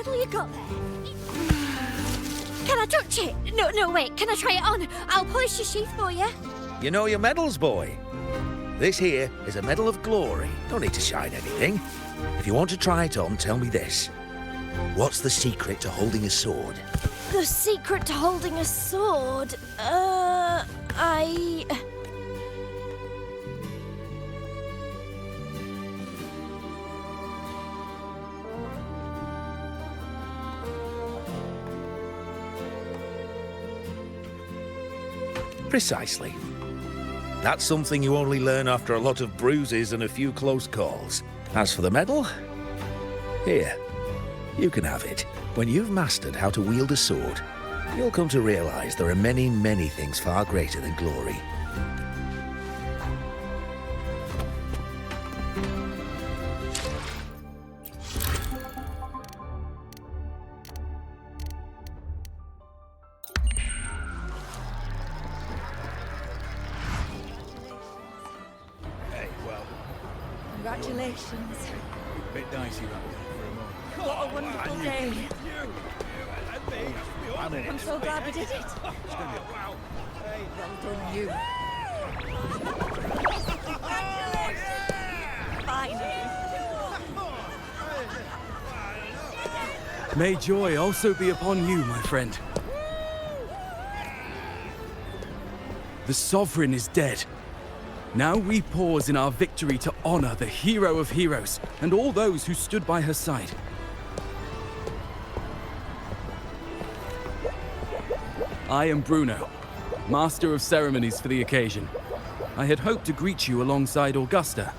medal you got there? Can I touch it? No, wait. Can I try it on? I'll polish your sheath for you. You know your medals, boy. This here is a medal of glory. Don't need to shine anything. If you want to try it on, tell me this. What's the secret to holding a sword? The secret to holding a sword? Precisely. That's something you only learn after a lot of bruises and a few close calls. As for the medal, here, you can have it. When you've mastered how to wield a sword, you'll come to realize there are many, many things far greater than glory. Congratulations. Bit dicey right there for a moment. What a wonderful day. I'm so glad we did it. Well done, you. Finally. May joy also be upon you, my friend. The Sovereign is dead. Now we pause in our victory to honor the hero of heroes and all those who stood by her side. I am Bruno, Master of Ceremonies for the occasion. I had hoped to greet you alongside Augusta,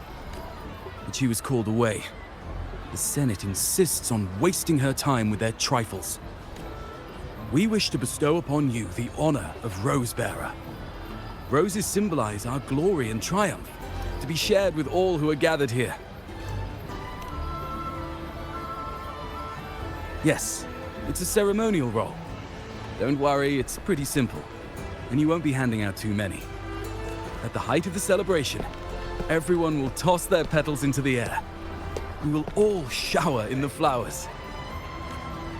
but she was called away. The Senate insists on wasting her time with their trifles. We wish to bestow upon you the honor of Rose-Bearer. Roses symbolize our glory and triumph, to be shared with all who are gathered here. Yes, it's a ceremonial role. Don't worry, it's pretty simple, and you won't be handing out too many. At the height of the celebration, everyone will toss their petals into the air. We will all shower in the flowers.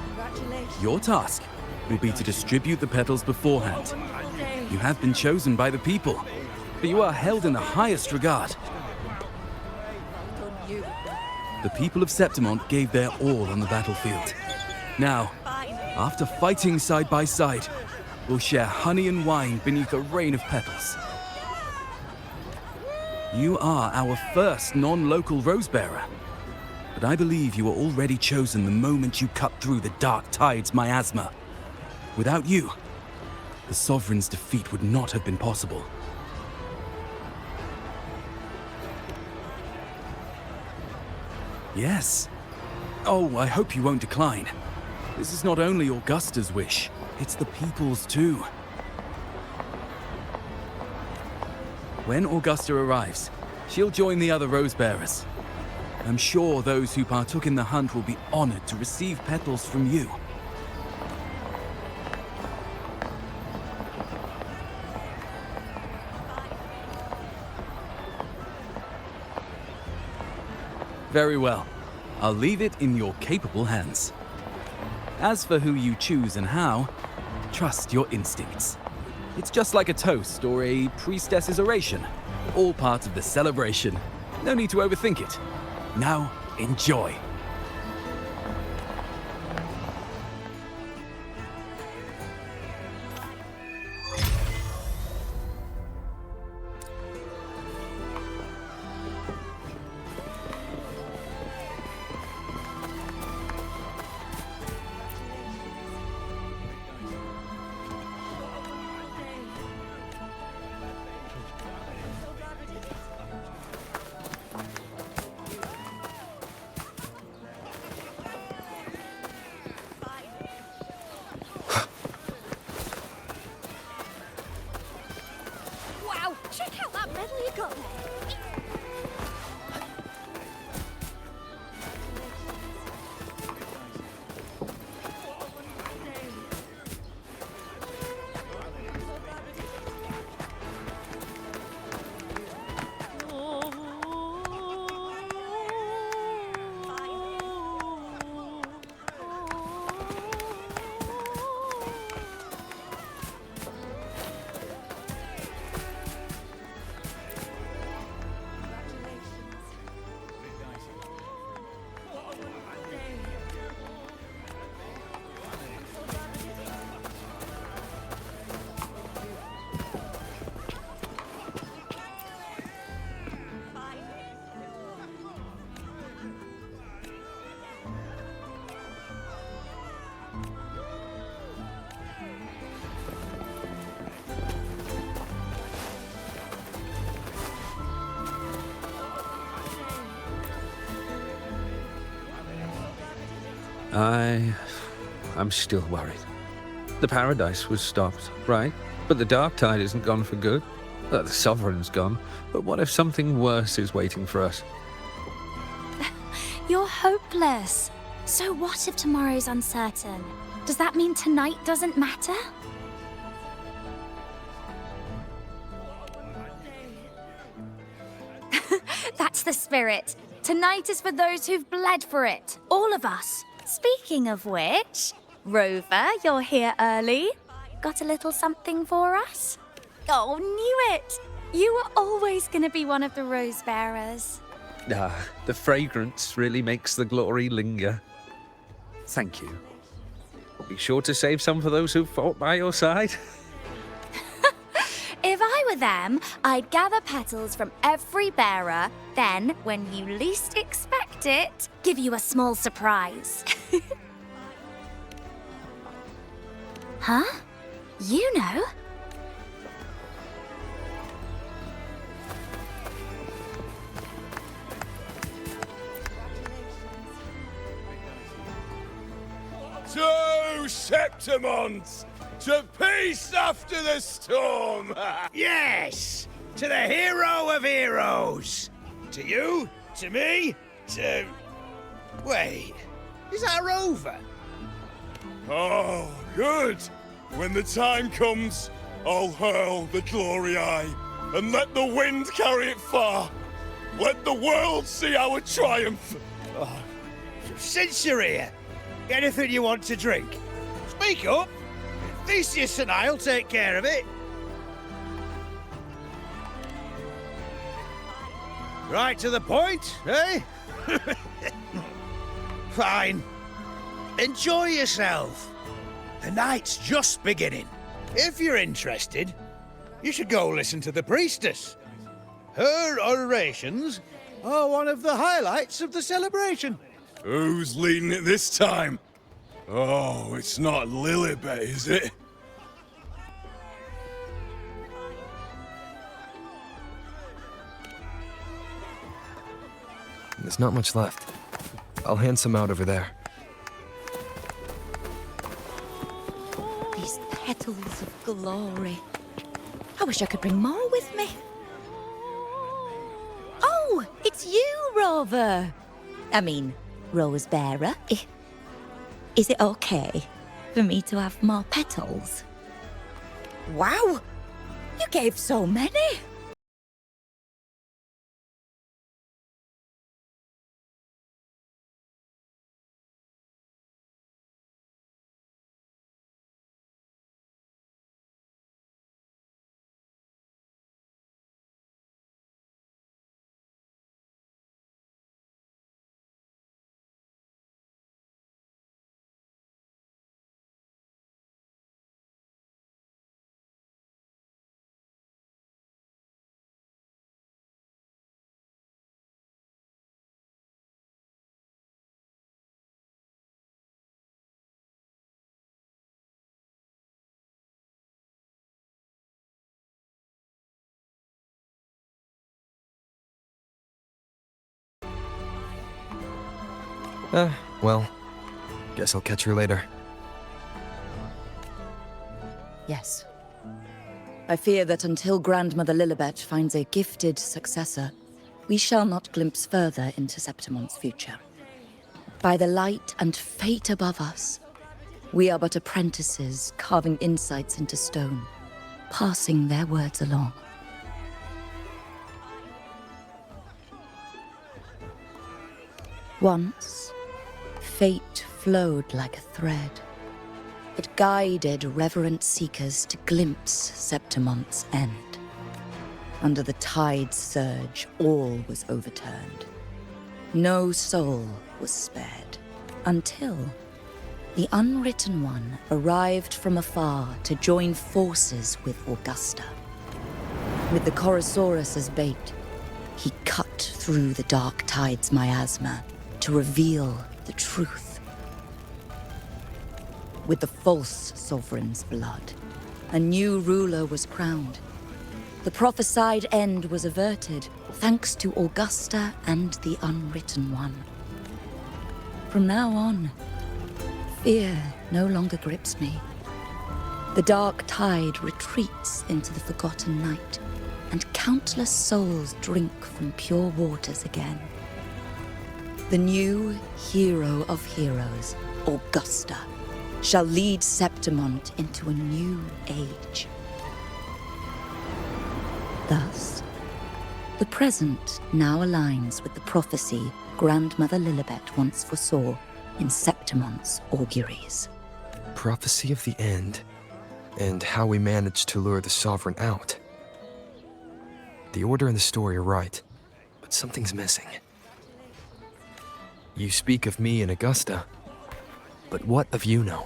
Congratulations. Your task will be to distribute the petals beforehand. Wonderful day. You have been chosen by the people, but you are held in the highest regard. Well done, you. The people of Septimont gave their all on the battlefield. Now, Finally. after fighting side by side, we'll share honey and wine beneath a rain of petals. You are our first non-local Rose-Bearer, but I believe you were already chosen the moment you cut through the dark tide's miasma. Without you, the Sovereign's defeat would not have been possible. Yes. Oh, I hope you won't decline. This is not only Augusta's wish, it's the people's too. When Augusta arrives, she'll join the other Rose-Bearers. I'm sure those who partook in the hunt will be honored to receive petals from you. Very well. I'll leave it in your capable hands. As for who you choose and how, trust your instincts. It's just like a toast or a priestess's oration. All part of the celebration. No need to overthink it. Now, enjoy. Wow, check out that medal you got there. I'm still worried. The Paradise was stopped, right? But the Dark Tide isn't gone for good. The Sovereign's gone. But what if something worse is waiting for us? You're hopeless. So what if tomorrow's uncertain? Does that mean tonight doesn't matter? That's the spirit. Tonight is for those who've bled for it. All of us. Speaking of which, Rover, you're here early. Got a little something for us? Oh, knew it! You were always gonna be one of the rose bearers. The fragrance really makes the glory linger. Thank you. Be sure to save some for those who fought by your side. If I were them, I'd gather petals from every bearer, then, when you least expect it, give you a small surprise. Huh? You know? To Septimons! To peace after the storm! Yes! To the hero of heroes! To you, to me, to... Wait, is that Rover? Oh, good! When the time comes, I'll hurl the glory eye and let the wind carry it far. Let the world see our triumph! Since you're here, anything you want to drink? Speak up! Theseus and I'll take care of it. Right to the point, eh? Fine. Enjoy yourself. The night's just beginning. If you're interested, you should go listen to the priestess. Her orations are one of the highlights of the celebration. Who's leading it this time? Oh, it's not Lilibet, is it? There's not much left. I'll hand some out over there. These petals of glory. I wish I could bring more with me. Oh, it's you, Rover. I mean, Rose Bearer. Is it okay for me to have more petals? Wow! You gave so many! Well, guess I'll catch her later. Yes. I fear that until Grandmother Lilibet finds a gifted successor, we shall not glimpse further into Septimon's future. By the light and fate above us, we are but apprentices carving insights into stone, passing their words along. Once, fate flowed like a thread. It guided reverent seekers to glimpse Septimon's end. Under the tide's surge, all was overturned. No soul was spared, until the Unwritten One arrived from afar to join forces with Augusta. With the Chorosaurus as bait, he cut through the dark tide's miasma to reveal the truth. With the false sovereign's blood, a new ruler was crowned. The prophesied end was averted, thanks to Augusta and the Unwritten One. From now on, Fear no longer grips me. The dark tide retreats into the forgotten night, and countless souls drink from pure waters again. The new hero of heroes, Augusta, shall lead Septimont into a new age. Thus, the present now aligns with the prophecy Grandmother Lilibet once foresaw in Septimont's auguries. Prophecy of the end, and how we managed to lure the Sovereign out. The order and the story are right, but something's missing. You speak of me and Augusta, but what of Yuno?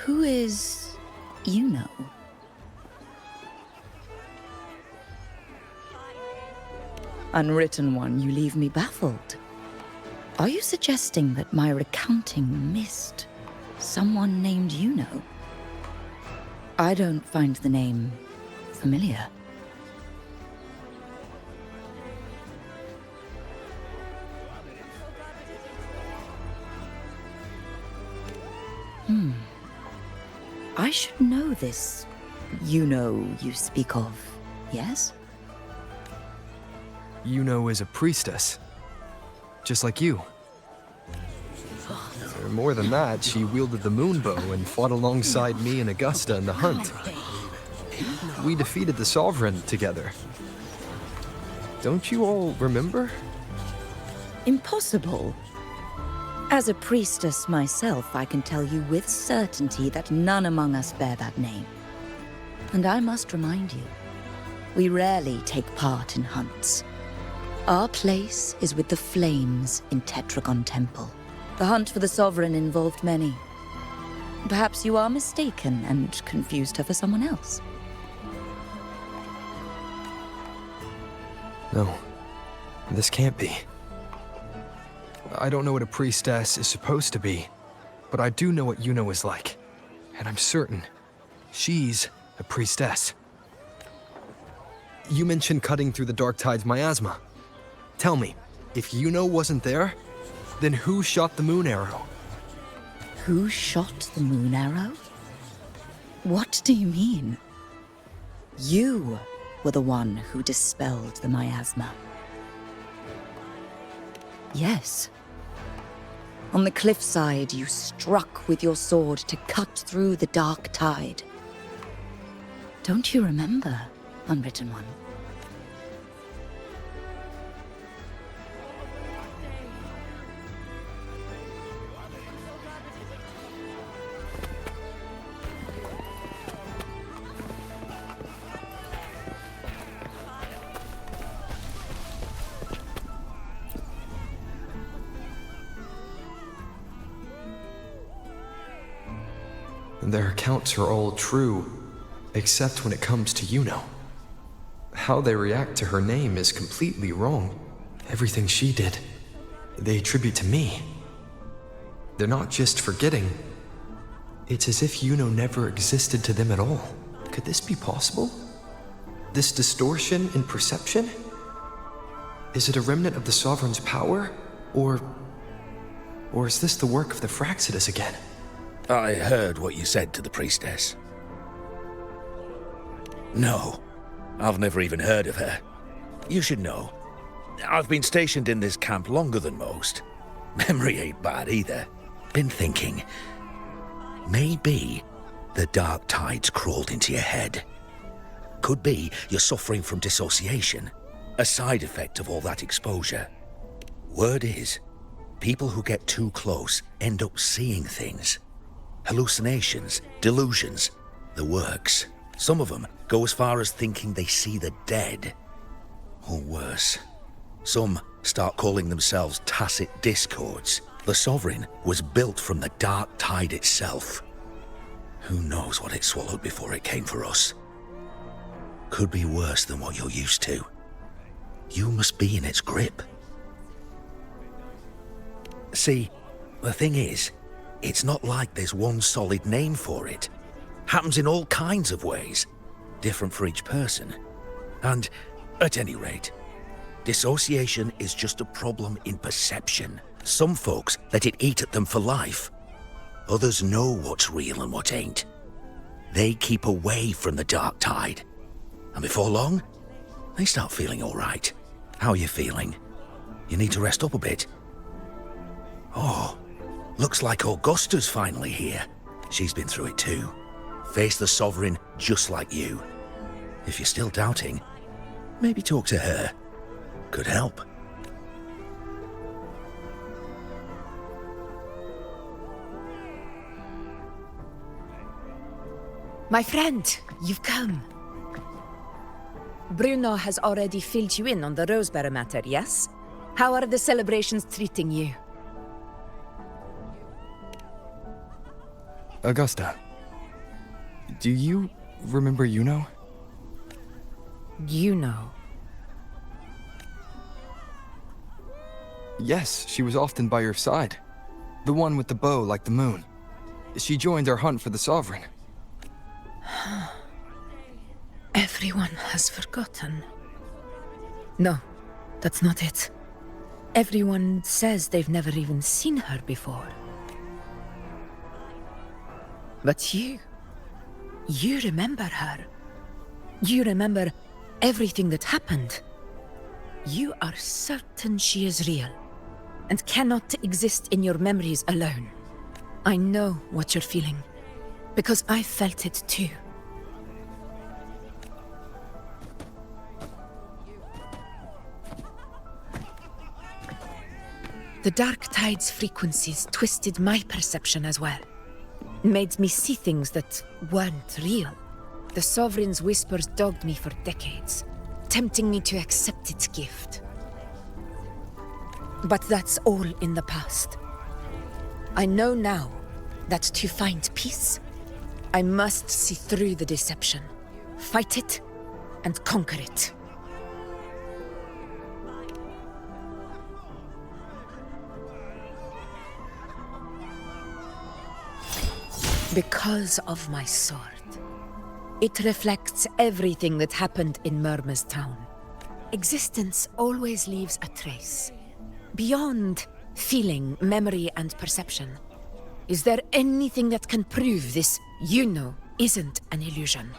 Who is Yuno? Unwritten one, you leave me baffled. Are you suggesting that my recounting missed someone named Yuno? I don't find the name familiar. I should know this Yuno you speak of, yes? Yuno is a priestess, just like you. Or more than that, she wielded the moon bow and fought alongside me and Augusta in the hunt. We defeated the Sovereign together. Don't you all remember? Impossible. As a priestess myself, I can tell you with certainty that none among us bear that name. And I must remind you, we rarely take part in hunts. Our place is with the flames in Tetragon Temple. The hunt for the Sovereign involved many. Perhaps you are mistaken and confused her for someone else. No, this can't be. I don't know what a priestess is supposed to be, but I do know what Yuno is like. And I'm certain she's a priestess. You mentioned cutting through the Dark Tide's miasma. Tell me, if Yuno wasn't there, then who shot the moon arrow? Who shot the moon arrow? What do you mean? You were the one who dispelled the miasma. Yes. On the cliffside, you struck with your sword to cut through the dark tide. Don't you remember, Unwritten One? Their accounts are all true, except when it comes to Yuno. How they react to her name is completely wrong. Everything she did, they attribute to me. They're not just forgetting. It's as if Yuno never existed to them at all. Could this be possible? This distortion in perception? Is it a remnant of the Sovereign's power? Or is this the work of the Fraxidus again? I heard what you said to the priestess. No, I've never even heard of her. You should know, I've been stationed in this camp longer than most. Memory ain't bad either. Been thinking, maybe the dark tide's crawled into your head. Could be you're suffering from dissociation, a side effect of all that exposure. Word is, people who get too close end up seeing things. Hallucinations, delusions, the works. Some of them go as far as thinking they see the dead. Or worse, some start calling themselves tacit discords. The Sovereign was built from the dark tide itself. Who knows what it swallowed before it came for us? Could be worse than what you're used to. You must be in its grip. See, the thing is, it's not like there's one solid name for it. Happens in all kinds of ways, different for each person. And, at any rate, dissociation is just a problem in perception. Some folks let it eat at them for life. Others know what's real and what ain't. They keep away from the dark tide. And before long, they start feeling all right. How are you feeling? You need to rest up a bit. Oh, looks like Augusta's finally here. She's been through it too. Faced the Sovereign just like you. If you're still doubting, maybe talk to her. Could help. My friend, you've come. Bruno has already filled you in on the Rosebearer matter, yes? How are the celebrations treating you? Augusta, do you remember Yuno? Yuno? Yes, she was often by your side. The one with the bow like the moon. She joined our hunt for the Sovereign. Everyone has forgotten. No, that's not it. Everyone says they've never even seen her before. But you remember her. You remember everything that happened. You are certain she is real, and cannot exist in your memories alone. I know what you're feeling, because I felt it too. The Dark Tide's frequencies twisted my perception as well. Made me see things that weren't real. The Sovereign's whispers dogged me for decades, tempting me to accept its gift. But that's all in the past. I know now that to find peace, I must see through the deception, fight it, and conquer it. Because of my sword. It reflects everything that happened in Murmur's town. Existence always leaves a trace. Beyond feeling, memory, and perception. Is there anything that can prove this Yuno isn't an illusion?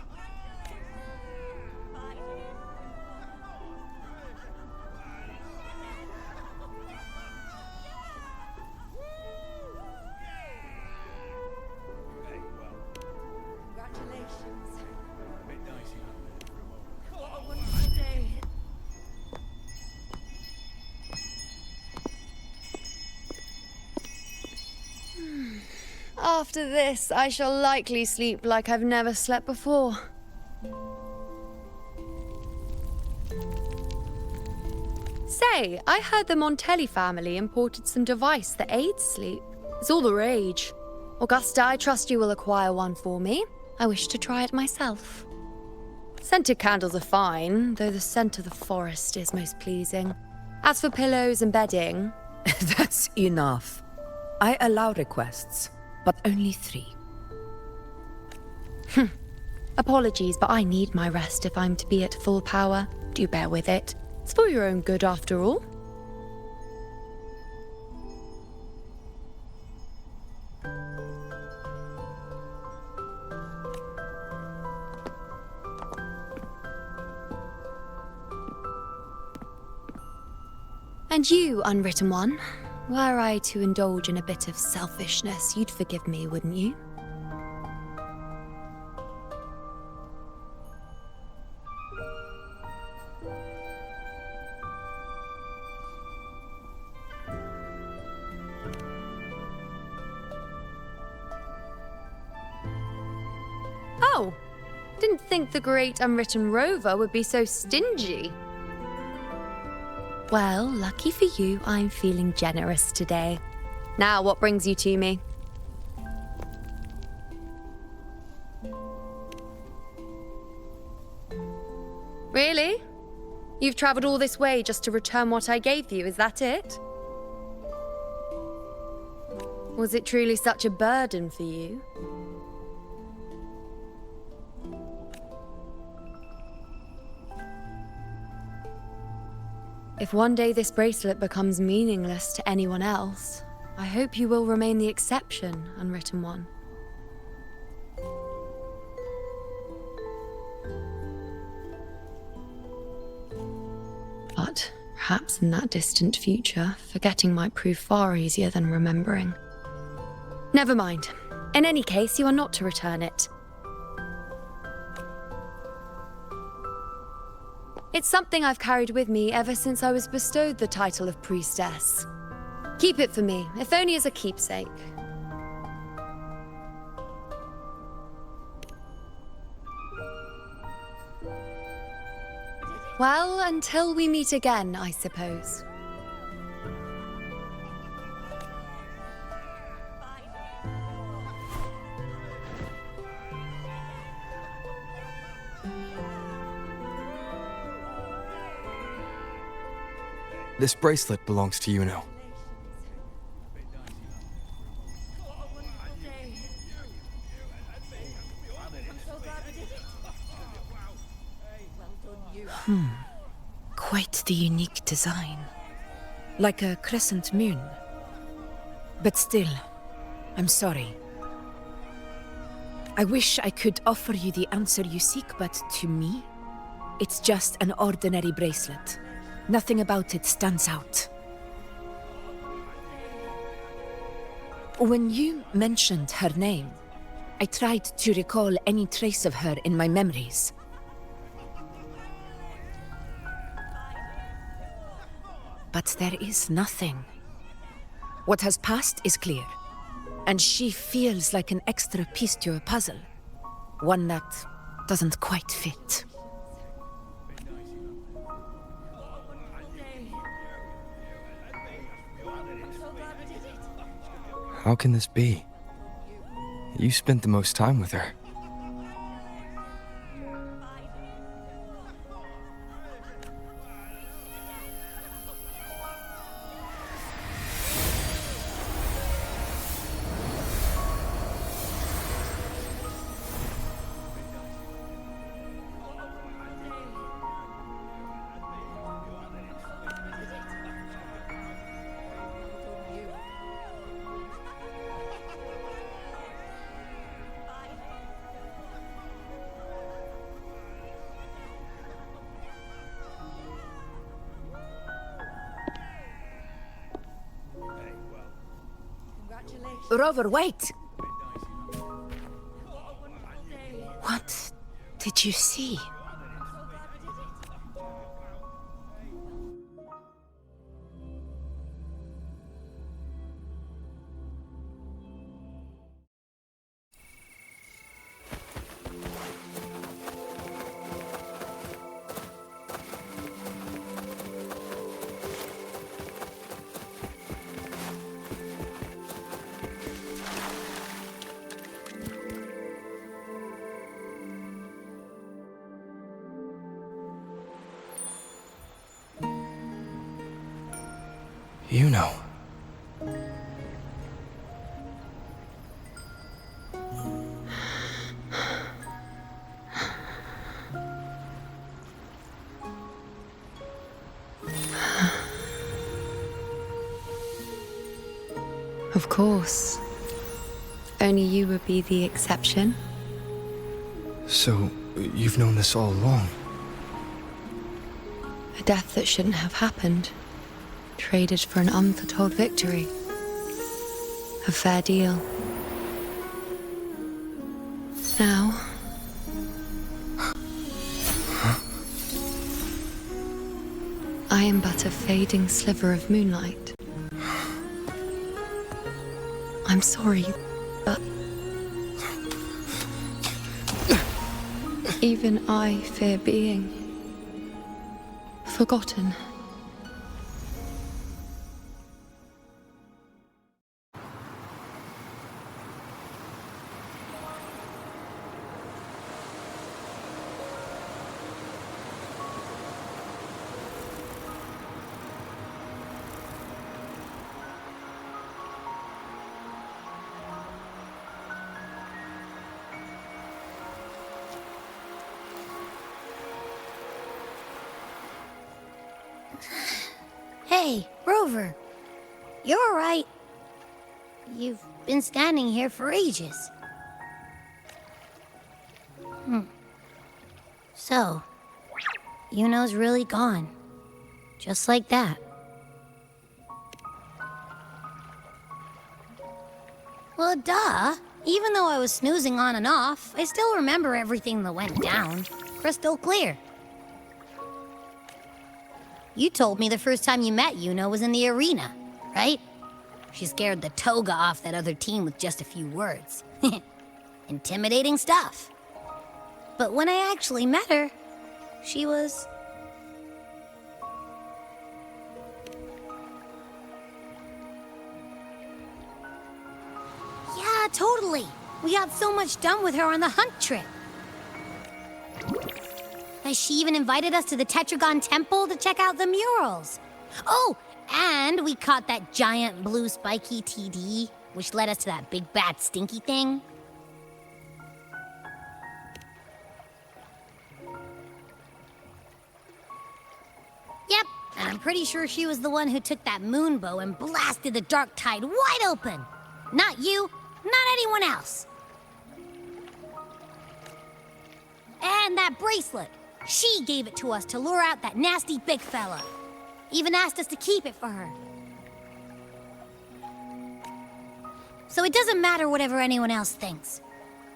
After this, I shall likely sleep like I've never slept before. Say, I heard the Montelli family imported some device that aids sleep. It's all the rage. Augusta, I trust you will acquire one for me. I wish to try it myself. Scented candles are fine, though the scent of the forest is most pleasing. As for pillows and bedding... That's enough. I allow requests, but only 3. Apologies, but I need my rest if I'm to be at full power. Do bear with it. It's for your own good, after all. And you, Unwritten One, were I to indulge in a bit of selfishness, you'd forgive me, wouldn't you? Oh, didn't think the great Unwritten Rover would be so stingy. Well, lucky for you, I'm feeling generous today. Now, what brings you to me? Really? You've traveled all this way just to return what I gave you, is that it? Was it truly such a burden for you? If one day this bracelet becomes meaningless to anyone else, I hope you will remain the exception, unwritten one. But perhaps in that distant future, forgetting might prove far easier than remembering. Never mind. In any case, you are not to return it. It's something I've carried with me ever since I was bestowed the title of priestess. Keep it for me, if only as a keepsake. Well, until we meet again, I suppose. This bracelet belongs to Yuno. Quite the unique design. Like a crescent moon. But still, I'm sorry. I wish I could offer you the answer you seek, but to me, it's just an ordinary bracelet. Nothing about it stands out. When you mentioned her name, I tried to recall any trace of her in my memories. But there is nothing. What has passed is clear, and she feels like an extra piece to a puzzle. One that doesn't quite fit. How can this be? You spent the most time with her. Rover, wait! What did you see? Yuno. Of course. Only you would be the exception. So, you've known this all along? A death that shouldn't have happened. Traded for an unforetold victory. A fair deal. Now... I am but a fading sliver of moonlight. I'm sorry, but... even I fear being... forgotten. Hey, Rover. You're all right. You've been standing here for ages. So, Yuno's really gone. Just like that. Well, duh. Even though I was snoozing on and off, I still remember everything that went down. Crystal clear. You told me the first time you met Yuno was in the arena, right? She scared the toga off that other team with just a few words. Intimidating stuff. But when I actually met her, she was... Yeah, totally. We got so much done with her on the hunt trip. She even invited us to the Tetragon Temple to check out the murals. Oh, and we caught that giant blue spiky TD, which led us to that big bad stinky thing. Yep, and I'm pretty sure she was the one who took that moon bow and blasted the dark tide wide open. Not you, not anyone else. And that bracelet. She gave it to us to lure out that nasty big fella. Even asked us to keep it for her. So it doesn't matter whatever anyone else thinks.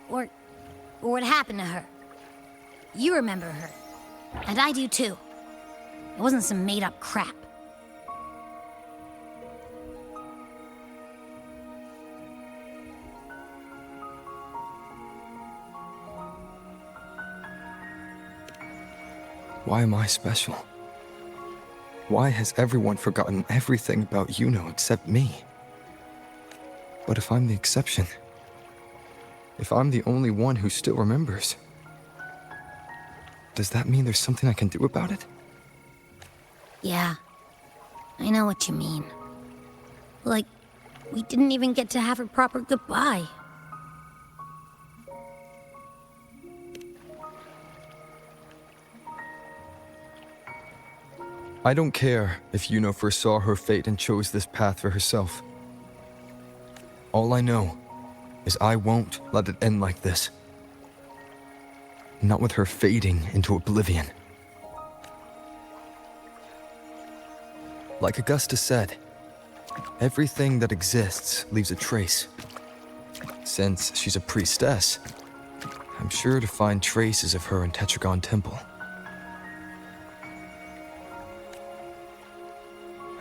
Or what happened to her. You remember her. And I do too. It wasn't some made-up crap. Why am I special? Why has everyone forgotten everything about Yuno except me? But if I'm the exception, if I'm the only one who still remembers, does that mean there's something I can do about it? Yeah, I know what you mean. Like, we didn't even get to have a proper goodbye. I don't care if Yuno foresaw her fate and chose this path for herself. All I know is I won't let it end like this. Not with her fading into oblivion. Like Augusta said, everything that exists leaves a trace. Since she's a priestess, I'm sure to find traces of her in Tetragon Temple.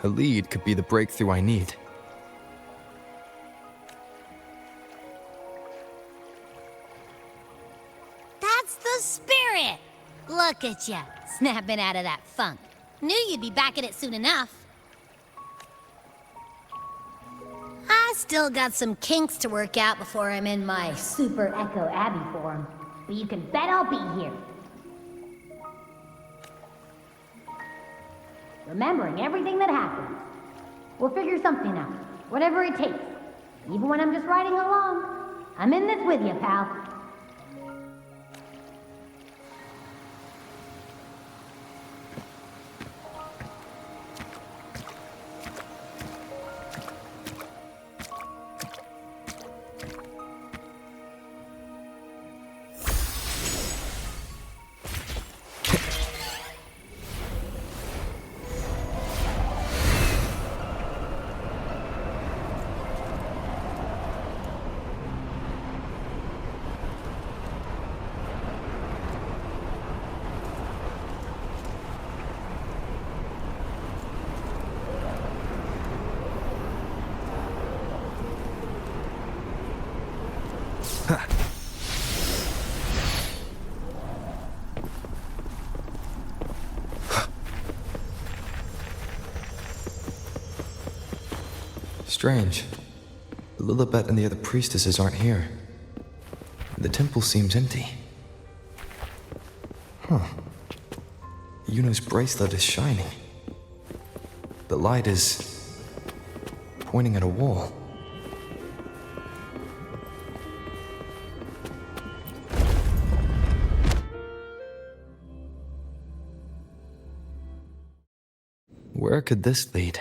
Her lead could be the breakthrough I need. That's the spirit! Look at ya, snapping out of that funk. Knew you'd be back at it soon enough. I still got some kinks to work out before I'm in my Super Echo Abbey form, but you can bet I'll be here. Remembering everything that happened. We'll figure something out, whatever it takes. Even when I'm just riding along, I'm in this with you, pal. Strange. Lilibet and the other priestesses aren't here. The temple seems empty. Huh. Yuno's bracelet is shining. The light is pointing at a wall. Where could this lead?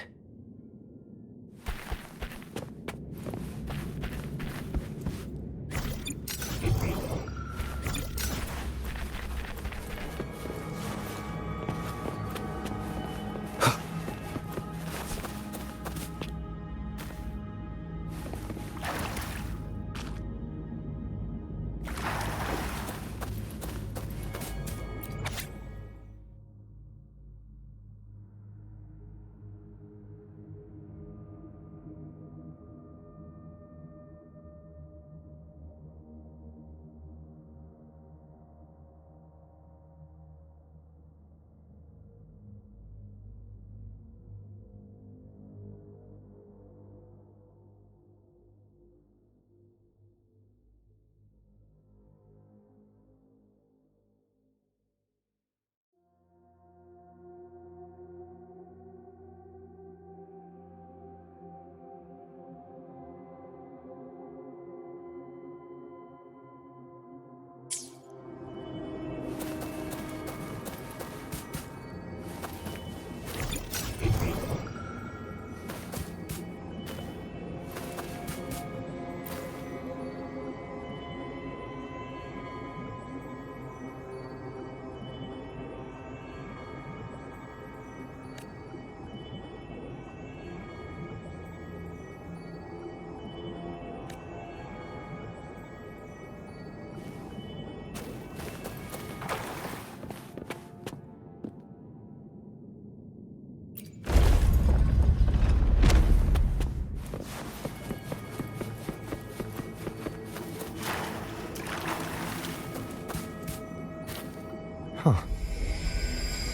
Huh.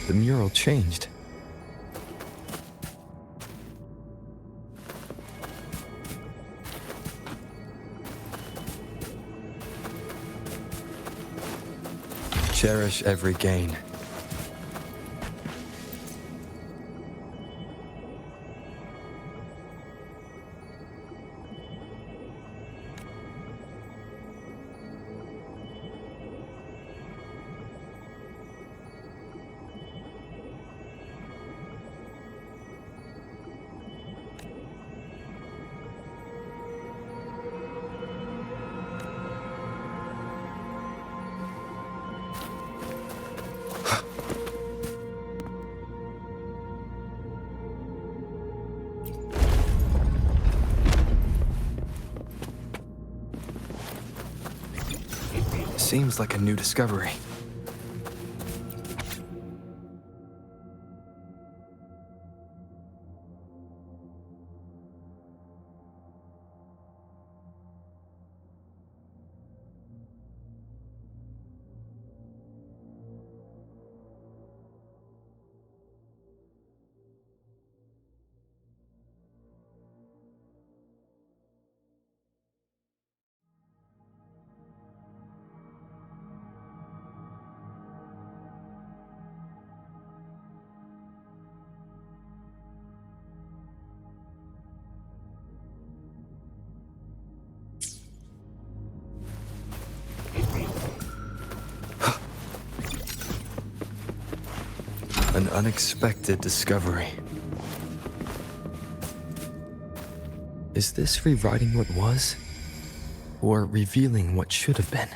The mural changed. Cherish every gain. Seems like a new discovery. An unexpected discovery. Is this rewriting what was? Or revealing what should have been?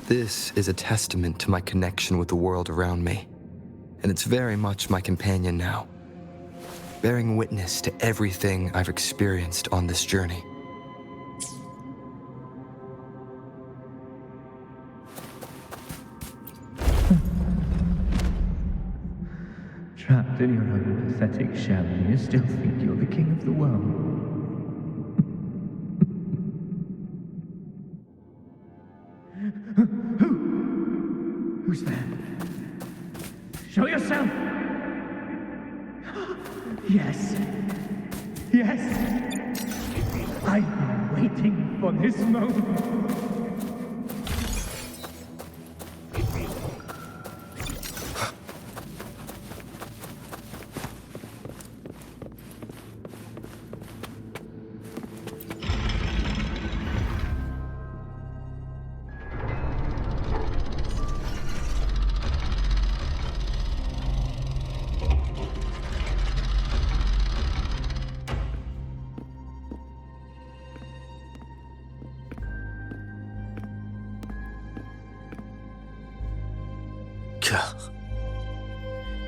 This is a testament to my connection with the world around me, and it's very much my companion now, bearing witness to everything I've experienced on this journey. Trapped in your own pathetic shell, and you still think you're the king of the world. Who's there? Show yourself! Yes. Yes. I've been waiting for this moment.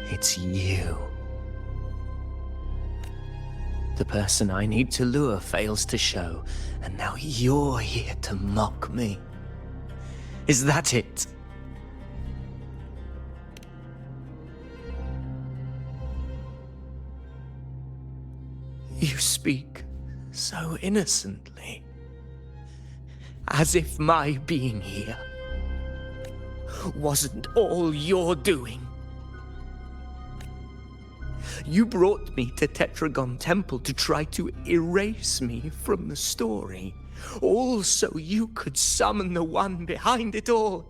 It's you. The person I need to lure fails to show, and now you're here to mock me. Is that it? You speak so innocently, as if my being here wasn't all you're doing. You brought me to Tetragon Temple to try to erase me from the story, all so you could summon the one behind it all.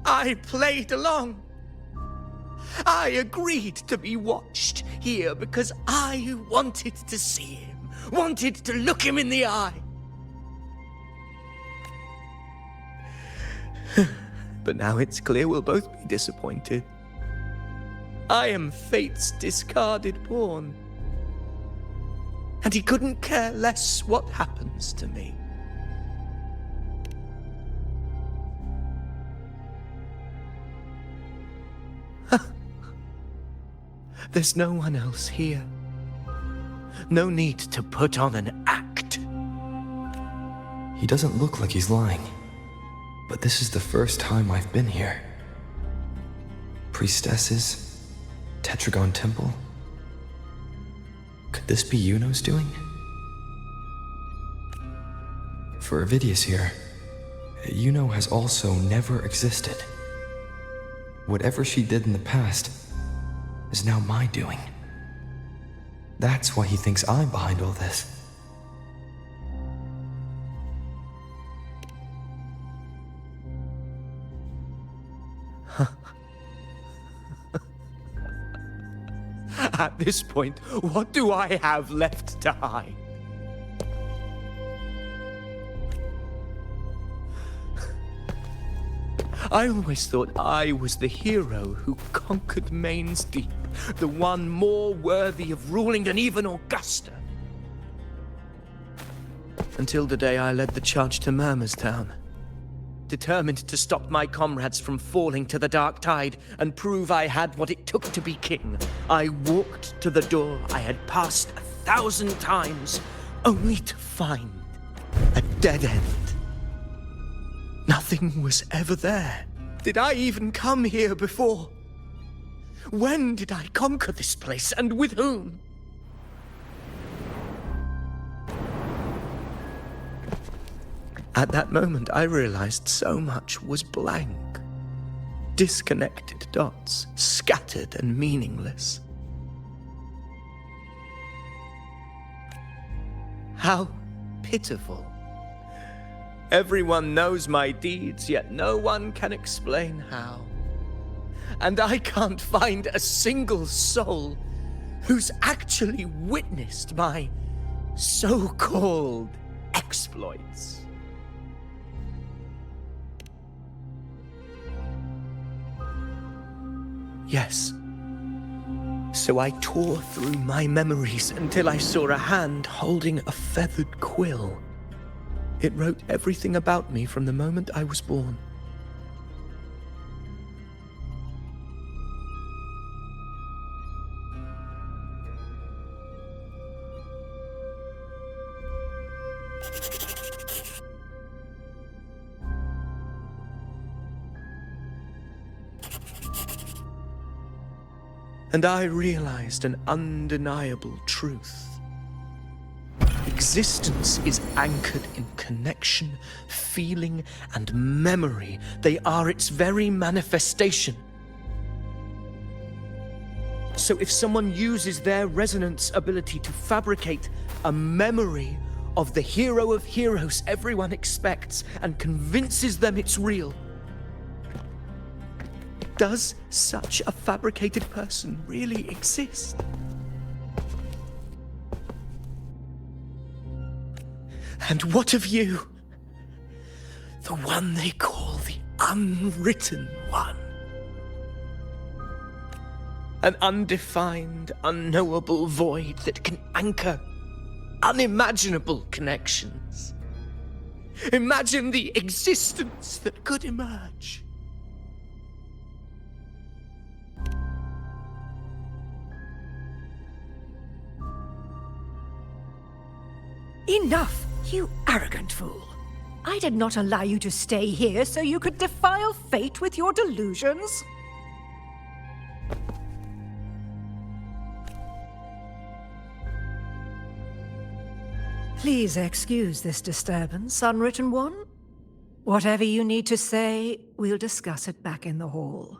I played along. I agreed to be watched here because I wanted to see him, wanted to look him in the eye. But now it's clear we'll both be disappointed. I am fate's discarded pawn. And he couldn't care less what happens to me. There's no one else here. No need to put on an act. He doesn't look like he's lying. But this is the first time I've been here. Priestesses, Tetragon Temple. Could this be Yuno's doing? For Avidius here, Yuno has also never existed. Whatever she did in the past is now my doing. That's why he thinks I'm behind all this. At this point, what do I have left to hide? I always thought I was the hero who conquered Main's Deep, the one more worthy of ruling than even Augusta. Until the day I led the charge to Murmur's Town. Determined to stop my comrades from falling to the dark tide and prove I had what it took to be king, I walked to the door I had passed 1,000 times, only to find a dead end. Nothing was ever there. Did I even come here before? When did I conquer this place, and with whom? At that moment, I realized so much was blank. Disconnected dots, scattered and meaningless. How pitiful. Everyone knows my deeds, yet no one can explain how. And I can't find a single soul who's actually witnessed my so-called exploits. Yes. So I tore through my memories until I saw a hand holding a feathered quill. It wrote everything about me from the moment I was born. And I realized an undeniable truth. Existence is anchored in connection, feeling, and memory. They are its very manifestation. So if someone uses their resonance ability to fabricate a memory of the hero of heroes everyone expects and convinces them it's real, does such a fabricated person really exist? And what of you? The one they call the Unwritten One. An undefined, unknowable void that can anchor unimaginable connections. Imagine the existence that could emerge. Enough, you arrogant fool. I did not allow you to stay here so you could defile fate with your delusions. Please excuse this disturbance, Unwritten One. Whatever you need to say, we'll discuss it back in the hall.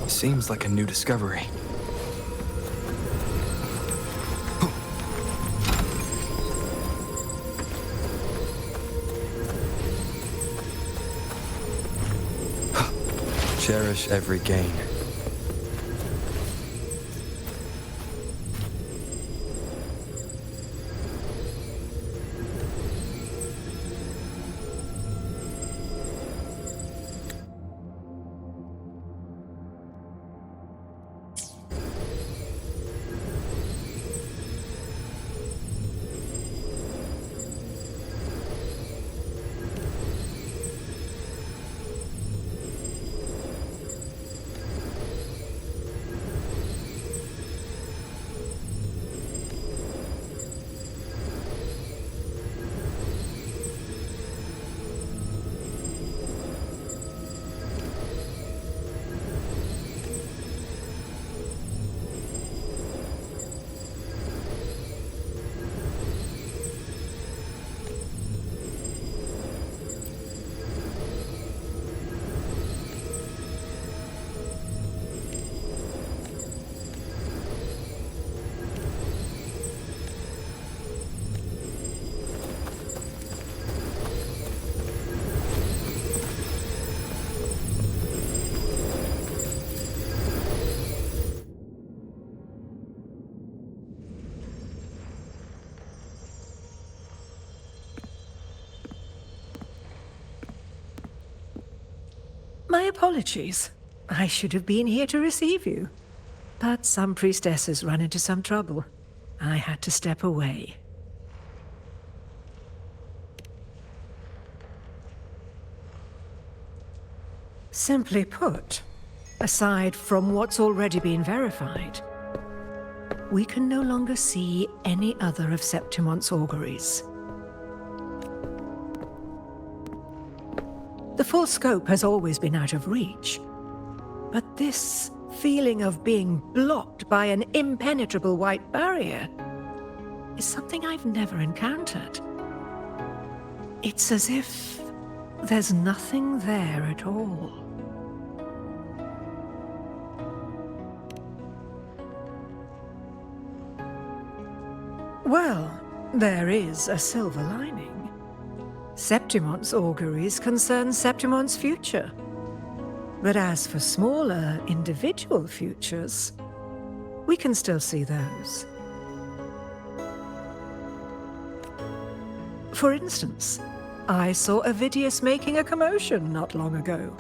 Seems like a new discovery. Cherish every gain. My apologies. I should have been here to receive you. But some priestesses ran into some trouble. I had to step away. Simply put, aside from what's already been verified, we can no longer see any other of Septimon's auguries. The full scope has always been out of reach, but this feeling of being blocked by an impenetrable white barrier is something I've never encountered. It's as if there's nothing there at all. Well, there is a silver lining. Septimon's auguries concern Septimon's future. But as for smaller, individual futures, we can still see those. For instance, I saw Avidius making a commotion not long ago.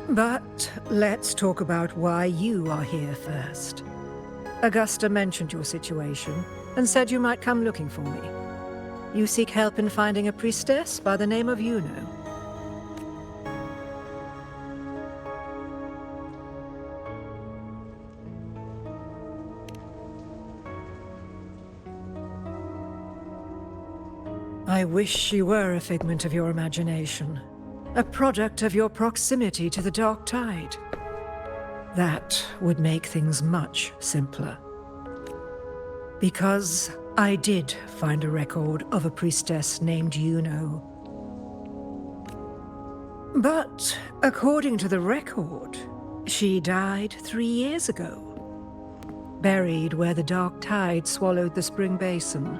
But let's talk about why you are here first. Augusta mentioned your situation and said you might come looking for me. You seek help in finding a priestess by the name of Yuno. I wish she were a figment of your imagination, a product of your proximity to the Dark Tide. That would make things much simpler. Because I did find a record of a priestess named Yuno. But according to the record, she died 3 years ago, buried where the Dark Tide swallowed the Spring Basin.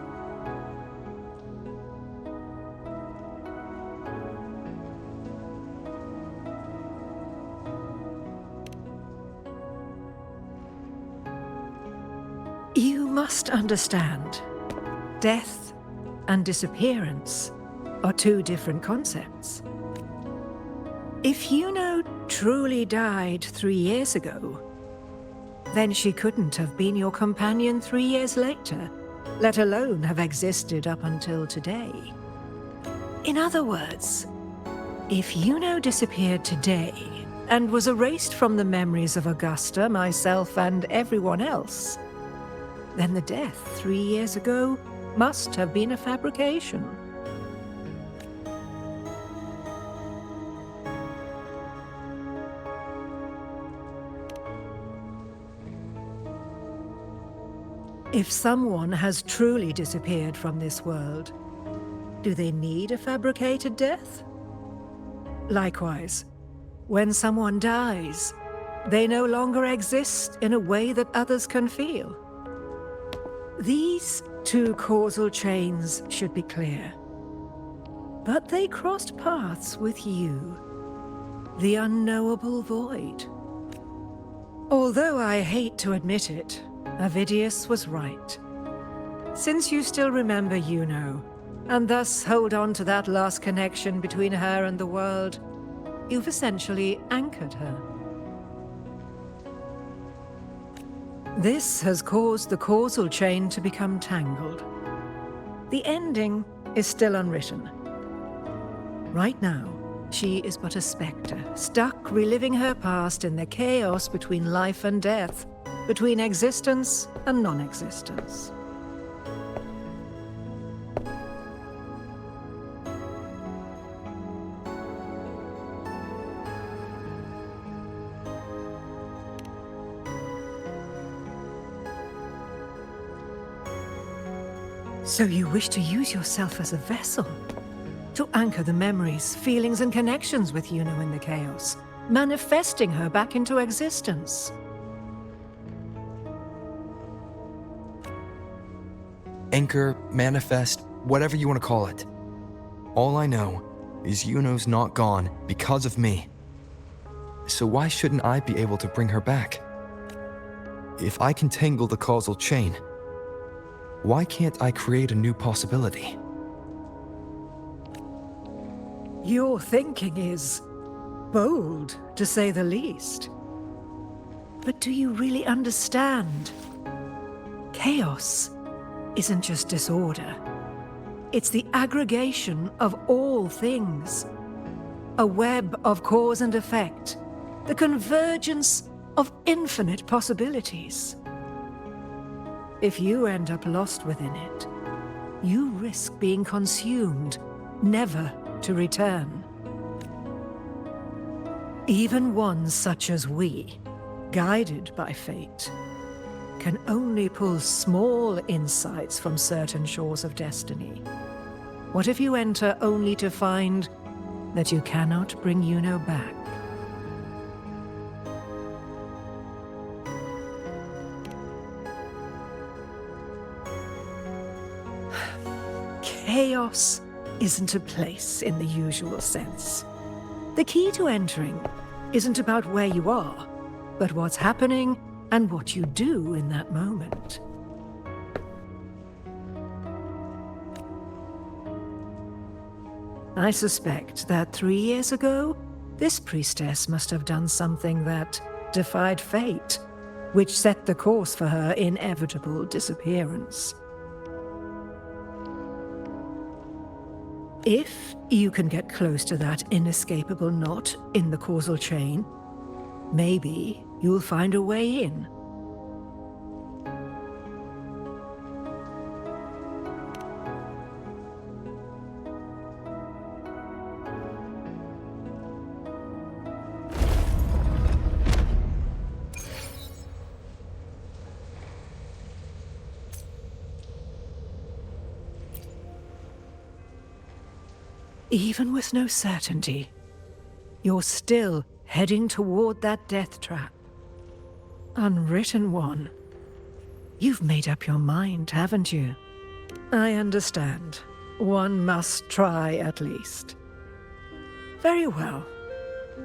You must understand, death and disappearance are two different concepts. If Yuno truly died 3 years ago, then she couldn't have been your companion 3 years later, let alone have existed up until today. In other words, if Yuno disappeared today and was erased from the memories of Augusta, myself, and everyone else, then the death 3 years ago must have been a fabrication. If someone has truly disappeared from this world, do they need a fabricated death? Likewise, when someone dies, they no longer exist in a way that others can feel. These two causal chains should be clear. But they crossed paths with you, the unknowable void. Although I hate to admit it, Avidius was right. Since you still remember Yuno, and thus hold on to that last connection between her and the world, you've essentially anchored her. This has caused the causal chain to become tangled. The ending is still unwritten. Right now, she is but a spectre, stuck reliving her past in the chaos between life and death, between existence and non-existence. So you wish to use yourself as a vessel, to anchor the memories, feelings, and connections with Yuno in the chaos, manifesting her back into existence. Anchor, manifest, whatever you want to call it. All I know is Yuno's not gone because of me. So why shouldn't I be able to bring her back? If I can tangle the causal chain, why can't I create a new possibility? Your thinking is bold, to say the least. But do you really understand? Chaos isn't just disorder. It's the aggregation of all things. A web of cause and effect. The convergence of infinite possibilities. If you end up lost within it, you risk being consumed, never to return. Even ones such as we, guided by fate, can only pull small insights from certain shores of destiny. What if you enter only to find that you cannot bring Yuno back? Chaos isn't a place in the usual sense. The key to entering isn't about where you are, but what's happening and what you do in that moment. I suspect that 3 years ago, this priestess must have done something that defied fate, which set the course for her inevitable disappearance. If you can get close to that inescapable knot in the causal chain, maybe you'll find a way in. Even with no certainty, you're still heading toward that death trap. Unwritten one. You've made up your mind, haven't you? I understand. One must try at least. Very well.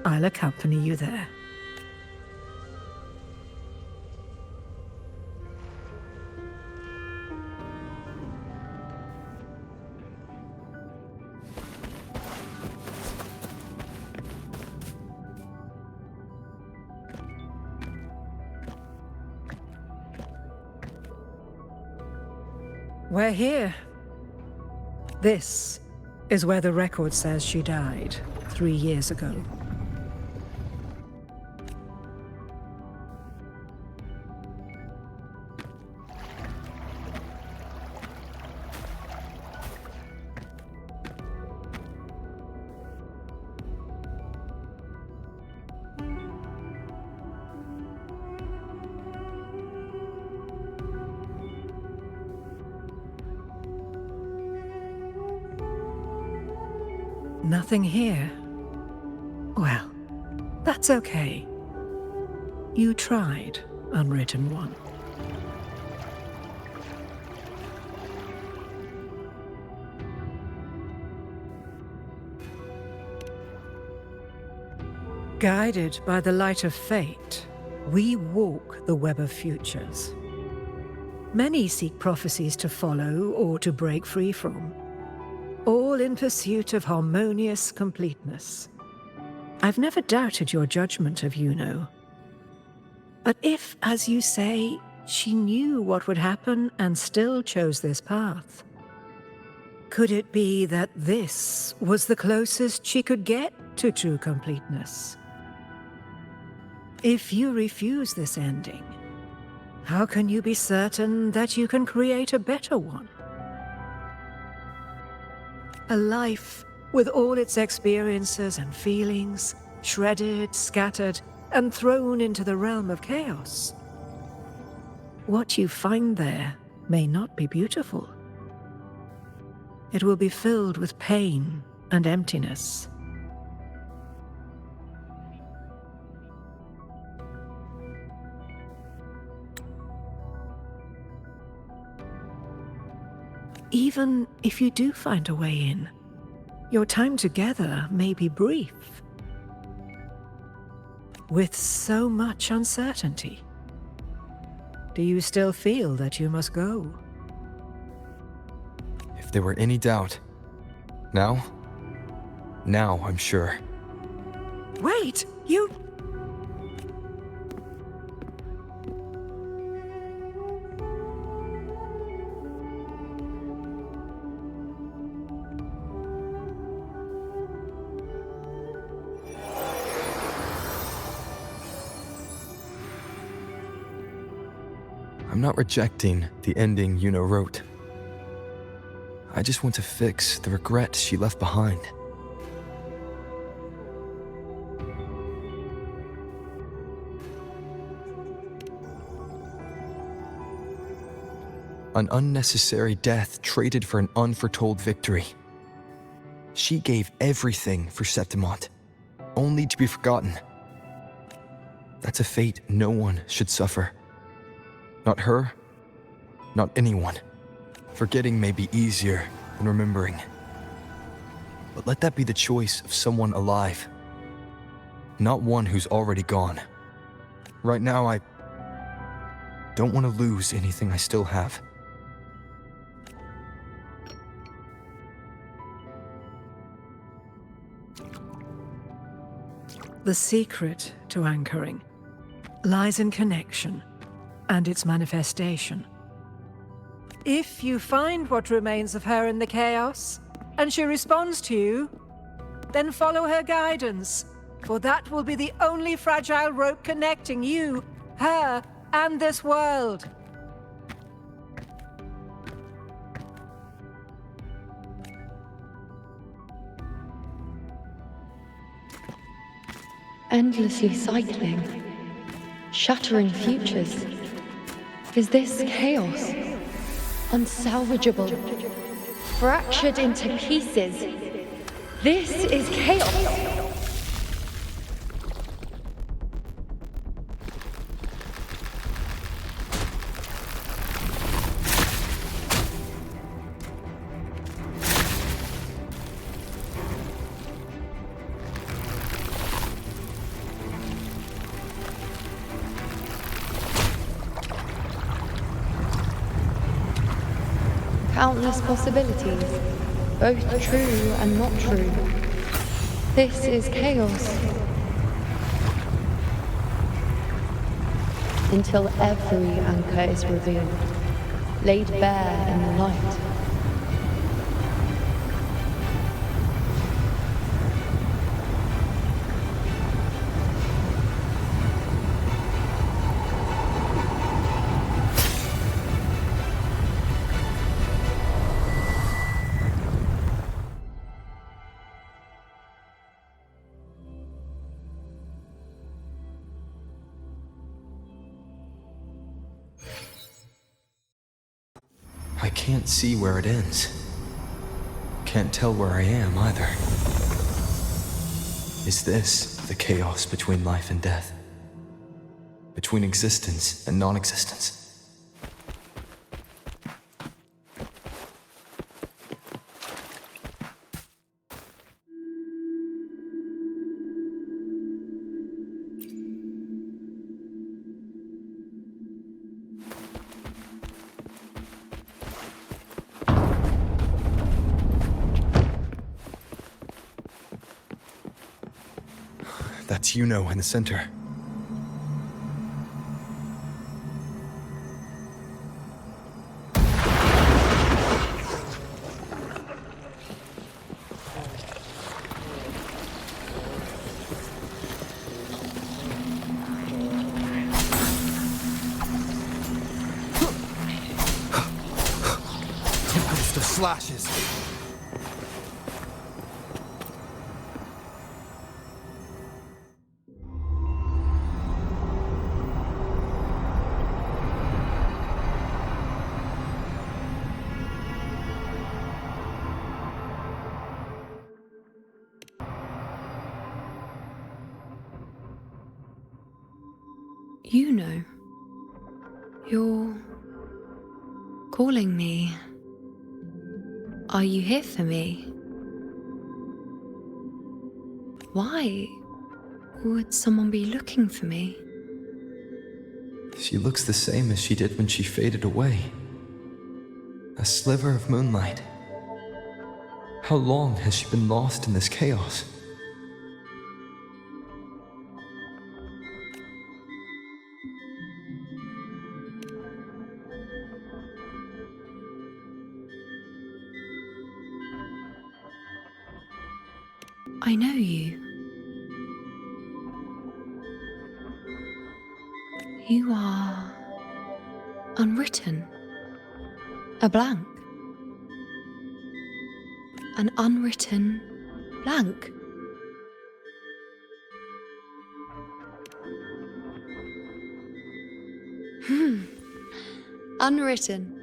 I'll accompany you there. We're here. This is where the record says she died 3 years ago. Nothing here. Well, that's okay. You tried, Unwritten One. Guided by the light of fate, we walk the web of futures. Many seek prophecies to follow or to break free from, all in pursuit of harmonious completeness. I've never doubted your judgment of Yuno. But if, as you say, she knew what would happen and still chose this path, could it be that this was the closest she could get to true completeness? If you refuse this ending, how can you be certain that you can create a better one? A life with all its experiences and feelings, shredded, scattered, and thrown into the realm of chaos. What you find there may not be beautiful. It will be filled with pain and emptiness. Even if you do find a way in, your time together may be brief. With so much uncertainty, do you still feel that you must go? If there were any doubt, now I'm sure. Wait, you... I'm not rejecting the ending Yuno wrote. I just want to fix the regret she left behind. An unnecessary death traded for an unforetold victory. She gave everything for Septimont, only to be forgotten. That's a fate no one should suffer. Not her, not anyone. Forgetting may be easier than remembering. But let that be the choice of someone alive, not one who's already gone. Right now, I don't want to lose anything I still have. The secret to anchoring lies in connection and its manifestation. If you find what remains of her in the chaos, and she responds to you, then follow her guidance, for that will be the only fragile rope connecting you, her, and this world. Endlessly cycling, shattering futures. Is this chaos? Unsalvageable, fractured into pieces. This is chaos. Countless possibilities, both true and not true. This is chaos. Until every anchor is revealed, laid bare in the light. I can't see where it ends. Can't tell where I am either. Is this the chaos between life and death? Between existence and non-existence? That's Yuno in the center. Tempest of slashes. You know, you're calling me. Are you here for me? Why would someone be looking for me? She looks the same as she did when she faded away. A sliver of moonlight. How long has she been lost in this chaos? I know you. You are unwritten. A blank. An unwritten blank. Unwritten.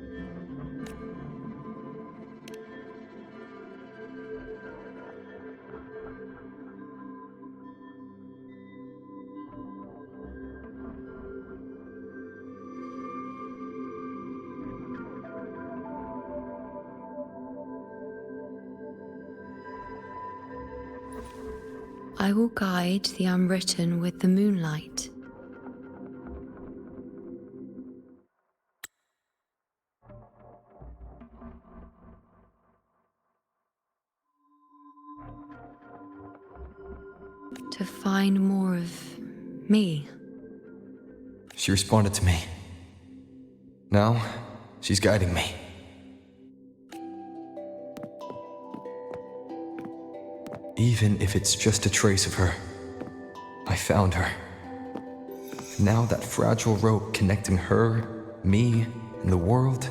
I will guide the unwritten with the moonlight. To find find more of me? She responded to me. Now, she's guiding me. Even if it's just a trace of her, I found her. Now that fragile rope connecting her, me, and the world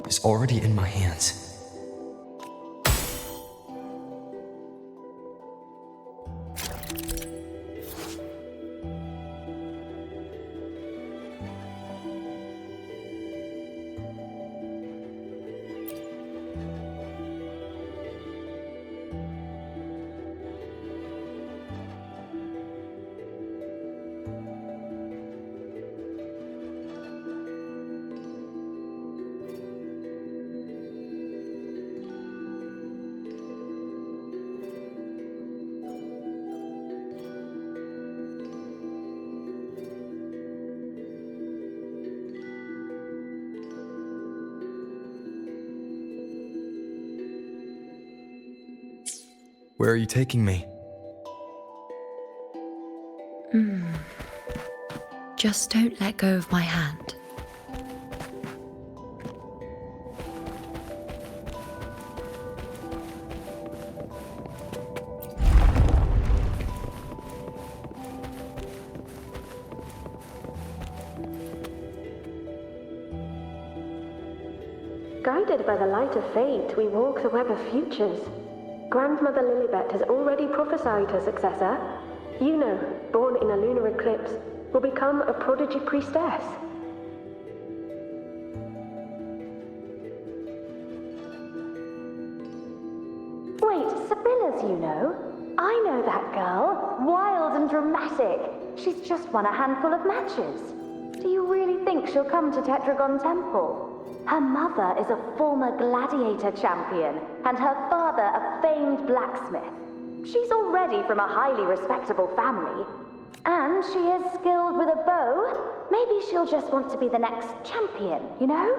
is already in my hands. Where are you taking me? Just don't let go of my hand. Guided by the light of fate, we walk the web of futures. Grandmother Lilibet has already prophesied her successor. Yuno, born in a lunar eclipse, will become a prodigy priestess. Wait, Sibylla's Yuno? I know that girl. Wild and dramatic. She's just won a handful of matches. Do you really think she'll come to Tetragon Temple? Her mother is a former gladiator champion, and her father a famed blacksmith. She's already from a highly respectable family. And she is skilled with a bow. Maybe she'll just want to be the next champion, you know?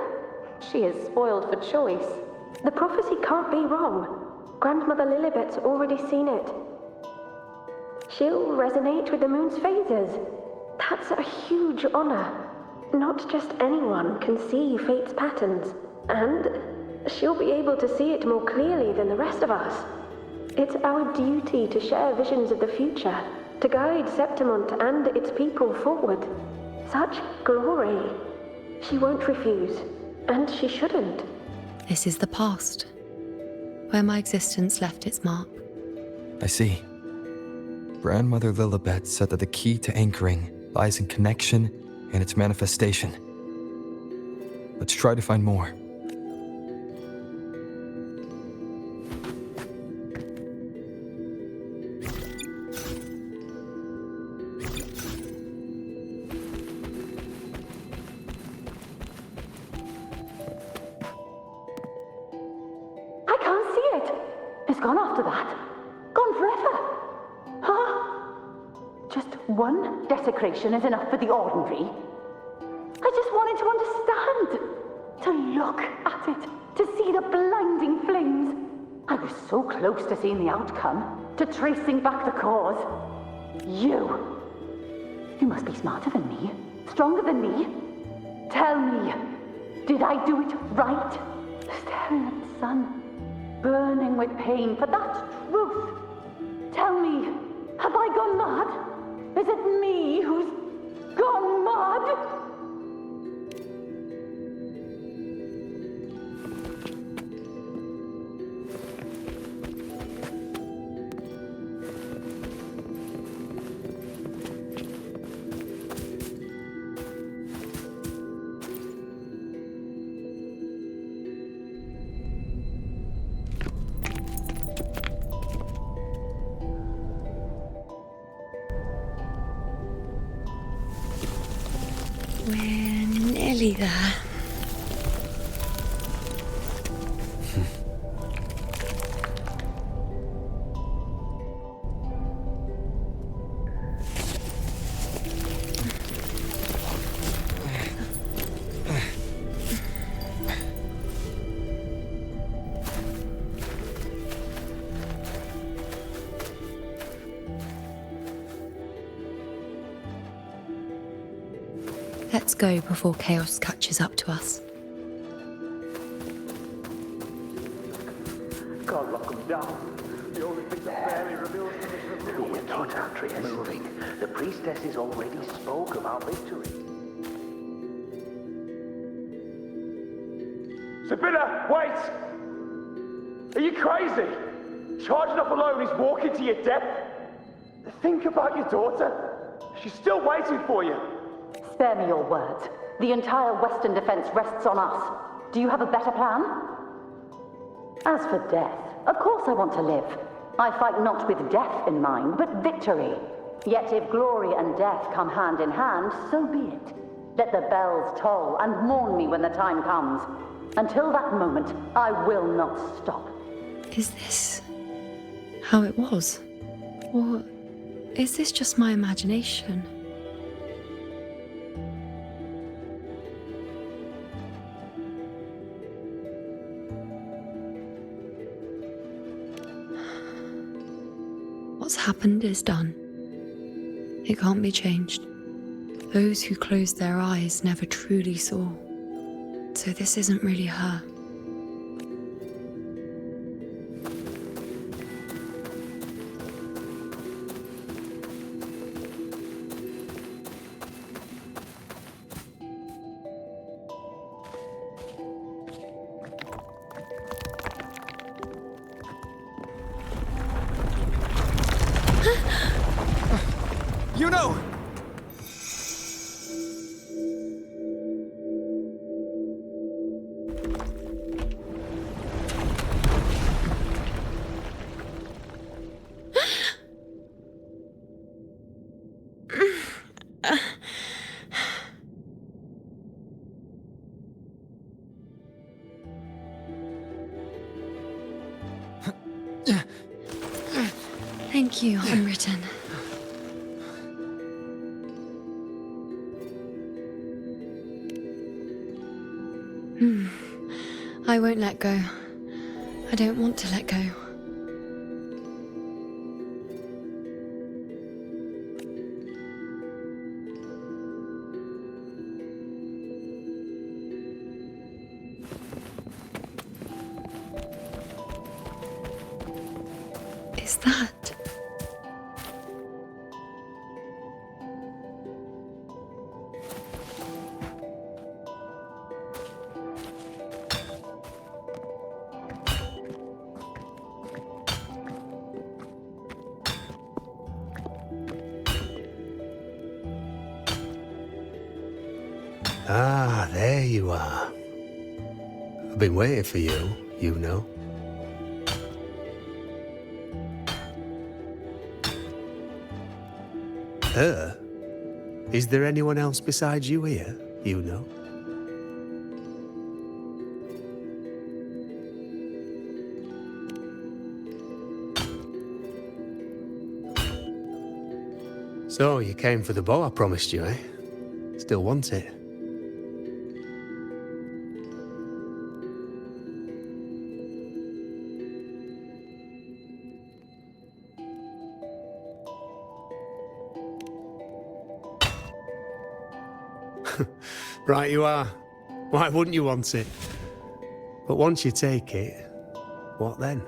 She is spoiled for choice. The prophecy can't be wrong. Grandmother Lilibet's already seen it. She'll resonate with the moon's phases. That's a huge honor. Not just anyone can see fate's patterns, and she'll be able to see it more clearly than the rest of us. It's our duty to share visions of the future, to guide Septimont and its people forward. Such glory. She won't refuse, and she shouldn't. This is the past, where my existence left its mark. I see. Grandmother Lilibet said that the key to anchoring lies in connection and its manifestation. Let's try to find more. I can't see it. It's gone after that. Gone forever. Huh? Just one desecration is enough for the ordinary. I just wanted to understand. To look at it. To see the blinding flames. I was so close to seeing the outcome. To tracing back the cause. You. You must be smarter than me. Stronger than me. Tell me. Did I do it right? Staring at the sun. Burning with pain for that truth. Tell me. Have I gone mad? Is it me who's gone mad? We're nearly there. Let's go before chaos catches up to us. Can't lock them down. The only thing that barely reveals the country is moving. The priestesses already spoke of our victory. Sibylla, wait! Are you crazy? Charging up alone is walking to your death. Think about your daughter. She's still waiting for you. Spare me your words. The entire Western defense rests on us. Do you have a better plan? As for death, of course I want to live. I fight not with death in mind, but victory. Yet if glory and death come hand in hand, so be it. Let the bells toll and mourn me when the time comes. Until that moment, I will not stop. Is this how it was? Or is this just my imagination? What's happened is done. It can't be changed. Those who closed their eyes never truly saw. So this isn't really her. You know! Thank you, Unwritten. I won't let go. I don't want to let go. Is that? Ah, there you are. I've been waiting for you, you know. Her? Is there anyone else besides you here, you know? So, you came for the bow I promised you, eh? Still want it? Right you are. Why wouldn't you want it? But once you take it, what then?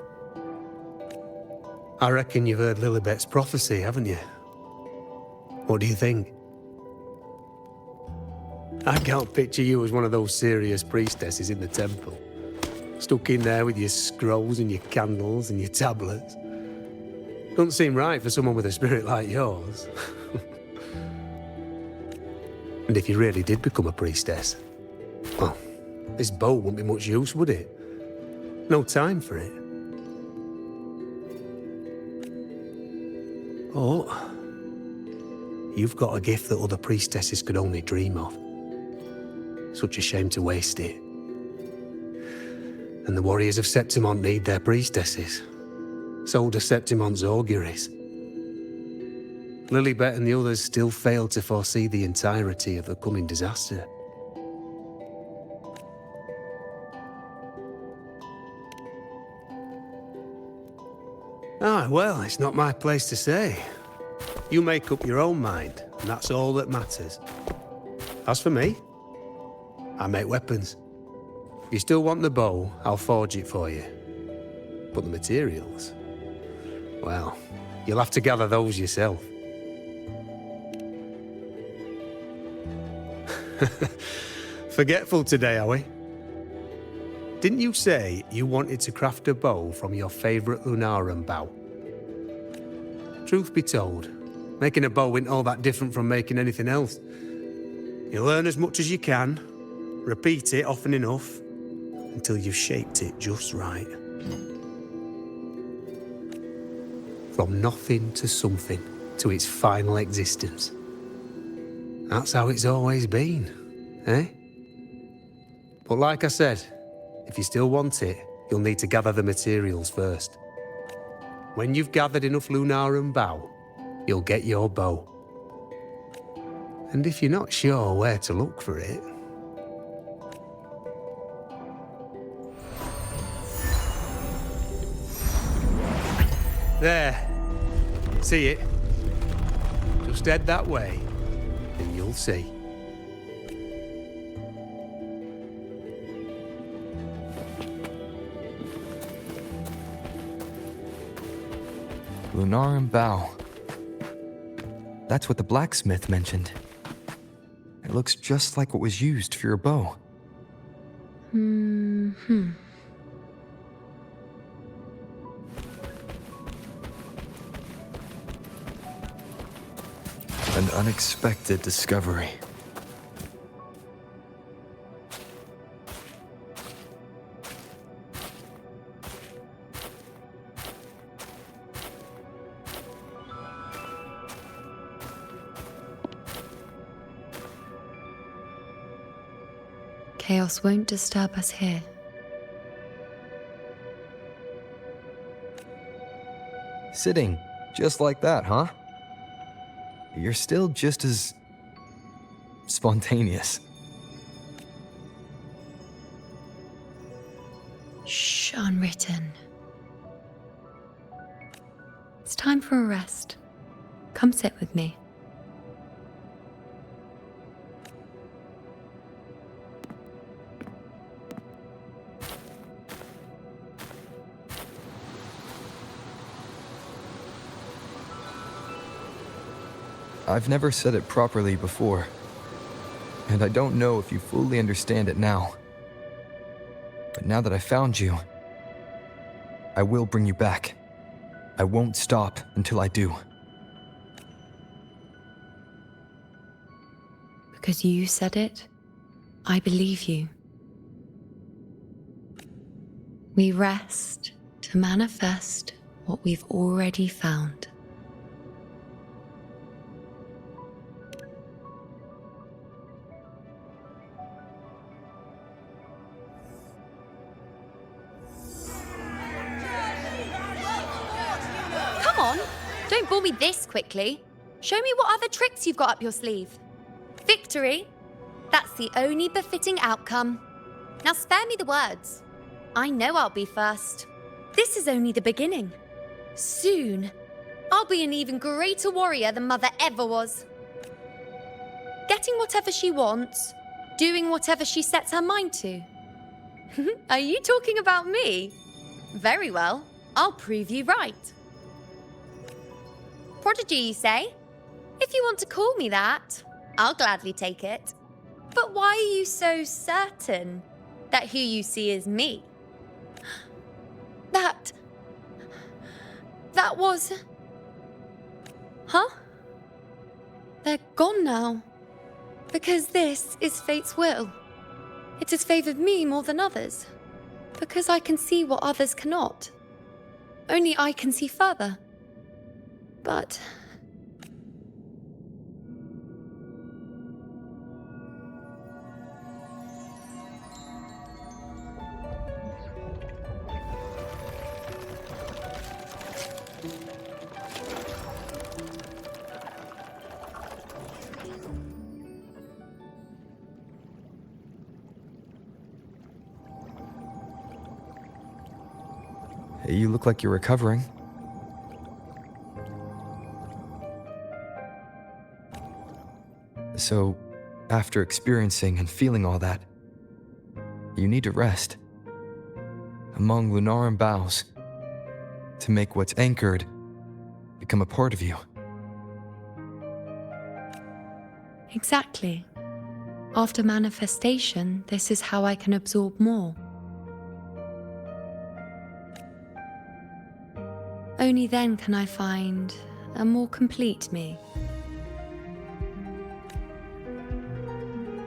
I reckon you've heard Lilibet's prophecy, haven't you? What do you think? I can't picture you as one of those serious priestesses in the temple. Stuck in there with your scrolls and your candles and your tablets. Doesn't seem right for someone with a spirit like yours. And if you really did become a priestess, well, this bow wouldn't be much use, would it? No time for it. Oh, you've got a gift that other priestesses could only dream of. Such a shame to waste it. And the warriors of Septimont need their priestesses. So do Septimont's auguries. Lilibet and the others still failed to foresee the entirety of the coming disaster. Ah, well, it's not my place to say. You make up your own mind, and that's all that matters. As for me, I make weapons. If you still want the bow, I'll forge it for you. But the materials, well, you'll have to gather those yourself. Forgetful today, are we? Didn't you say you wanted to craft a bow from your favourite Lunarum bow? Truth be told, making a bow isn't all that different from making anything else. You learn as much as you can, repeat it often enough, until you've shaped it just right. From nothing to something, to its final existence. That's how it's always been, eh? But like I said, if you still want it, you'll need to gather the materials first. When you've gathered enough Lunarum bow, you'll get your bow. And if you're not sure where to look for it... There. See it? Just head that way, and you'll see. Lunarum bow. That's what the blacksmith mentioned. It looks just like what was used for your bow. Hmm. An unexpected discovery. Chaos won't disturb us here. Sitting, just like that, huh? You're still just as... spontaneous. Shh, unwritten. It's time for a rest. Come sit with me. I've never said it properly before, and I don't know if you fully understand it now. But now that I found you, I will bring you back. I won't stop until I do. Because you said it, I believe you. We rest to manifest what we've already found. Don't bore me this quickly. Show me what other tricks you've got up your sleeve. Victory? That's the only befitting outcome. Now spare me the words. I know I'll be first. This is only the beginning. Soon, I'll be an even greater warrior than Mother ever was. Getting whatever she wants, doing whatever she sets her mind to. Are you talking about me? Very well, I'll prove you right. Prodigy, you say? If you want to call me that, I'll gladly take it. But why are you so certain that who you see is me? That was... Huh? They're gone now. Because this is fate's will. It has favored me more than others. Because I can see what others cannot. Only I can see further. But... You look like you're recovering. So, after experiencing and feeling all that, you need to rest among Lunaran boughs to make what's anchored become a part of you. Exactly. After manifestation, this is how I can absorb more. Only then can I find a more complete me.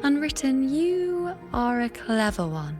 Unwritten, you are a clever one.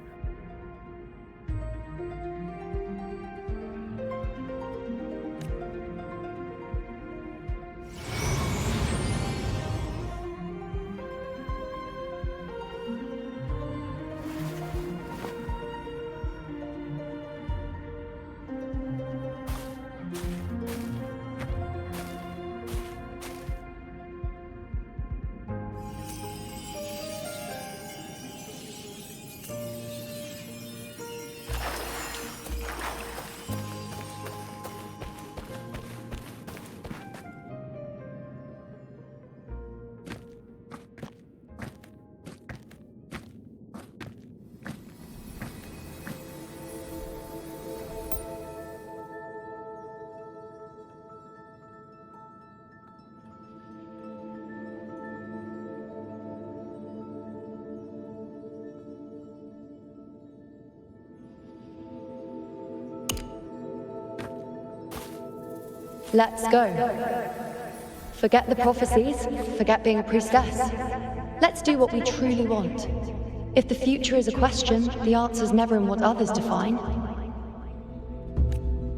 Let's go. Forget the prophecies, forget being a priestess. Let's do what we truly want. If the future is a question, the answer's never in what others define.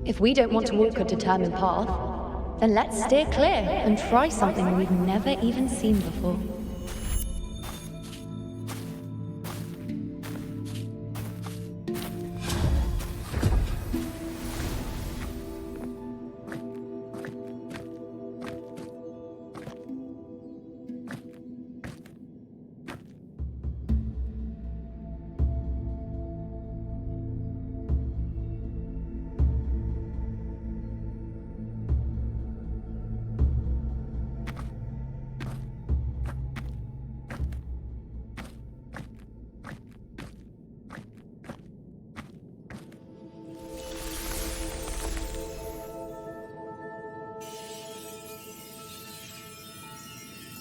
If we don't want to walk a determined path, then let's steer clear and try something we've never even seen before.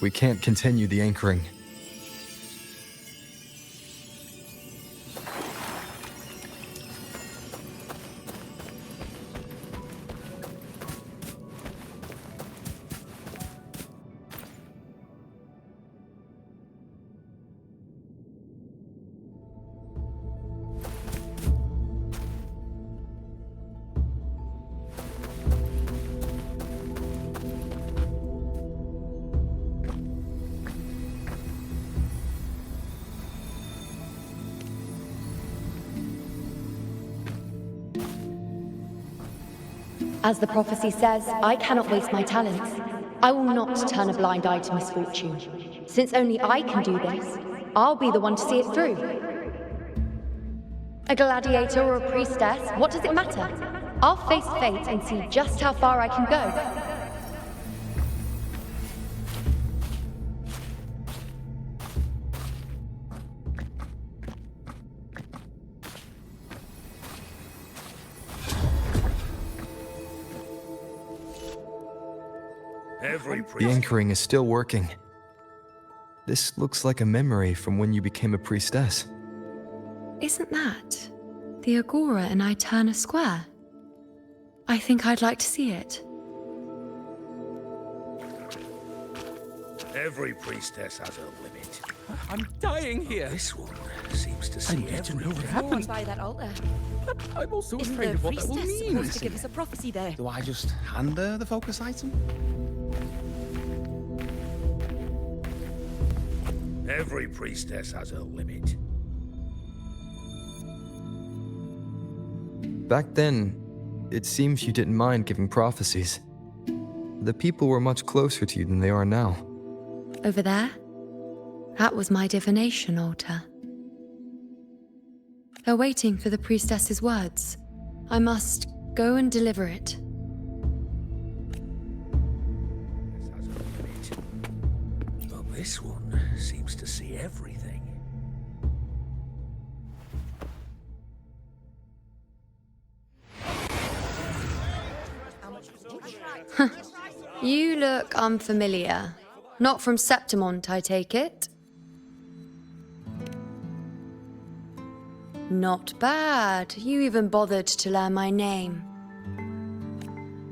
We can't continue the anchoring. As the prophecy says, I cannot waste my talents. I will not turn a blind eye to misfortune. Since only I can do this, I'll be the one to see it through. A gladiator or a priestess, what does it matter? I'll face fate and see just how far I can go. The anchoring is still working. This looks like a memory from when you became a priestess. Isn't that the Agora in Eterna Square? I think I'd like to see it. Every priestess has her limit. I'm dying here. This one seems to see need to know what everything. happened. By that altar. But I'm also Isn't afraid the of what that will priestess mean. supposed to give us a prophecy there? Do I just hand her the focus item? Every priestess has her limit. Back then, it seems you didn't mind giving prophecies. The people were much closer to you than they are now. Over there? That was my divination altar. They're waiting for the priestess's words. I must go and deliver it. This one seems to see everything. You look unfamiliar. Not from Septimont, I take it? Not bad. You even bothered to learn my name.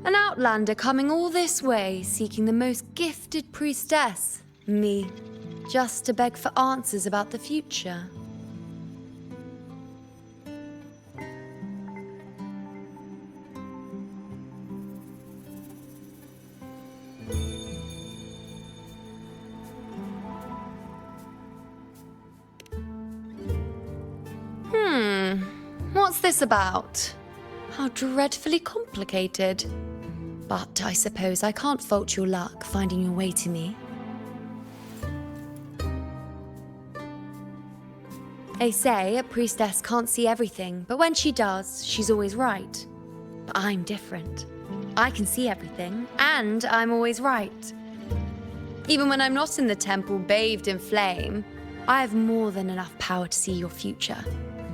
An outlander coming all this way, seeking the most gifted priestess, me, just to beg for answers about the future. What's this about? How dreadfully complicated. But I suppose I can't fault your luck finding your way to me. They say a priestess can't see everything, but when she does, she's always right. But I'm different. I can see everything, and I'm always right. Even when I'm not in the temple bathed in flame, I have more than enough power to see your future.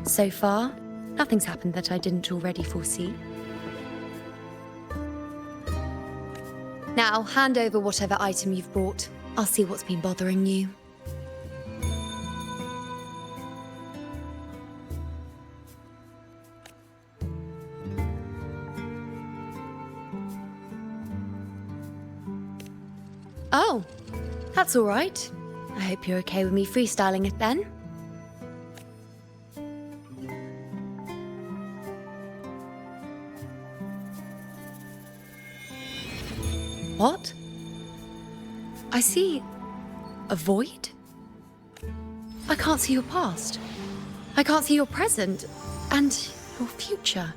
So far, nothing's happened that I didn't already foresee. Now, hand over whatever item you've brought. I'll see what's been bothering you. Oh, that's all right. I hope you're okay with me freestyling it then. What? I see a void? I can't see your past. I can't see your present and your future.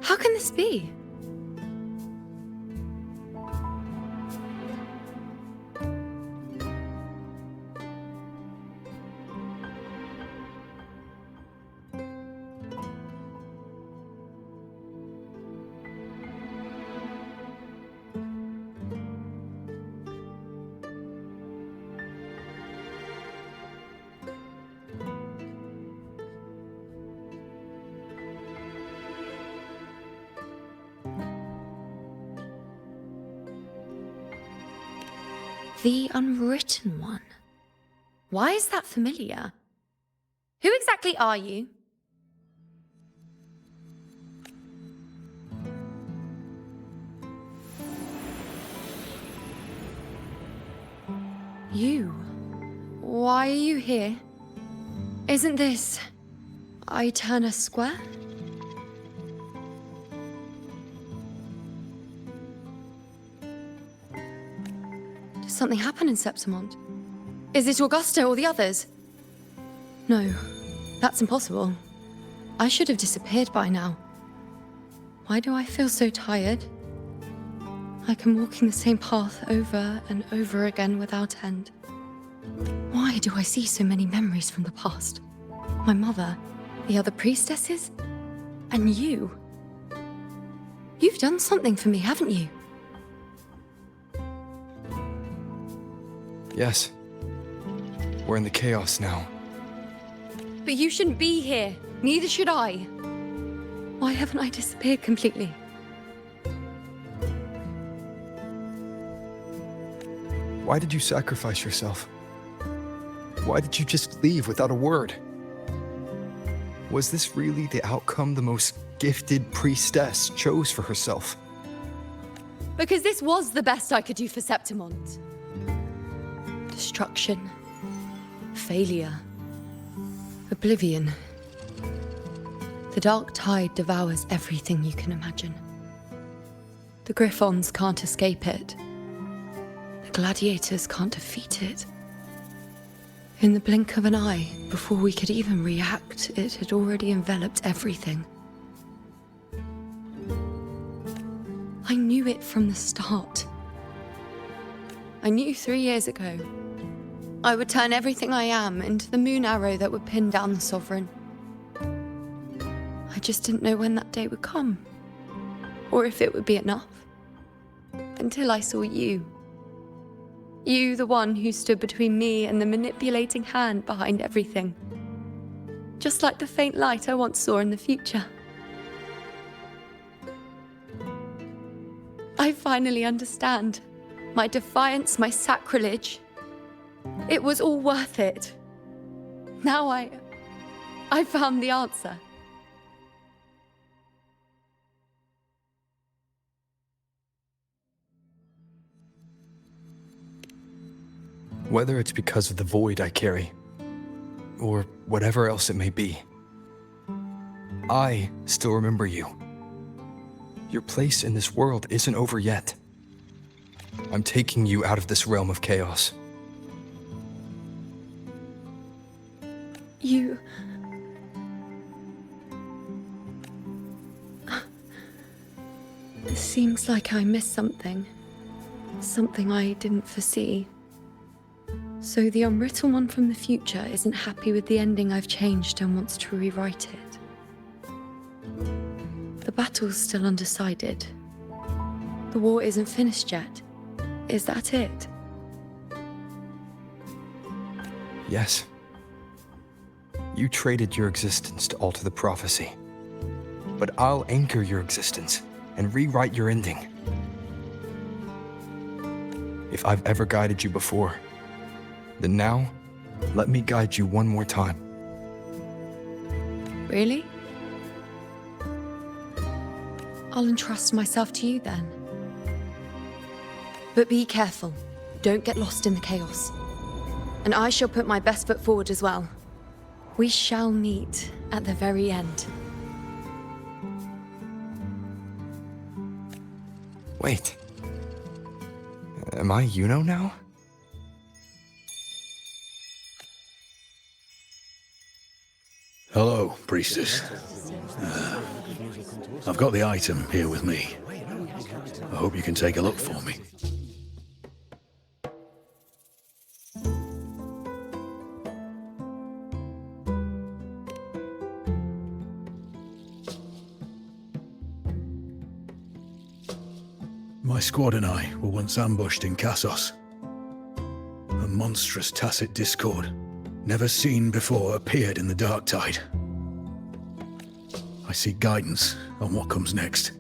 How can this be? The Unwritten One. Why is that familiar? Who exactly are you? You? Why are you here? Isn't this Eterna Square? Something happened in Septimont. Is it Augusta or the others? No, that's impossible. I should have disappeared by now. Why do I feel so tired? Like I'm walking the same path over and over again without end. Why do I see so many memories from the past? My mother, the other priestesses, and you. You've done something for me, haven't you? Yes. We're in the chaos now. But you shouldn't be here. Neither should I. Why haven't I disappeared completely? Why did you sacrifice yourself? Why did you just leave without a word? Was this really the outcome the most gifted priestess chose for herself? Because this was the best I could do for Septimont. Destruction. Failure. Oblivion. The dark tide devours everything you can imagine. The Griffons can't escape it. The gladiators can't defeat it. In the blink of an eye, before we could even react, it had already enveloped everything. I knew it from the start. I knew 3 years ago I would turn everything I am into the moon arrow that would pin down the Sovereign. I just didn't know when that day would come, or if it would be enough. Until I saw you. You, the one who stood between me and the manipulating hand behind everything. Just like the faint light I once saw in the future. I finally understand. My defiance, my sacrilege. It was all worth it. Now I found the answer. Whether it's because of the void I carry, or whatever else it may be, I still remember you. Your place in this world isn't over yet. I'm taking you out of this realm of chaos. You... It seems like I missed something. Something I didn't foresee. So the unwritten one from the future isn't happy with the ending I've changed and wants to rewrite it. The battle's still undecided. The war isn't finished yet. Is that it? Yes. You traded your existence to alter the prophecy. But I'll anchor your existence and rewrite your ending. If I've ever guided you before, then now, let me guide you one more time. Really? I'll entrust myself to you then. But be careful. Don't get lost in the chaos. And I shall put my best foot forward as well. We shall meet at the very end. Wait. Am I Yuno now? Hello, priestess. I've got the item here with me. I hope you can take a look for me. My squad and I were once ambushed in Kassos. A monstrous tacit discord, never seen before, appeared in the dark tide. I seek guidance on what comes next.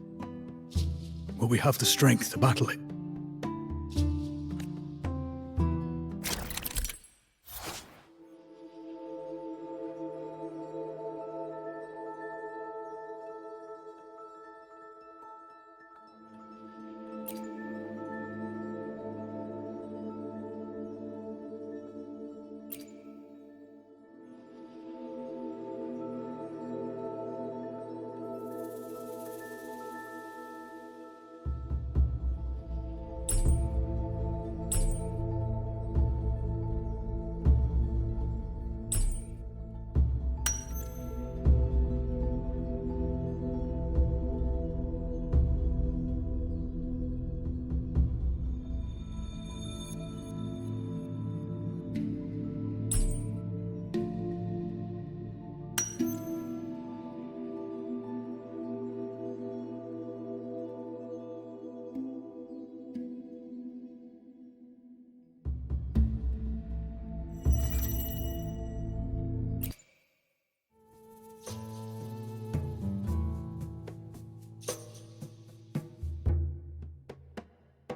Will we have the strength to battle it?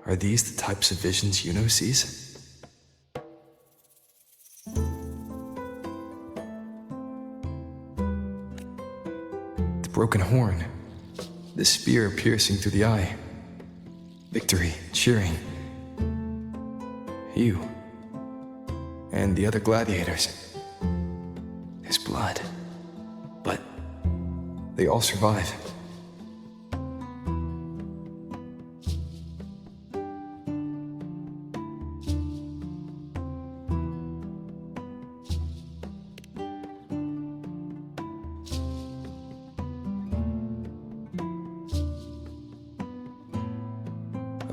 Are these the types of visions Yuno sees? The broken horn, the spear piercing through the eye, victory cheering, you, and the other gladiators. His blood, but they all survive.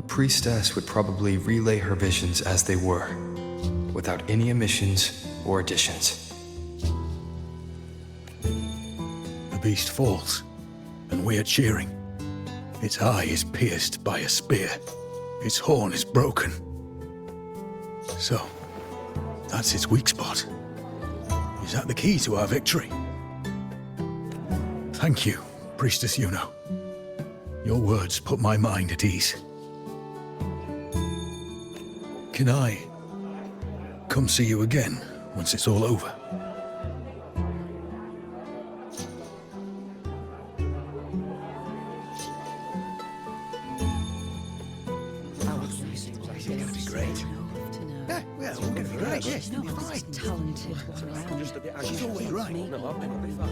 Priestess would probably relay her visions as they were, without any omissions or additions. The beast falls, and we are cheering. Its eye is pierced by a spear. Its horn is broken. So, that's its weak spot. Is that the key to our victory? Thank you, Priestess Yuno. Your words put my mind at ease. Can I come see you again once it's all over?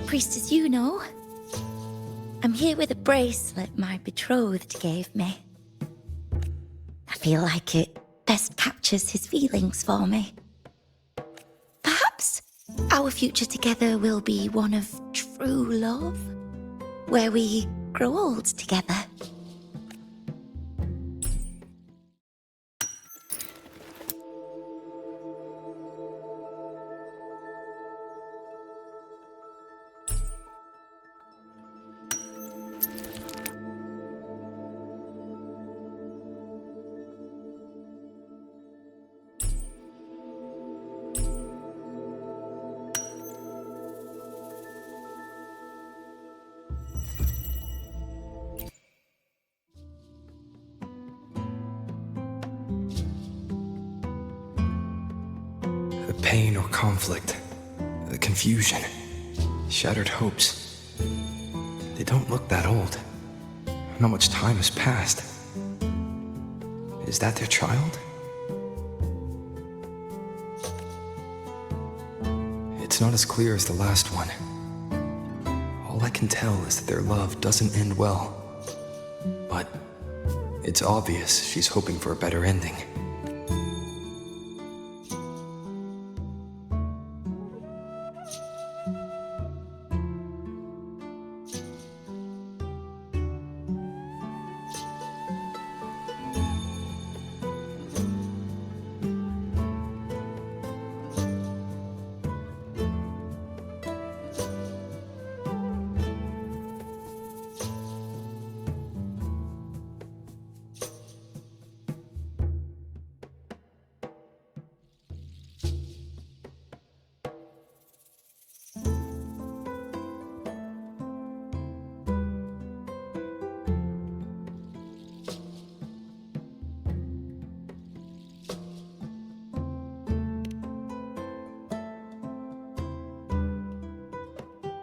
Priestess Yuno, I'm here with a bracelet my betrothed gave me. I feel like it best captures his feelings for me. Perhaps our future together will be one of true love, where we grow old together. The pain or conflict, the confusion, shattered hopes. They don't look that old. Not much time has passed. Is that their child? It's not as clear as the last one. All I can tell is that their love doesn't end well. But it's obvious she's hoping for a better ending.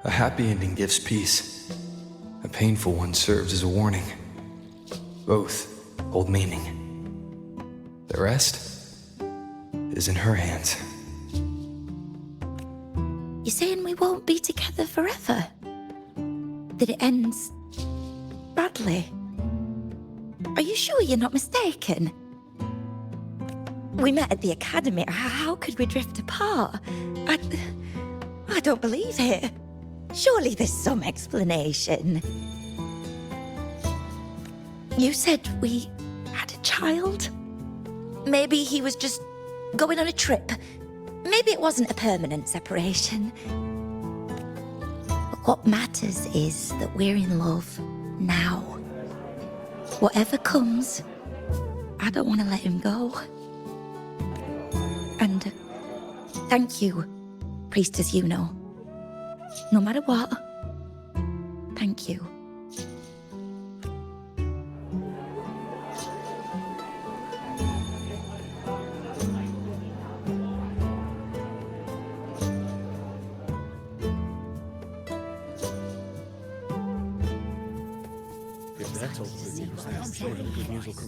A happy ending gives peace. A painful one serves as a warning. Both hold meaning. The rest is in her hands. You're saying we won't be together forever? That it ends badly? Are you sure you're not mistaken? We met at the academy. How could we drift apart? I don't believe it. Surely there's some explanation. You said we had a child? Maybe he was just going on a trip. Maybe it wasn't a permanent separation. But what matters is that we're in love now. Whatever comes, I don't want to let him go. And thank you, Priestess Yuno. No matter what, thank you.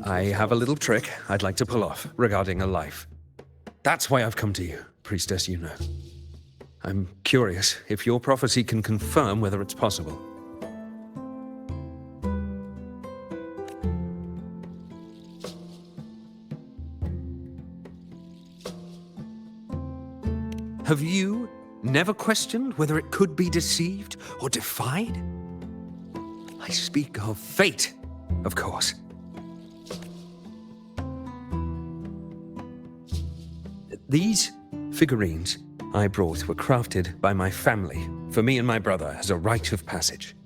I have a little trick I'd like to pull off regarding a life. That's why I've come to you, Priestess Yuno. I'm curious if your prophecy can confirm whether it's possible. Have you never questioned whether it could be deceived or defied? I speak of fate, of course. These figurines I brought were crafted by my family for me and my brother as a rite of passage.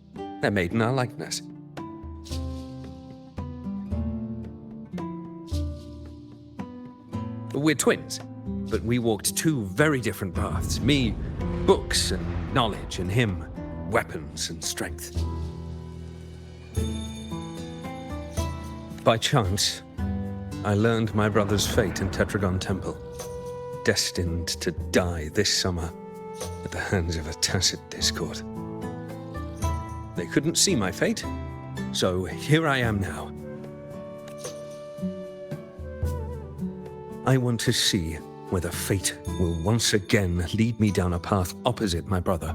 They're made in our likeness. We're twins, but we walked two very different paths. Me, books and knowledge, and him, weapons and strength. By chance, I learned my brother's fate in Tetragon Temple, destined to die this summer at the hands of a tacit discord. They couldn't see my fate, so here I am now. I want to see whether fate will once again lead me down a path opposite my brother.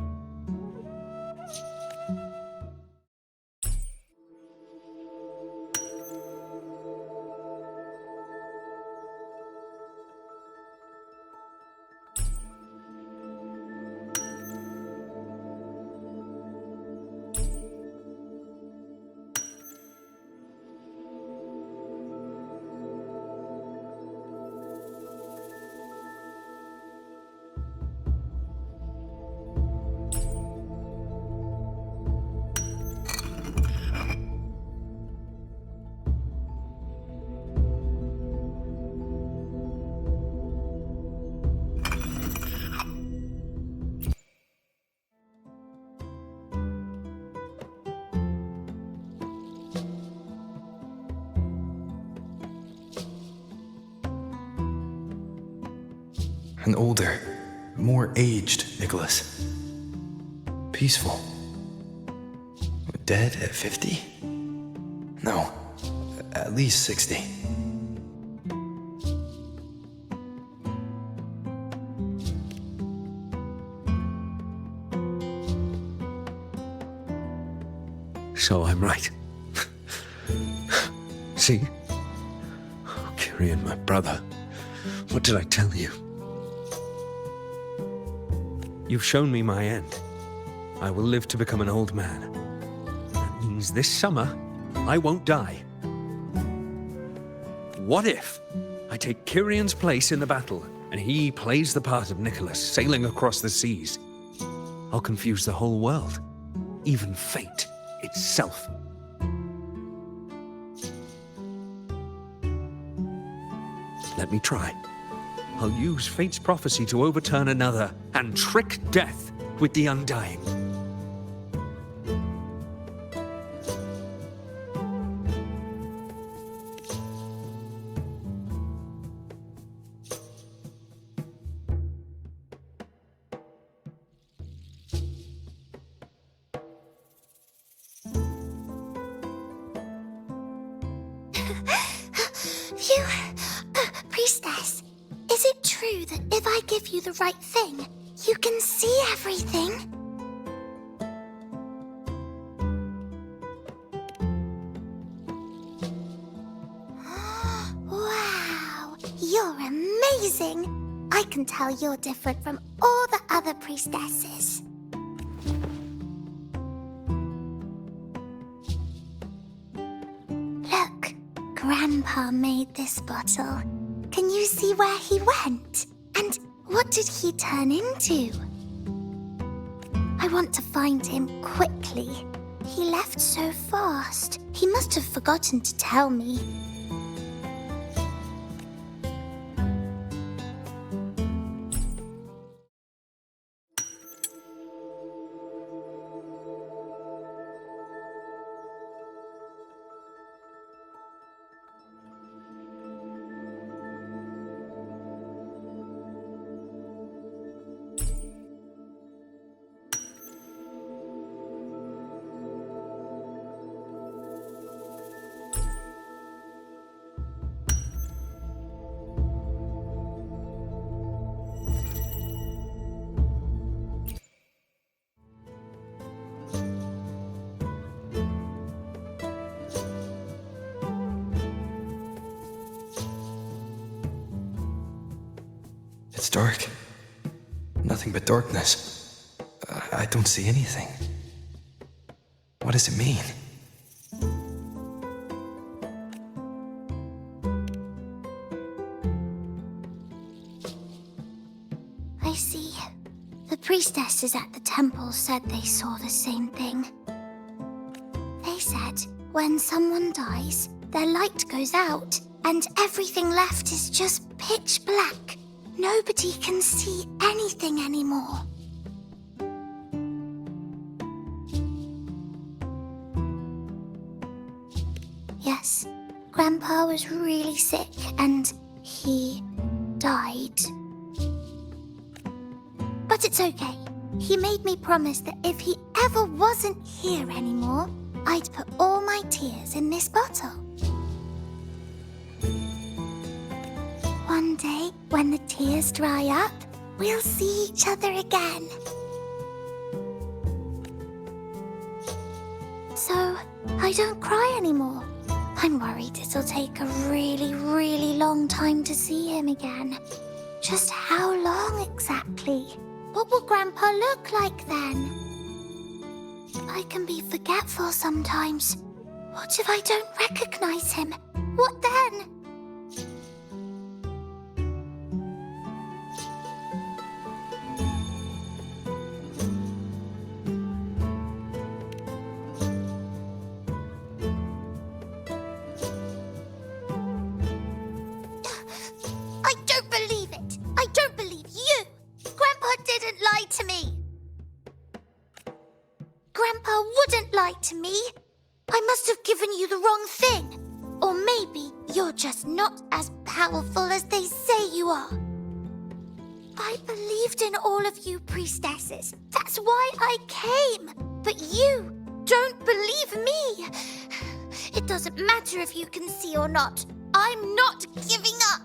An older, more aged Nicholas. Peaceful. Dead at 50? No, at least 60. So I'm right. See? Oh, Kyrian, my brother. What did I tell you? You've shown me my end. I will live to become an old man. That means this summer, I won't die. What if I take Kyrian's place in the battle, and he plays the part of Nicholas, sailing across the seas? I'll confuse the whole world, even fate itself. Let me try. I'll use fate's prophecy to overturn another and trick death with the undying. Phew. Priestess, is it true that if I give you the right thing, you can see everything? Wow, you're amazing. I can tell you're different from all the other priestesses. Look, Grandpa made this bottle. Can you see where he went? And what did he turn into? I want to find him quickly. He left so fast. He must have forgotten to tell me. It's dark. Nothing but darkness. I don't see anything. What does it mean? I see. The priestesses at the temple said they saw the same thing. They said when someone dies, their light goes out, and everything left is just pitch black. Nobody can see anything anymore. Yes, Grandpa was really sick and he died. But it's okay. He made me promise that if he ever wasn't here anymore, I'd put all my tears in this bottle. One day, when the tears dry up, we'll see each other again. So, I don't cry anymore. I'm worried it'll take a really, really long time to see him again. Just how long exactly? What will Grandpa look like then? I can be forgetful sometimes. What if I don't recognize him? What then? I don't believe it. I don't believe you. Grandpa didn't lie to me. Grandpa wouldn't lie to me. I must have given you the wrong thing. Or maybe you're just not as powerful as they say you are. I believed in all of you priestesses. That's why I came. But you don't believe me. It doesn't matter if you can see or not. I'm not giving up.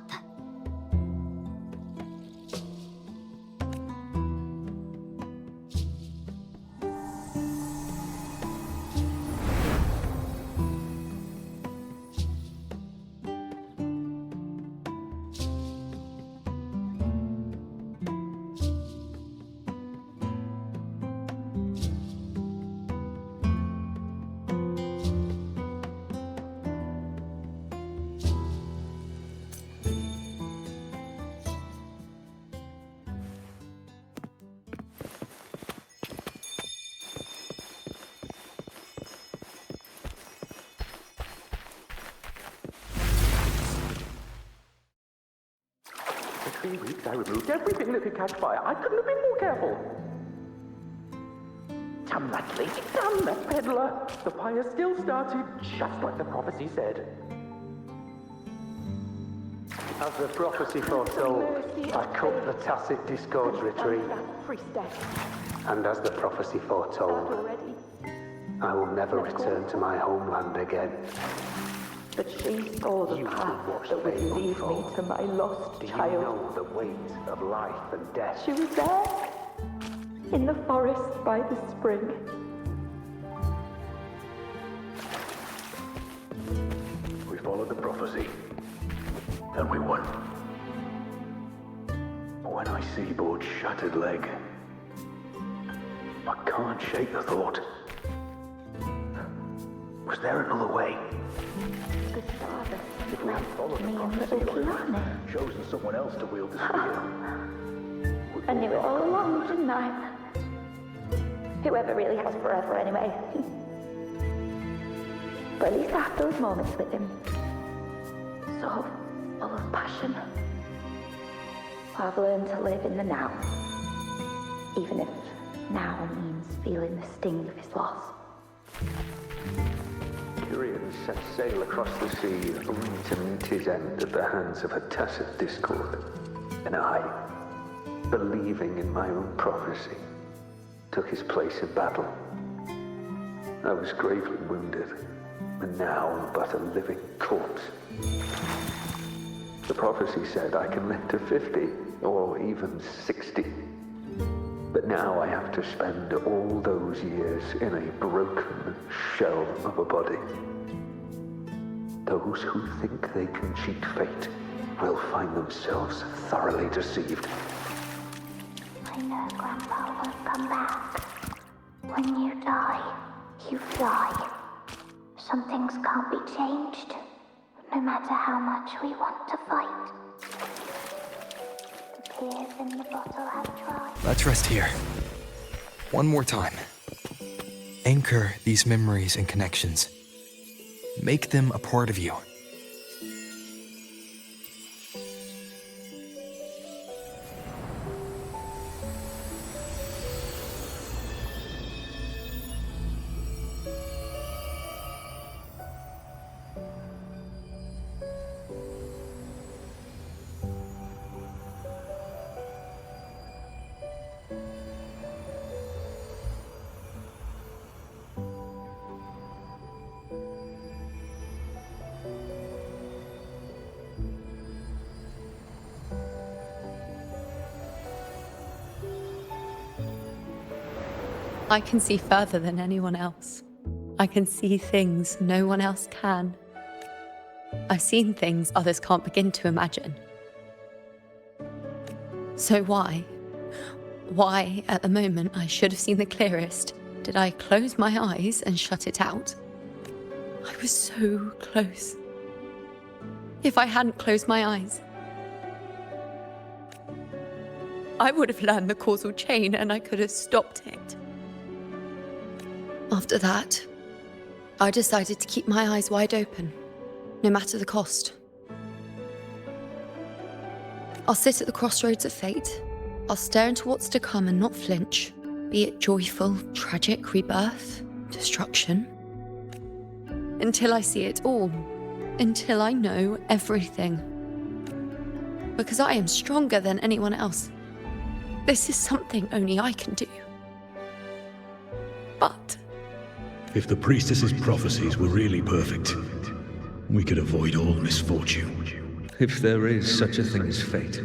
For 3 weeks, I removed everything that could catch fire. I couldn't have been more careful. Damn that lady, damn that peddler. The fire still started, just like the prophecy said. As the prophecy foretold, I cut the tacit discord's retreat. And as the prophecy foretold, I will never return to my homeland again. But she saw the path that would lead me to my lost child. You know the weight of life and death. She was there, in the forest by the spring. We followed the prophecy, and we won. But when I see Board's shattered leg, I can't shake the thought. Was there another way? Good father, If we had followed the prophecy, or chosen someone else to wield the spear. I knew it all along, didn't I? Whoever really has forever anyway. But at least I have those moments with him. So full of passion. I've learned to live in the now. Even if now means feeling the sting of his loss. Tyrion set sail across the sea, only to meet his end at the hands of a tacit discord. And I, believing in my own prophecy, took his place in battle. I was gravely wounded, and now am but a living corpse. The prophecy said I can live to 50, or even 60. But now I have to spend all those years in a broken shell of a body. Those who think they can cheat fate will find themselves thoroughly deceived. I know Grandpa won't come back. When you die, you fly. Some things can't be changed, no matter how much we want to fight. The tears in the bottle have dried. Let's rest here. One more time. Anchor these memories and connections. Make them a part of you. I can see further than anyone else. I can see things no one else can. I've seen things others can't begin to imagine. So why at the moment I should have seen the clearest, did I close my eyes and shut it out? I was so close. If I hadn't closed my eyes, I would have learned the causal chain and I could have stopped it. After that, I decided to keep my eyes wide open, no matter the cost. I'll sit at the crossroads of fate. I'll stare into what's to come and not flinch, be it joyful, tragic, rebirth, destruction. Until I see it all. Until I know everything. Because I am stronger than anyone else. This is something only I can do. But if the priestess's prophecies were really perfect, we could avoid all misfortune. If there is such a thing as fate,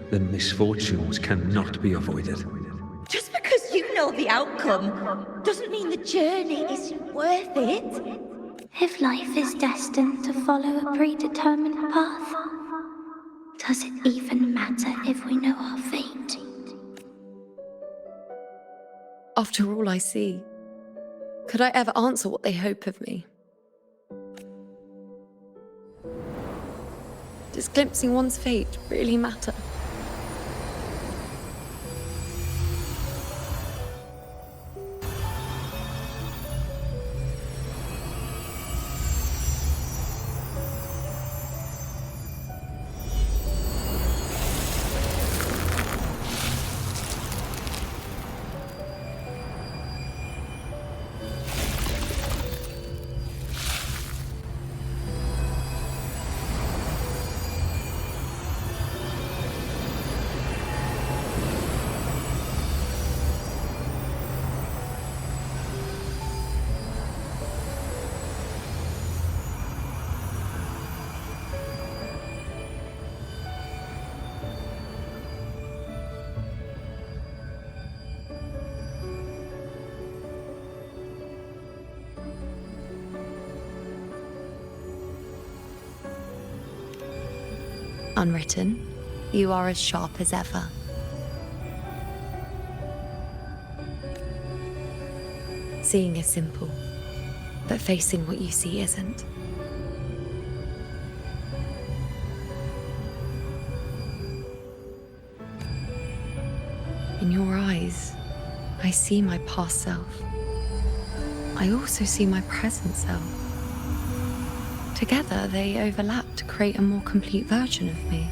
then misfortunes cannot be avoided. Just because you know the outcome doesn't mean the journey isn't worth it. If life is destined to follow a predetermined path, does it even matter if we know our fate? after all I see, could I ever answer what they hope of me? Does glimpsing one's fate really matter? Unwritten, you are as sharp as ever. Seeing is simple, but facing what you see isn't. In your eyes, I see my past self. I also see my present self. Together, they overlap to create a more complete version of me.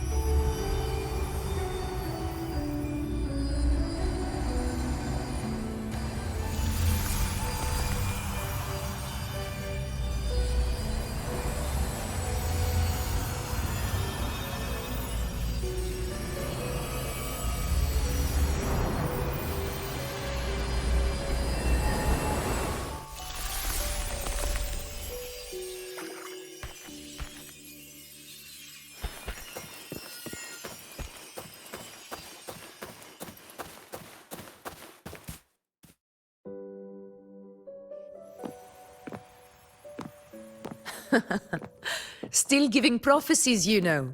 Still giving prophecies, you know.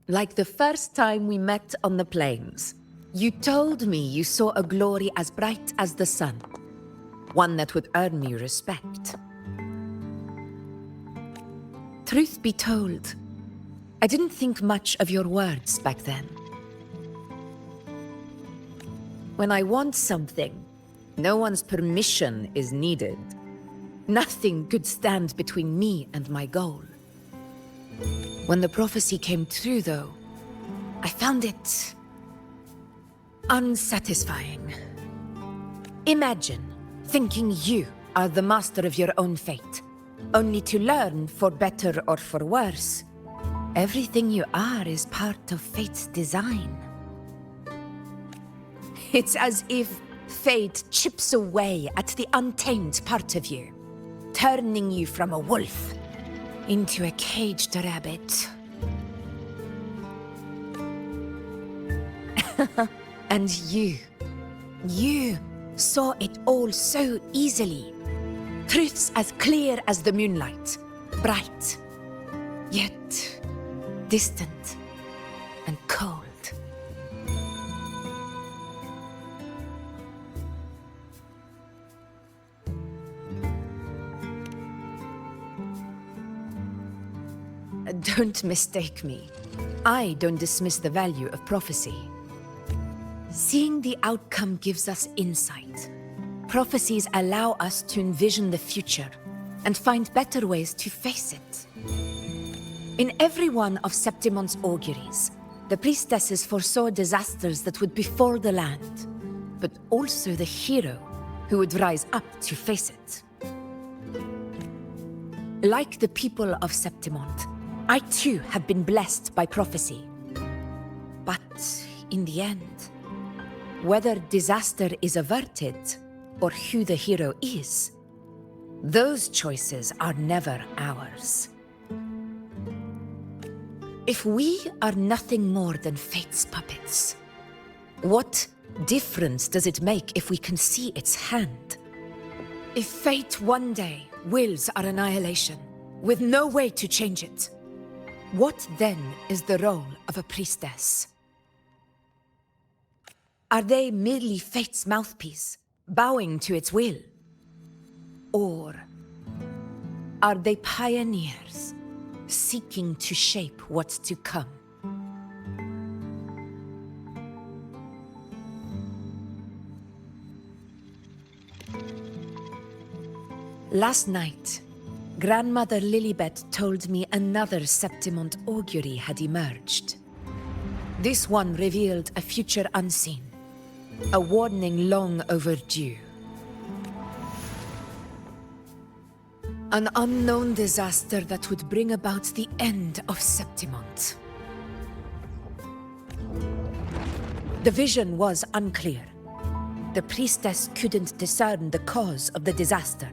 Like the first time we met on the plains. You told me you saw a glory as bright as the sun. One that would earn me respect. Truth be told, I didn't think much of your words back then. When I want something, no one's permission is needed. Nothing could stand between me and my goal. When the prophecy came true, though, I found it unsatisfying. Imagine thinking you are the master of your own fate, only to learn, for better or for worse, everything you are is part of fate's design. It's as if fate chips away at the untamed part of you, turning you from a wolf into a caged rabbit. And you saw it all so easily. Truths as clear as the moonlight, bright, yet distant and cold. Don't mistake me. I don't dismiss the value of prophecy. Seeing the outcome gives us insight. Prophecies allow us to envision the future and find better ways to face it. In every one of Septimon's auguries, the priestesses foresaw disasters that would befall the land, but also the hero who would rise up to face it. Like the people of Septimont, I too have been blessed by prophecy. But in the end, whether disaster is averted or who the hero is, those choices are never ours. If we are nothing more than fate's puppets, what difference does it make if we can see its hand? If fate one day wills our annihilation, with no way to change it, what then is the role of a priestess? Are they merely fate's mouthpiece, bowing to its will? Or are they pioneers, seeking to shape what's to come? Last night, Grandmother Lilibet told me another Septimont augury had emerged. This one revealed a future unseen, a warning long overdue. An unknown disaster that would bring about the end of Septimont. The vision was unclear. The priestess couldn't discern the cause of the disaster,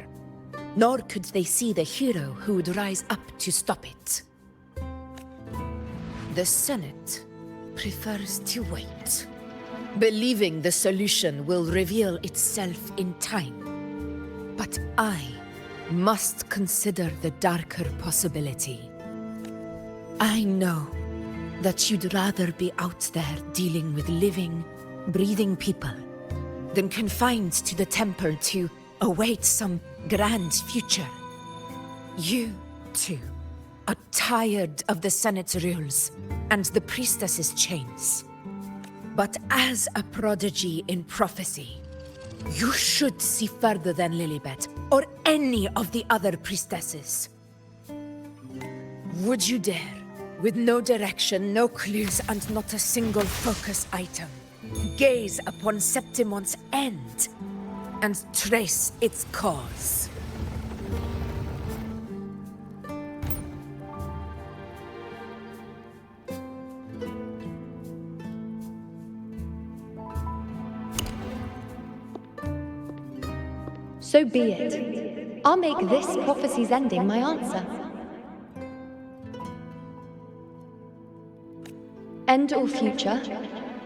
nor could they see the hero who would rise up to stop it. The Senate prefers to wait, believing the solution will reveal itself in time. But I must consider the darker possibility. I know that you'd rather be out there dealing with living, breathing people than confined to the temple to await some grand future. You, too, are tired of the Senate's rules and the priestess's chains. But as a prodigy in prophecy, you should see further than Lilibet or any of the other priestesses. Would you dare, with no direction, no clues, and not a single focus item, gaze upon Septimont's end and trace its cause? So be it. I'll make this prophecy's ending my answer. End or future,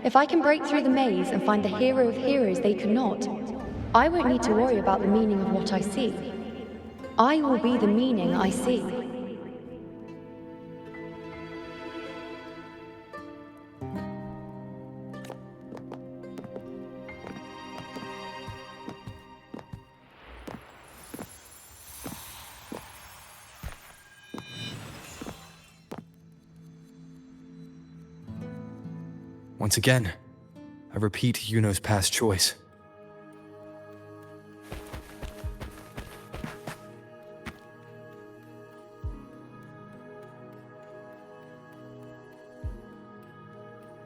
if I can break through the maze and find the hero of heroes they could not, I won't need to worry about the meaning of what I see. I will be the meaning I see. Once again, I repeat Yuno's past choice.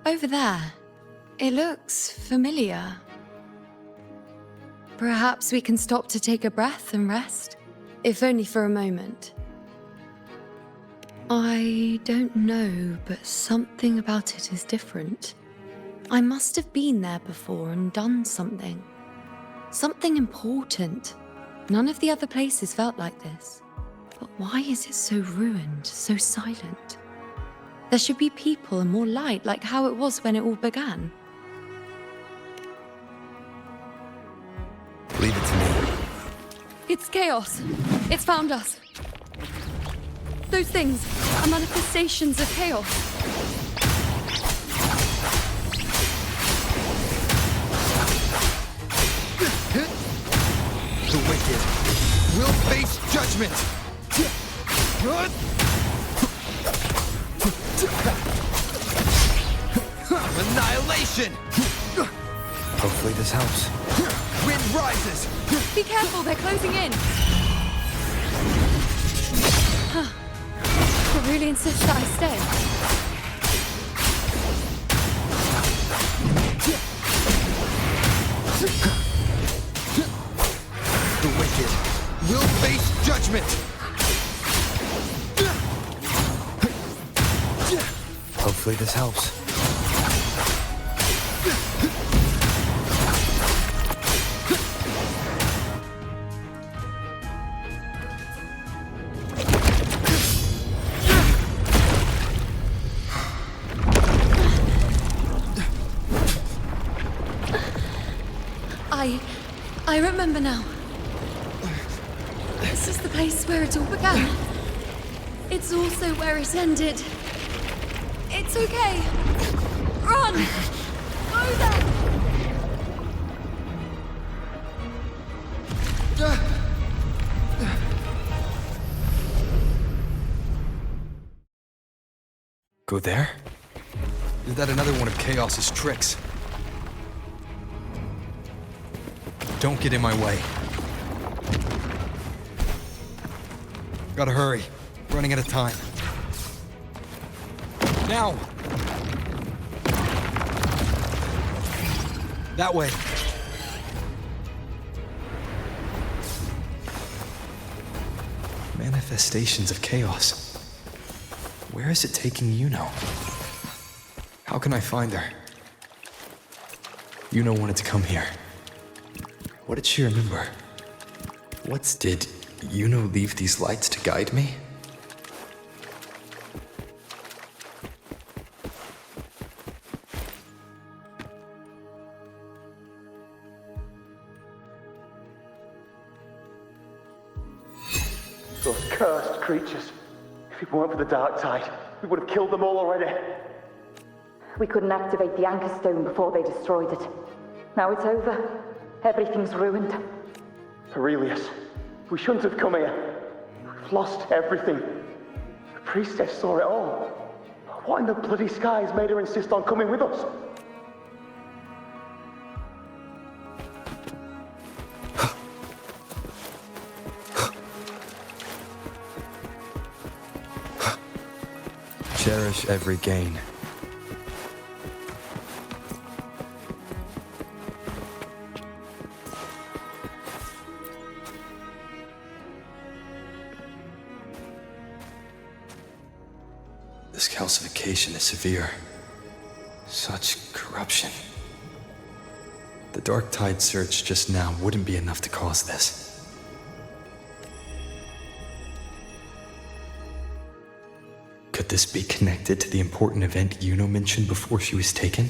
Over there. It looks familiar. Perhaps we can stop to take a breath and rest, if only for a moment. I don't know, but something about it is different. I must have been there before and done something. Something important. None of the other places felt like this. But why is it so ruined, so silent? There should be people and more light, like how it was when it all began. It's chaos. It's found us. Those things are manifestations of chaos. The wicked will face judgment. Annihilation! Hopefully this helps. Wind rises! Be careful, they're closing in. They really insist that I stay. The wicked will face judgment. Hopefully this helps. I remember now. This is the place where it all began. It's also where it ended. It's okay. Run! Go there! Go there? Is that another one of Chaos's tricks? Don't get in my way. Gotta hurry. Running out of time. Now! That way. Manifestations of chaos. Where is it taking Yuno? How can I find her? Yuno wanted to come here. What did she remember? Did Yuno leave these lights to guide me? Those cursed creatures. If it weren't for the dark tide, we would have killed them all already. We couldn't activate the anchor stone before they destroyed it. Now it's over. Everything's ruined. Aurelius, we shouldn't have come here. We've lost everything. The priestess saw it all. What in the bloody skies made her insist on coming with us? Cherish every gain. This calcification is severe. Such corruption. The Dark Tide surge just now wouldn't be enough to cause this. Could this be connected to the important event Yuno mentioned before she was taken?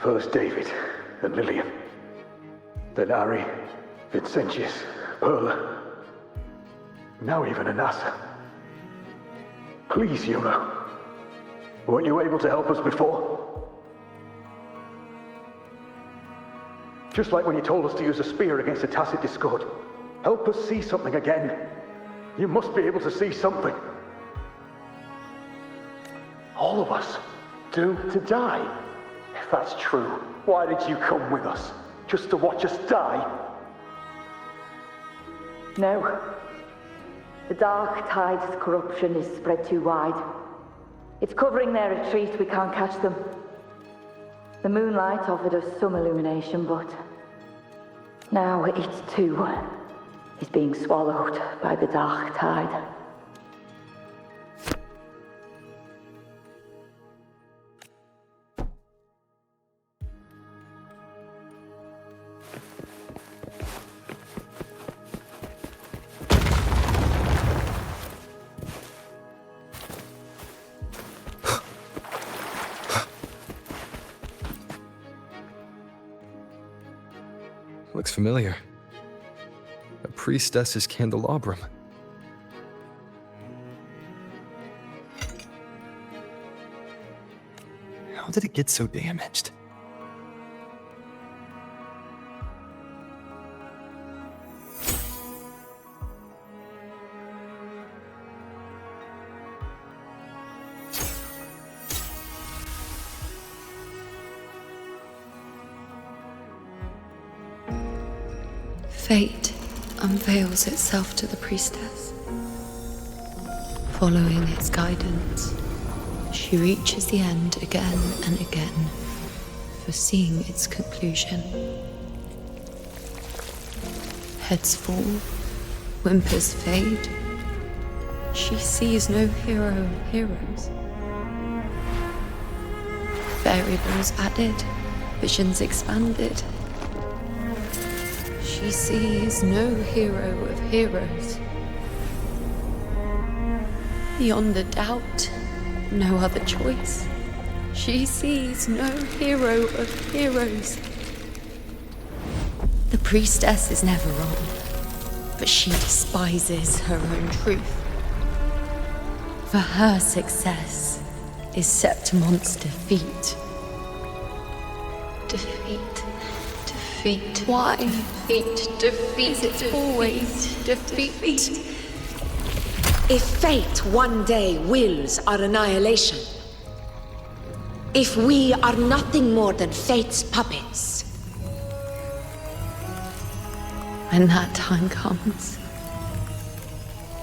First David and Lillian. Then Ari, Vincentius, Perla. Now even Anassa. Please, Yuno. Weren't you able to help us before? Just like when you told us to use a spear against a tacit discord. Help us see something again. You must be able to see something. All of us doomed to die. If that's true, why did you come with us? Just to watch us die? No. The Dark Tide's corruption is spread too wide. It's covering their retreat, we can't catch them. The moonlight offered us some illumination, but now it too is being swallowed by the Dark Tide. Looks familiar. A priestess's candelabrum. How did it get so damaged? Fate unveils itself to the priestess. Following its guidance, she reaches the end again and again, foreseeing its conclusion. Heads fall, whimpers fade. She sees no hero of heroes. Variables added, visions expanded. She sees no hero of heroes. Beyond a doubt, no other choice. She sees no hero of heroes. The priestess is never wrong, but she despises her own truth. For her success is Septimon's defeat. Defeat. Defeat. Why? Defeat. Defeat. Is it always defeat? If fate one day wills our annihilation, if we are nothing more than fate's puppets, when that time comes,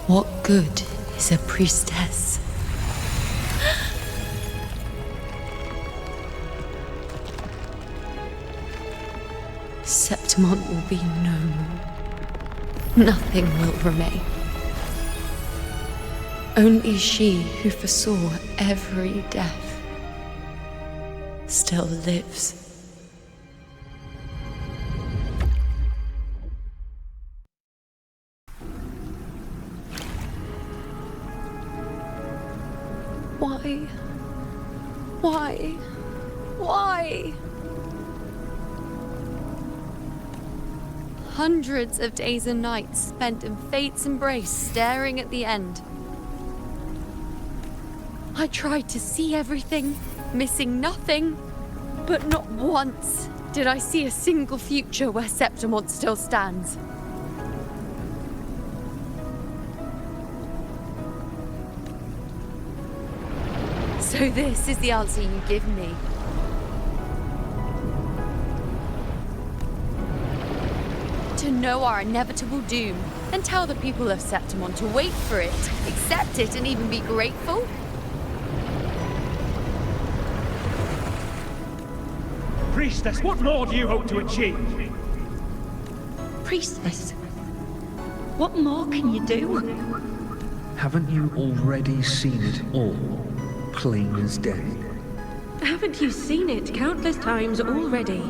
what good is a priestess? Septimont will be no more. Nothing will remain. Only she who foresaw every death still lives. Why? Why? Why? Hundreds of days and nights spent in fate's embrace, staring at the end. I tried to see everything, missing nothing, but not once did I see a single future where Septimont still stands. So this is the answer you give me. To know our inevitable doom, and tell the people of Septimont to wait for it, accept it, and even be grateful? Priestess, what more do you hope to achieve? Priestess, what more can you do? Haven't you already seen it all, plain as day? Haven't you seen it countless times already?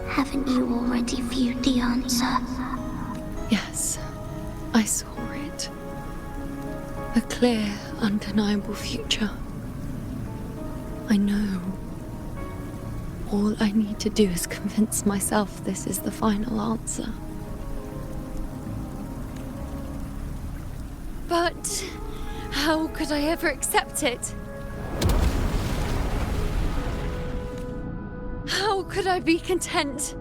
Haven't you already viewed the answer? Yes, I saw it. A clear, undeniable future. I know. All I need to do is convince myself this is the final answer. But how could I ever accept it? How could I be content?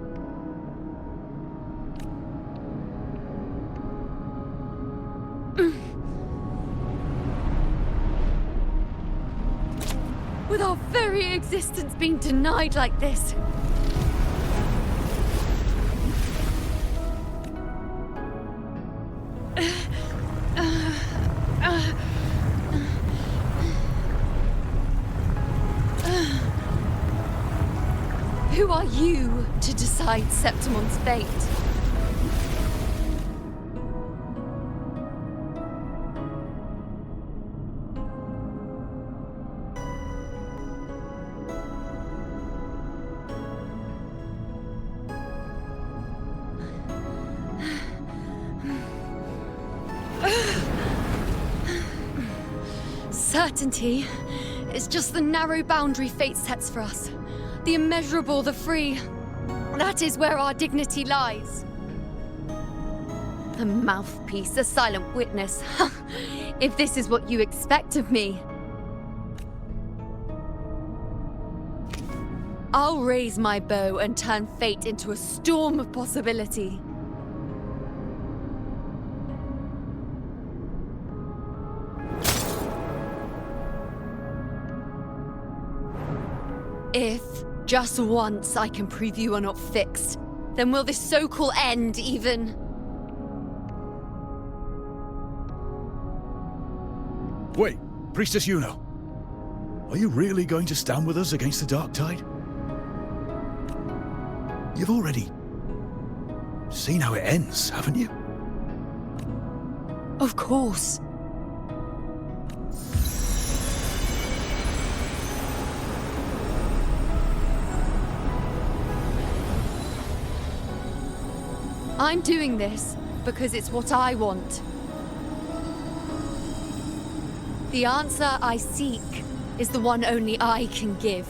With our very existence being denied like this. Who are you to decide Septimon's fate? Certainty is just the narrow boundary fate sets for us. The immeasurable, the free. that is where our dignity lies. A mouthpiece, a silent witness. If this is what you expect of me. I'll raise my bow and turn fate into a storm of possibility. If, just once, I can prove you are not fixed, then will this so-called end even... Wait, Priestess Yuno. Are you really going to stand with us against the Dark Tide? You've already seen how it ends, haven't you? Of course. I'm doing this because it's what I want. The answer I seek is the one only I can give.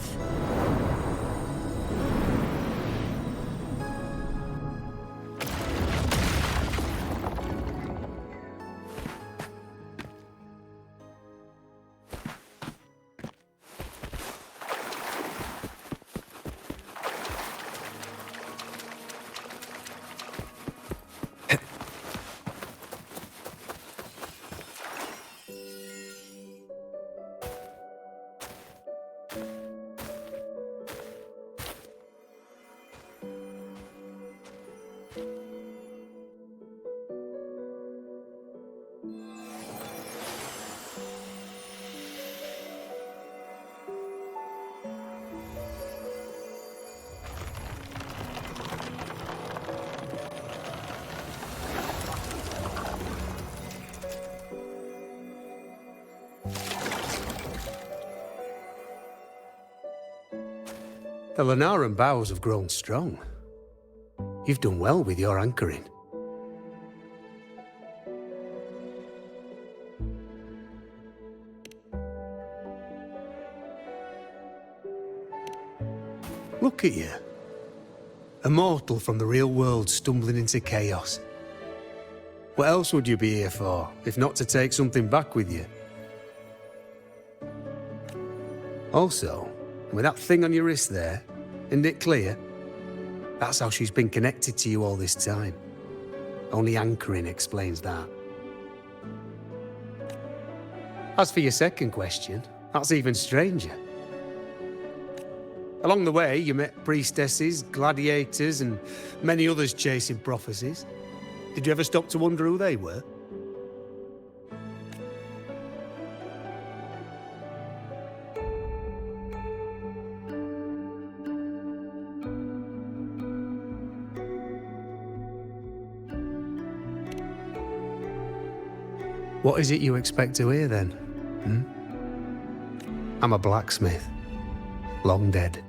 The Lunaran bows have grown strong. You've done well with your anchoring. Look at you. A mortal from the real world stumbling into chaos. What else would you be here for, if not to take something back with you? Also, with that thing on your wrist there, isn't it clear? That's how she's been connected to you all this time. Only anchoring explains that. As for your second question, that's even stranger. Along the way, you met priestesses, gladiators, and many others chasing prophecies. Did you ever stop to wonder who they were? What is it you expect to hear then? I'm a blacksmith, long dead.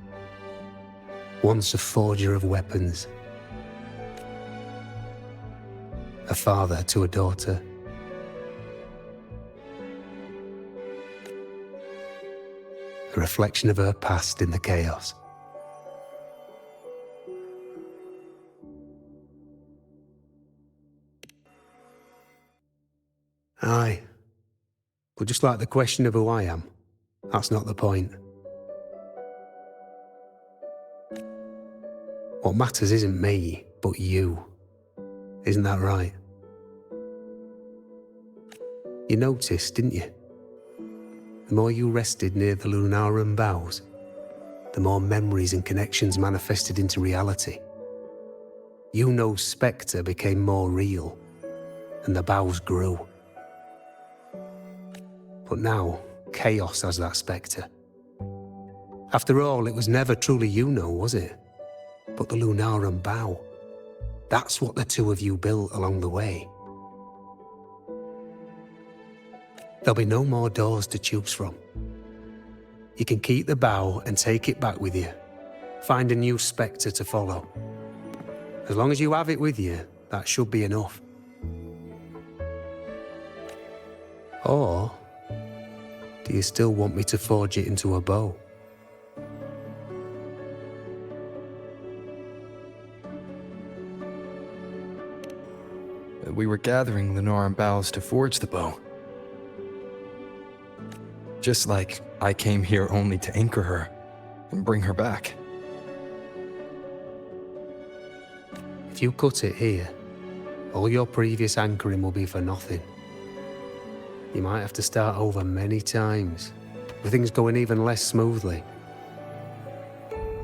Once a forger of weapons. A father to a daughter. A reflection of her past in the chaos. Aye. But just like the question of who I am, that's not the point. What matters isn't me, but you. Isn't that right? You noticed, didn't you? The more you rested near the Lunaran bows, the more memories and connections manifested into reality. Yuno's spectre became more real, and the bows grew. But now, chaos has that spectre. After all, it was never truly Yuno, was it? But the Lunaran bow. That's what the two of you built along the way. There'll be no more doors to choose from. You can keep the bow and take it back with you. Find a new spectre to follow. As long as you have it with you, that should be enough. Or do you still want me to forge it into a bow? We were gathering Lenaran boughs to forge the bow. Just like I came here only to anchor her and bring her back. If you cut it here, all your previous anchoring will be for nothing. You might have to start over many times, with things going even less smoothly.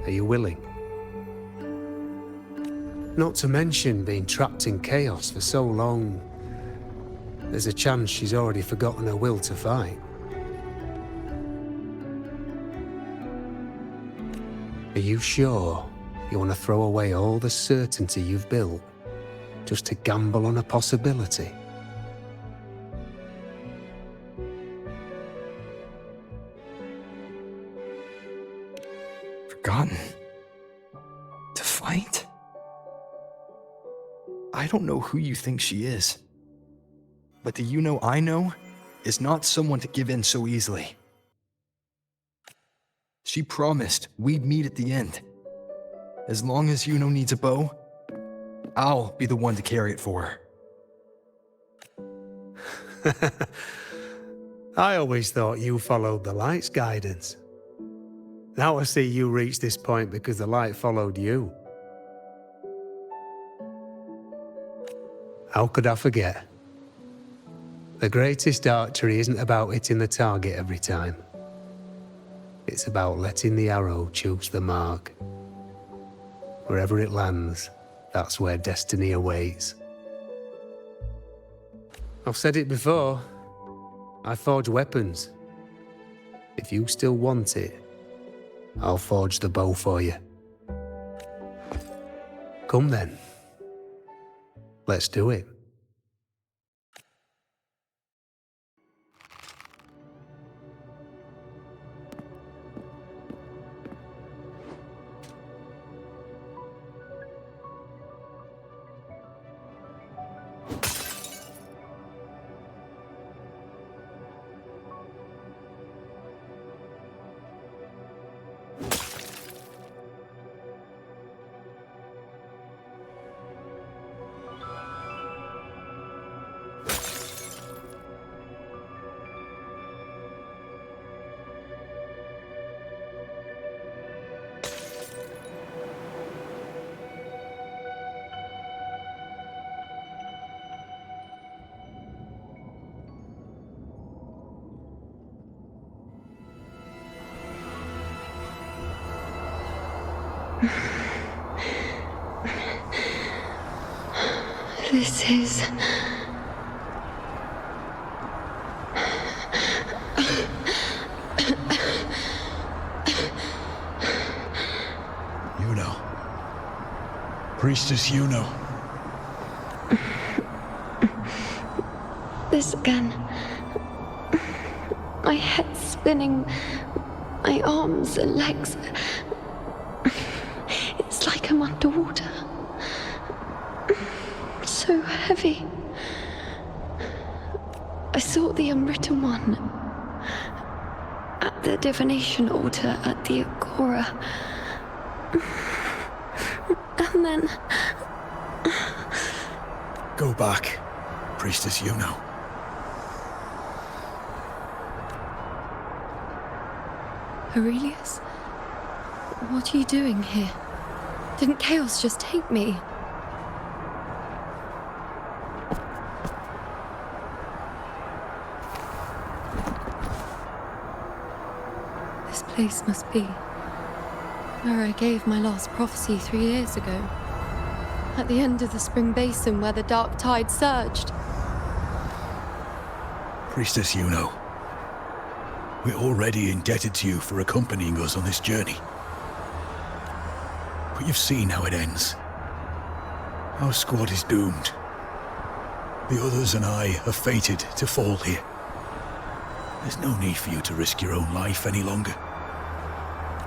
Are you willing? Not to mention being trapped in chaos for so long. There's a chance she's already forgotten her will to fight. Are you sure you want to throw away all the certainty you've built just to gamble on a possibility? Forgotten? To fight? I don't know who you think she is. But the Yuno I know is not someone to give in so easily. She promised we'd meet at the end. As long as Yuno needs a bow, I'll be the one to carry it for her. I always thought you followed the light's guidance. Now I see you reach this point because the light followed you. How could I forget? The greatest archery isn't about hitting the target every time. It's about letting the arrow choose the mark. Wherever it lands, that's where destiny awaits. I've said it before. I forge weapons. If you still want it, I'll forge the bow for you. Come then. Let's do it. This is... Yuno. Priestess Yuno. This again. My head spinning, my arms and legs. It's like I'm underwater. So heavy. I saw the unwritten one at the divination altar at the Agora. And then... Go back, Priestess Yuno. Aurelius? What are you doing here? Didn't chaos just take me? This place must be where I gave my last prophecy 3 years ago. At the end of the spring basin where the dark tide surged. Priestess Yuno. We're already indebted to you for accompanying us on this journey. But you've seen how it ends. Our squad is doomed. The others and I are fated to fall here. There's no need for you to risk your own life any longer.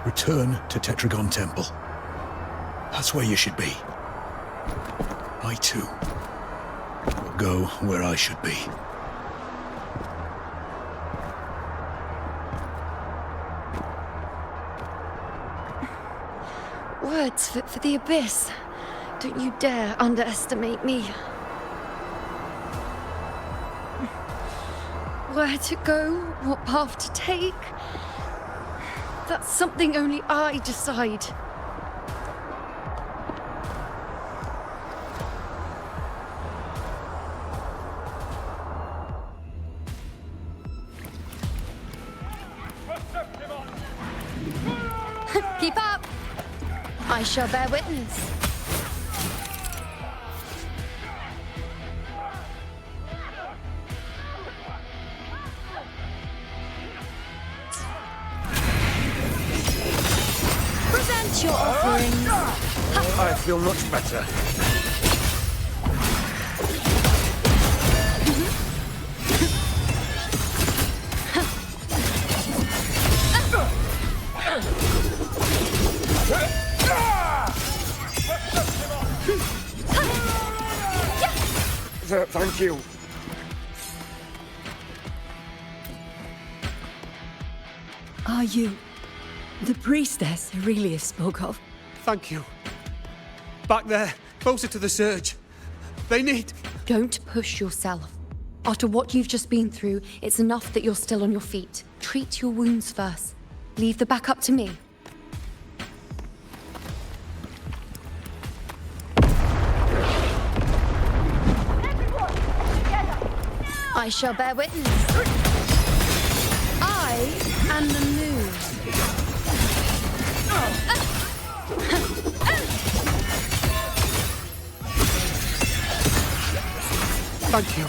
Return to Tetragon Temple. That's where you should be. I too will go where I should be. Words for the abyss. Don't you dare underestimate me. Where to go, what path to take. That's something only I decide. Keep up! I shall bear witness. Present your offerings. I feel much better. Thank you. Are you the priestess Aurelius spoke of? Thank you. Back there, closer to the surge. They need... Don't push yourself. After what you've just been through, it's enough that you're still on your feet. Treat your wounds first. Leave the back up to me. I shall bear witness. I am the moon. Thank you.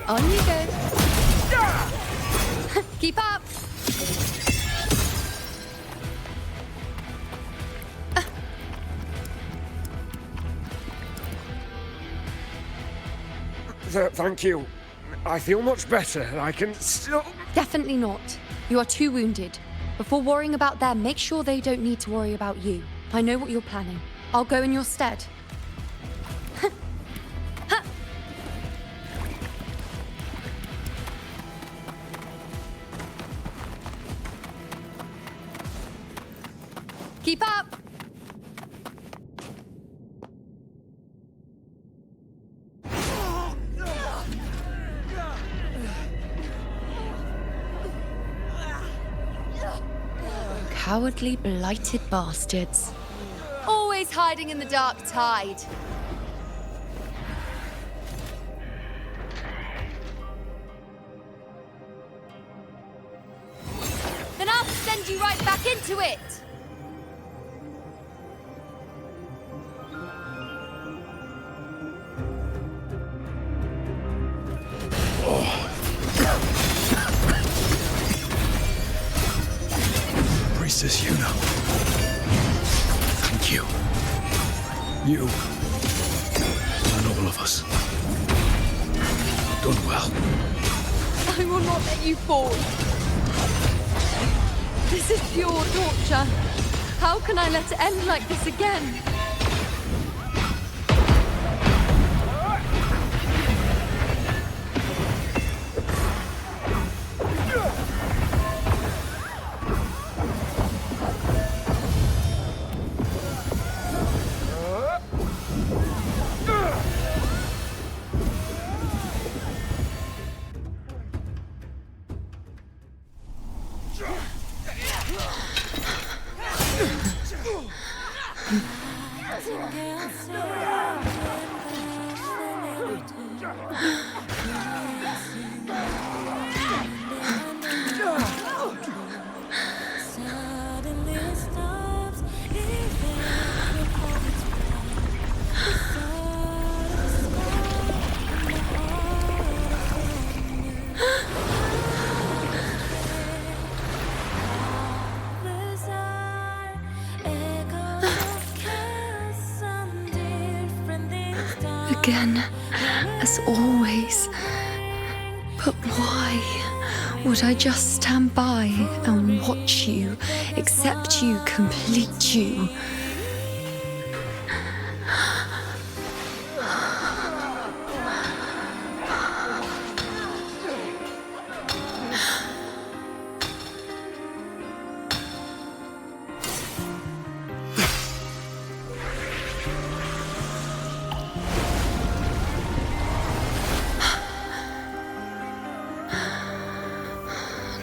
On you go. Keep up. Thank you. I feel much better. I can still... Definitely not. You are too wounded. Before worrying about them, make sure they don't need to worry about you. I know what you're planning. I'll go in your stead. Keep up! Cowardly, blighted bastards. Always hiding in the dark tide. Then I'll send you right back into it! Priestess Una. Thank you. You and all of us. Done well. I will not let you fall. This is pure torture. How can I let it end like this again? Again, as always. But why would I just stand by and watch you, accept you, complete you?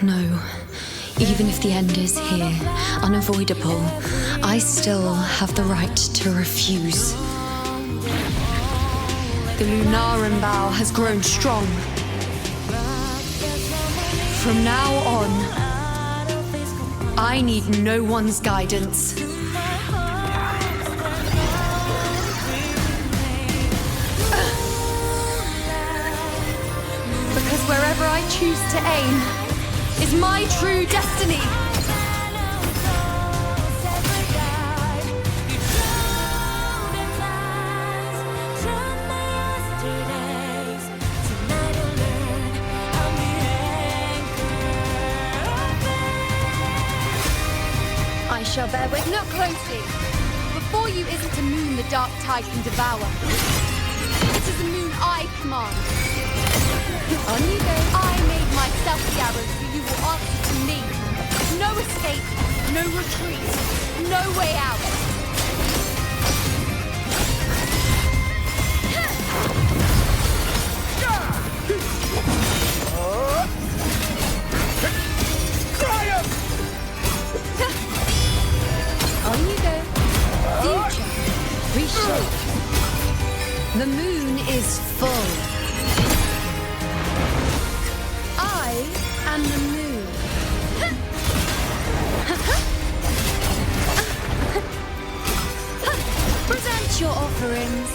No. Even if the end is here, unavoidable, I still have the right to refuse. The Lunaran bow has grown strong. From now on, I need no one's guidance. Because wherever I choose to aim is my true destiny. I shall bear witness. Look closely. Before you isn't a moon the dark tide can devour. It is a moon I command. On you go. I made myself the arrow, so you will answer to me. No escape, no retreat, no way out. On you go. Future, reshape. The moon is full. I am the moon. Present your offerings.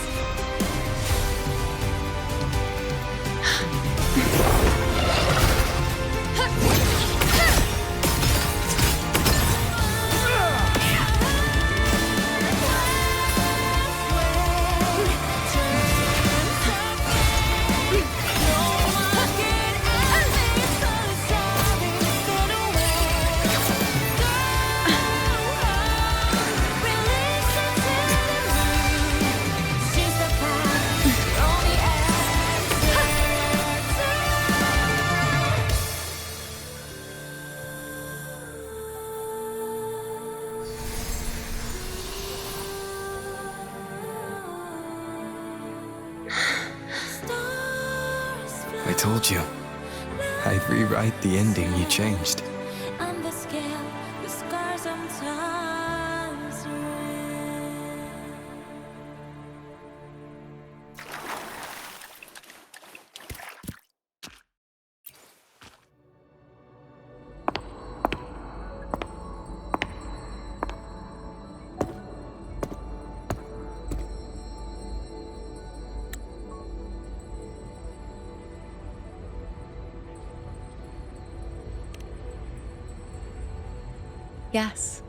I told you. I'd rewrite the ending you changed. Yes.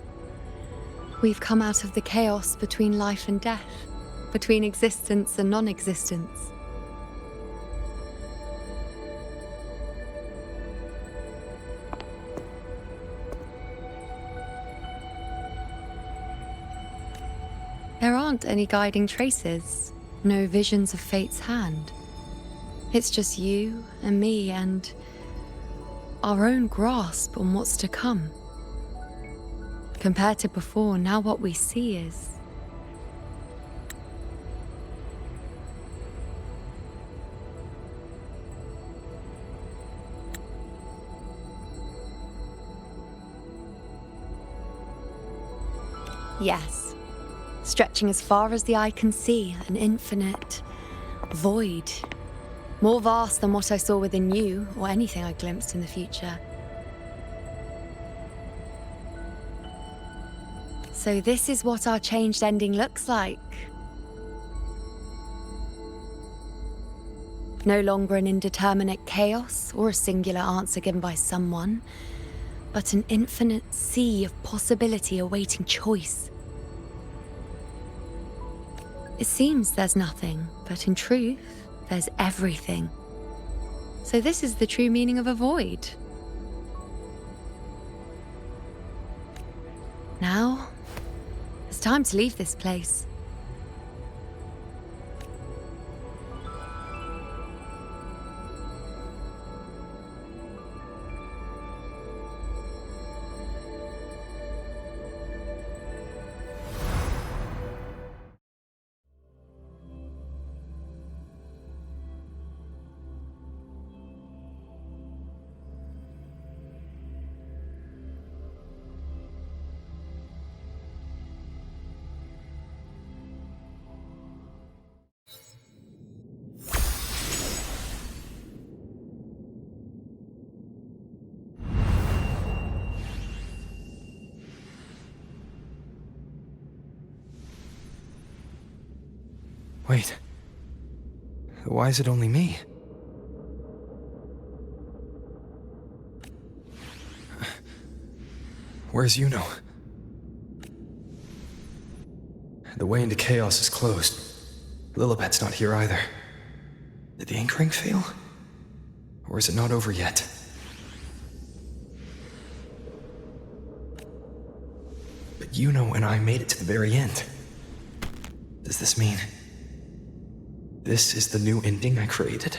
We've come out of the chaos between life and death, between existence and non-existence. There aren't any guiding traces, no visions of fate's hand. It's just you and me and our own grasp on what's to come. Compared to before, now what we see is... Yes. Stretching as far as the eye can see, an infinite void. More vast than what I saw within you, or anything I glimpsed in the future. So this is what our changed ending looks like. No longer an indeterminate chaos or a singular answer given by someone, but an infinite sea of possibility awaiting choice. It seems there's nothing, but in truth, there's everything. So this is the true meaning of a void. Now, it's time to leave this place. Wait. Why is it only me? Where's Yuno? The way into chaos is closed. Lilibet's not here either. Did the anchoring fail? Or is it not over yet? But Yuno and I made it to the very end. Does this mean this is the new ending I created?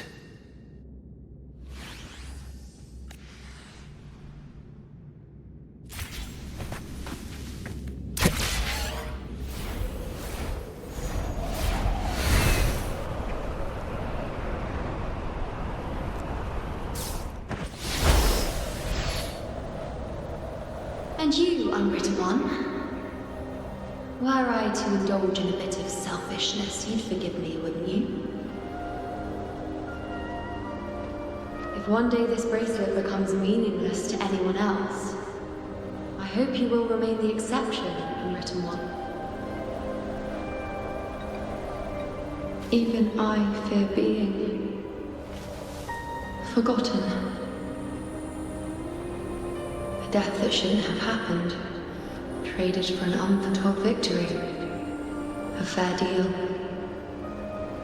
And you, unwritten one? Were I to indulge in a bit of selfishness, you'd forgive me, wouldn't you? If one day this bracelet becomes meaningless to anyone else, I hope you will remain the exception, unwritten one. Even I fear being forgotten. A death that shouldn't have happened, traded for an unforetold victory. A fair deal.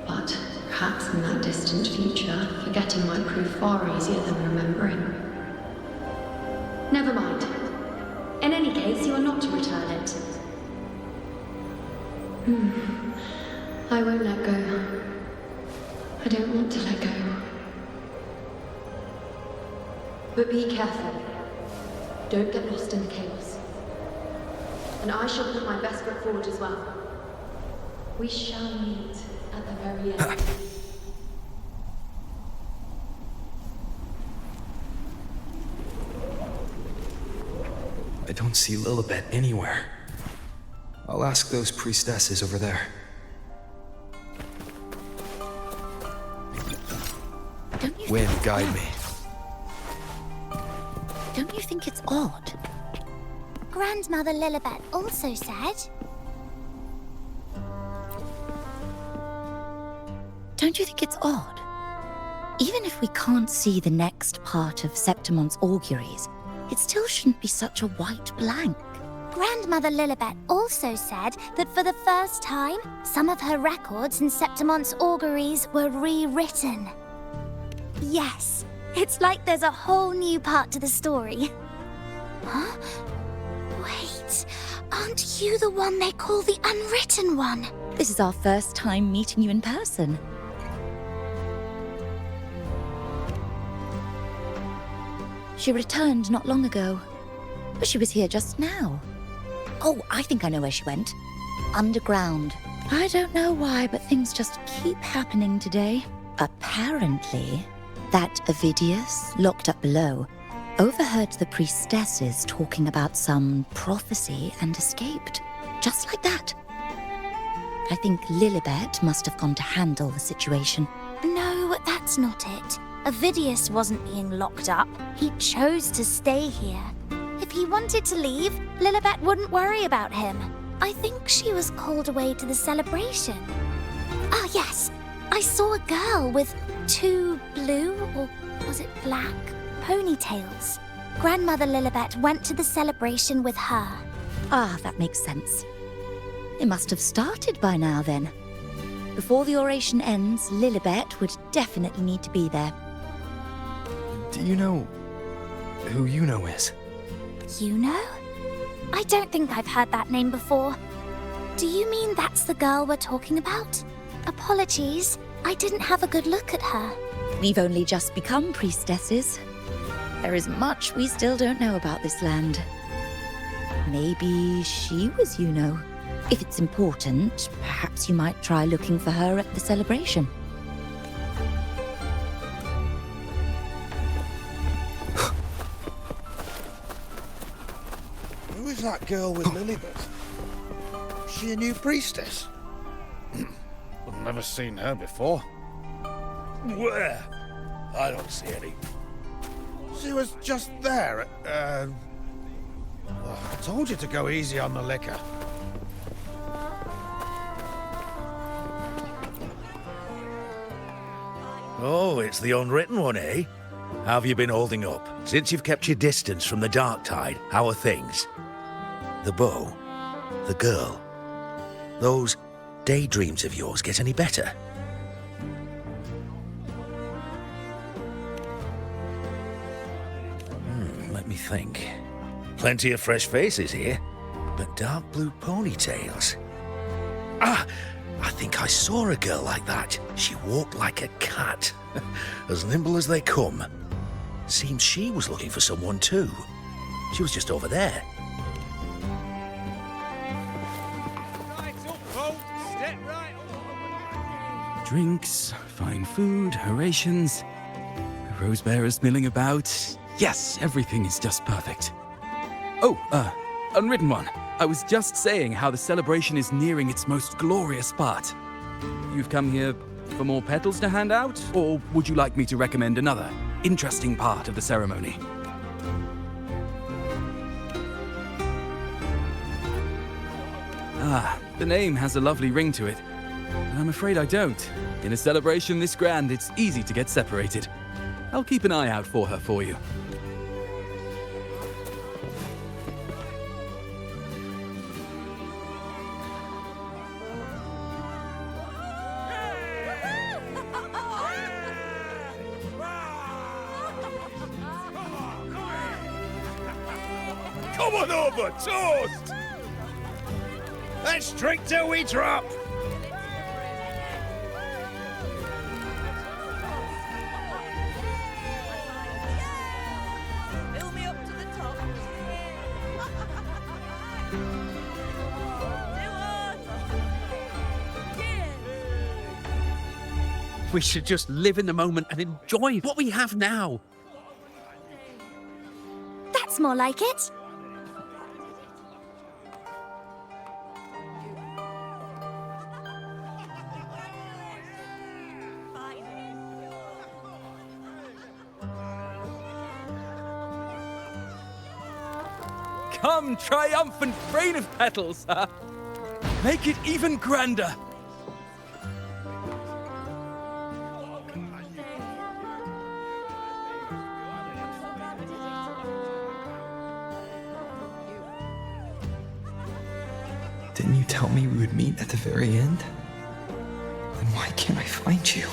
But perhaps in that distant future, forgetting might prove far easier than remembering. Never mind. In any case, you are not to return it. I won't let go. I don't want to let go. But be careful. Don't get lost in the chaos. And I shall put my best foot forward as well. We shall meet at the very end. I don't see Lilibet anywhere. I'll ask those priestesses over there. Wind, guide me. Don't you think it's odd? Grandmother Lilibet also said... Don't you think it's odd? Even if we can't see the next part of Septimon's auguries, it still shouldn't be such a white blank. Grandmother Lilibet also said that for the first time, some of her records in Septimon's auguries were rewritten. Yes, it's like there's a whole new part to the story. Huh? Wait, aren't you the one they call the Unwritten One? This is our first time meeting you in person. She returned not long ago, but she was here just now. Oh, I think I know where she went. Underground. I don't know why, but things just keep happening today. Apparently, that Ovidius, locked up below, overheard the priestesses talking about some prophecy and escaped. Just like that. I think Lilibet must have gone to handle the situation. No, that's not it. Ovidius wasn't being locked up. He chose to stay here. If he wanted to leave, Lilibet wouldn't worry about him. I think she was called away to the celebration. Ah, yes. I saw a girl with 2 blue, or was it black, ponytails. Grandmother Lilibet went to the celebration with her. Ah, that makes sense. It must have started by now, then. Before the oration ends, Lilibet would definitely need to be there. Do you know who Yuno is? Yuno? I don't think I've heard that name before. Do you mean that's the girl we're talking about? Apologies, I didn't have a good look at her. We've only just become priestesses. There is much we still don't know about this land. Maybe she was Yuno. If it's important, perhaps you might try looking for her at the celebration. Who is that girl with Lilibet? Is she a new priestess? I've never seen her before. Where? I don't see any. She was just there. I told you to go easy on the liquor. Oh, it's the unwritten one, eh? How have you been holding up? Since you've kept your distance from the dark tide, how are things? The bow? The girl? Those daydreams of yours get any better? Let me think. Plenty of fresh faces here, but dark blue ponytails. Ah! I think I saw a girl like that. She walked like a cat. As nimble as they come. Seems she was looking for someone too. She was just over there. Drinks, fine food, her rations, the rose bearers milling about. Yes, everything is just perfect. Oh, unwritten one. I was just saying how the celebration is nearing its most glorious part. You've come here for more petals to hand out? Or would you like me to recommend another interesting part of the ceremony? Ah, the name has a lovely ring to it. But I'm afraid I don't. In a celebration this grand, it's easy to get separated. I'll keep an eye out for her for you. Come on over, toast! Let's drink till we drop! Fill me up to the top. We should just live in the moment and enjoy what we have now. That's more like it. Come, triumphant rain of petals! Make it even grander! Didn't you tell me we would meet at the very end? Then why can't I find you?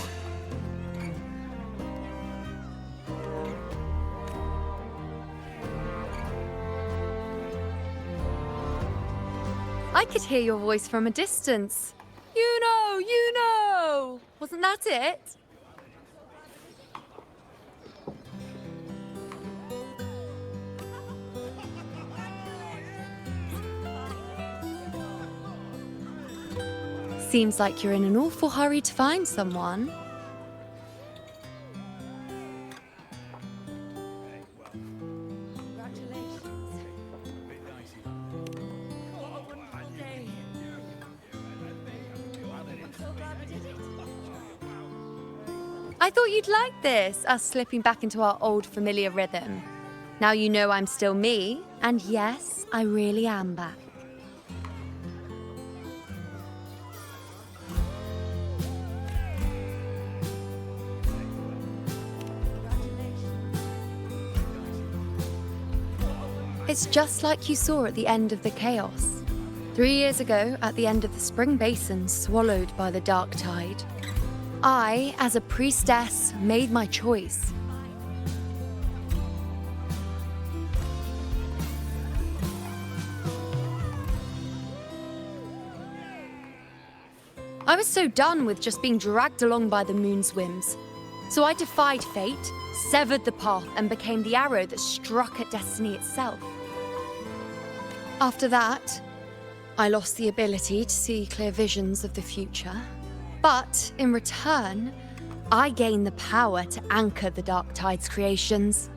I could hear your voice from a distance. You know! Wasn't that it? Seems like you're in an awful hurry to find someone. I thought you'd like this, us slipping back into our old familiar rhythm. Now you know I'm still me, and yes, I really am back. It's just like you saw at the end of the chaos. 3 years ago, at the end of the spring basin swallowed by the dark tide, I, as a priestess, made my choice. I was so done with just being dragged along by the moon's whims. So I defied fate, severed the path, and became the arrow that struck at destiny itself. After that, I lost the ability to see clear visions of the future. But in return, I gained the power to anchor the Dark Tide's creations.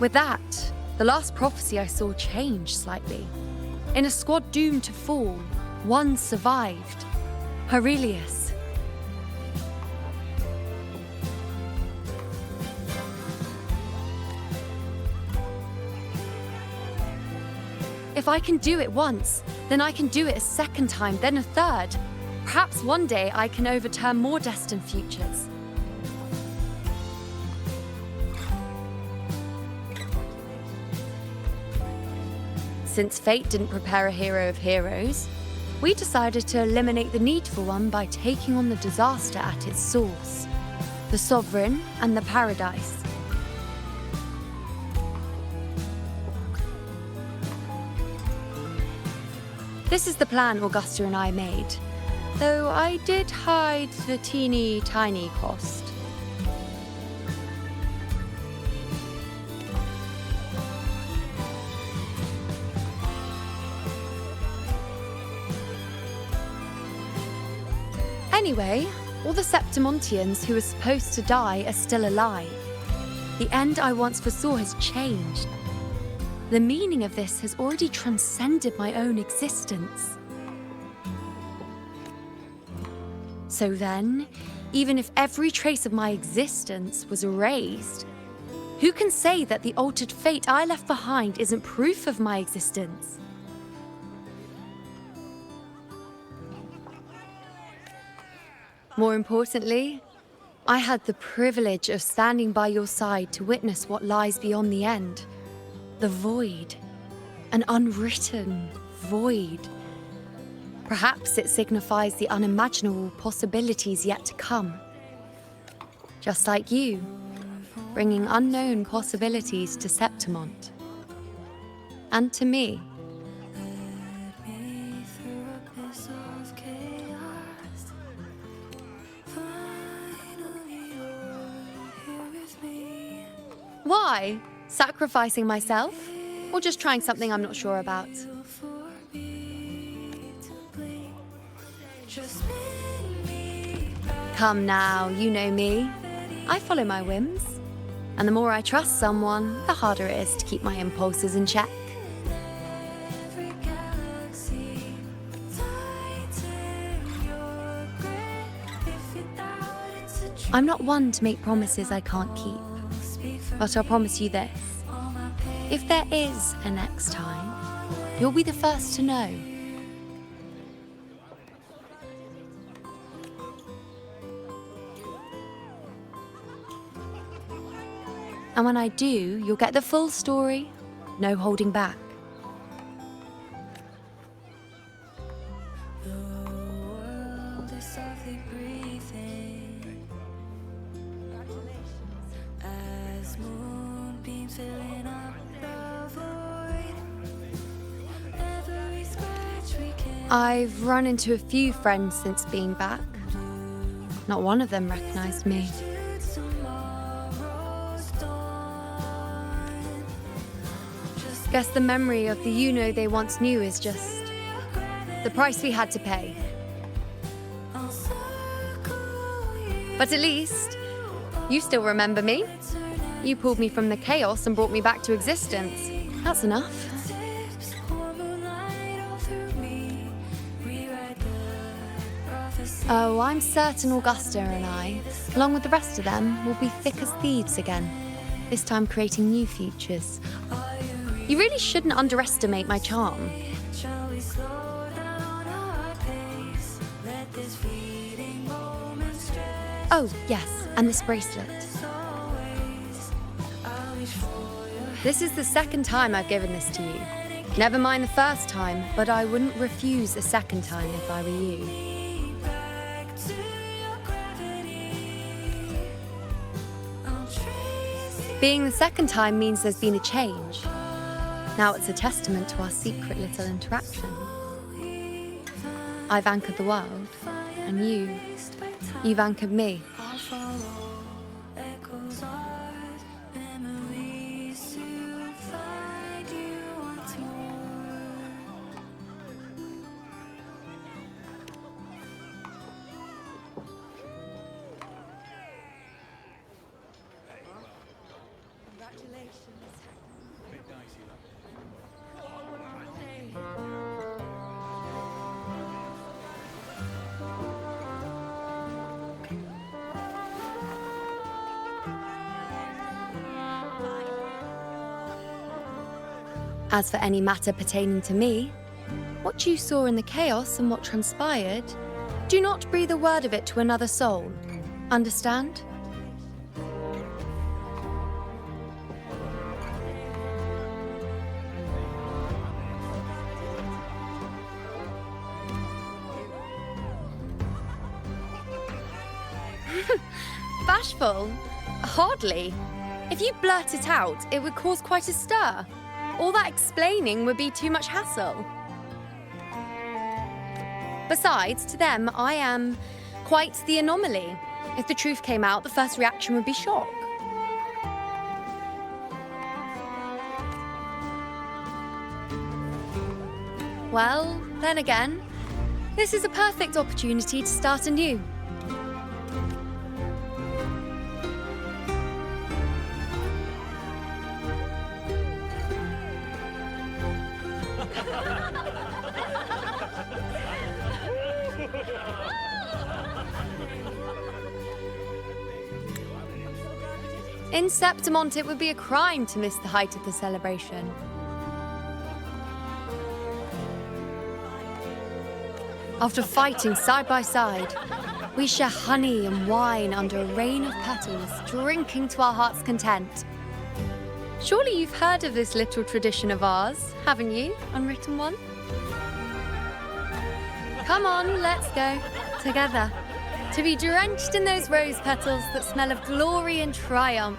With that, the last prophecy I saw changed slightly. In a squad doomed to fall, one survived. Aurelius. If I can do it once, then I can do it a second time, then a third. Perhaps one day I can overturn more destined futures. Since fate didn't prepare a hero of heroes, we decided to eliminate the need for one by taking on the disaster at its source, the Sovereign and the Paradise. This is the plan Augusta and I made, though I did hide the teeny tiny cost. Anyway, all the Septimontians who were supposed to die are still alive. The end I once foresaw has changed. The meaning of this has already transcended my own existence. So then, even if every trace of my existence was erased, who can say that the altered fate I left behind isn't proof of my existence? More importantly, I had the privilege of standing by your side to witness what lies beyond the end. The void. An unwritten void. Perhaps it signifies the unimaginable possibilities yet to come. Just like you, bringing unknown possibilities to Septimont. And to me. Why? Sacrificing myself? Or just trying something I'm not sure about? Come now, you know me. I follow my whims. And the more I trust someone, the harder it is to keep my impulses in check. I'm not one to make promises I can't keep. But I'll promise you this. If there is a next time, you'll be the first to know. And when I do, you'll get the full story, no holding back. I've run into a few friends since being back. Not one of them recognized me. Guess the memory of the you-know they once knew is just the price we had to pay. But at least, you still remember me. You pulled me from the chaos and brought me back to existence. That's enough. Oh, I'm certain Augusta and I, along with the rest of them, will be thick as thieves again, this time creating new futures. You really shouldn't underestimate my charm. Oh, yes, and this bracelet. This is the second time I've given this to you. Never mind the first time, but I wouldn't refuse a second time if I were you. Being the second time means there's been a change. Now it's a testament to our secret little interaction. I've anchored the world, and you've anchored me. As for any matter pertaining to me, what you saw in the chaos and what transpired, Do not breathe a word of it to another soul. Understand? Bashful? Hardly. If you blurt it out, it would cause quite a stir. All that explaining would be too much hassle. Besides, to them, I am quite the anomaly. If the truth came out, the first reaction would be shock. Well, then again, this is a perfect opportunity to start anew. In Septimont, it would be a crime to miss the height of the celebration. After fighting side by side, we share honey and wine under a rain of petals, drinking to our heart's content. Surely you've heard of this little tradition of ours, haven't you, unwritten one? Come on, let's go. Together. To be drenched in those rose petals that smell of glory and triumph.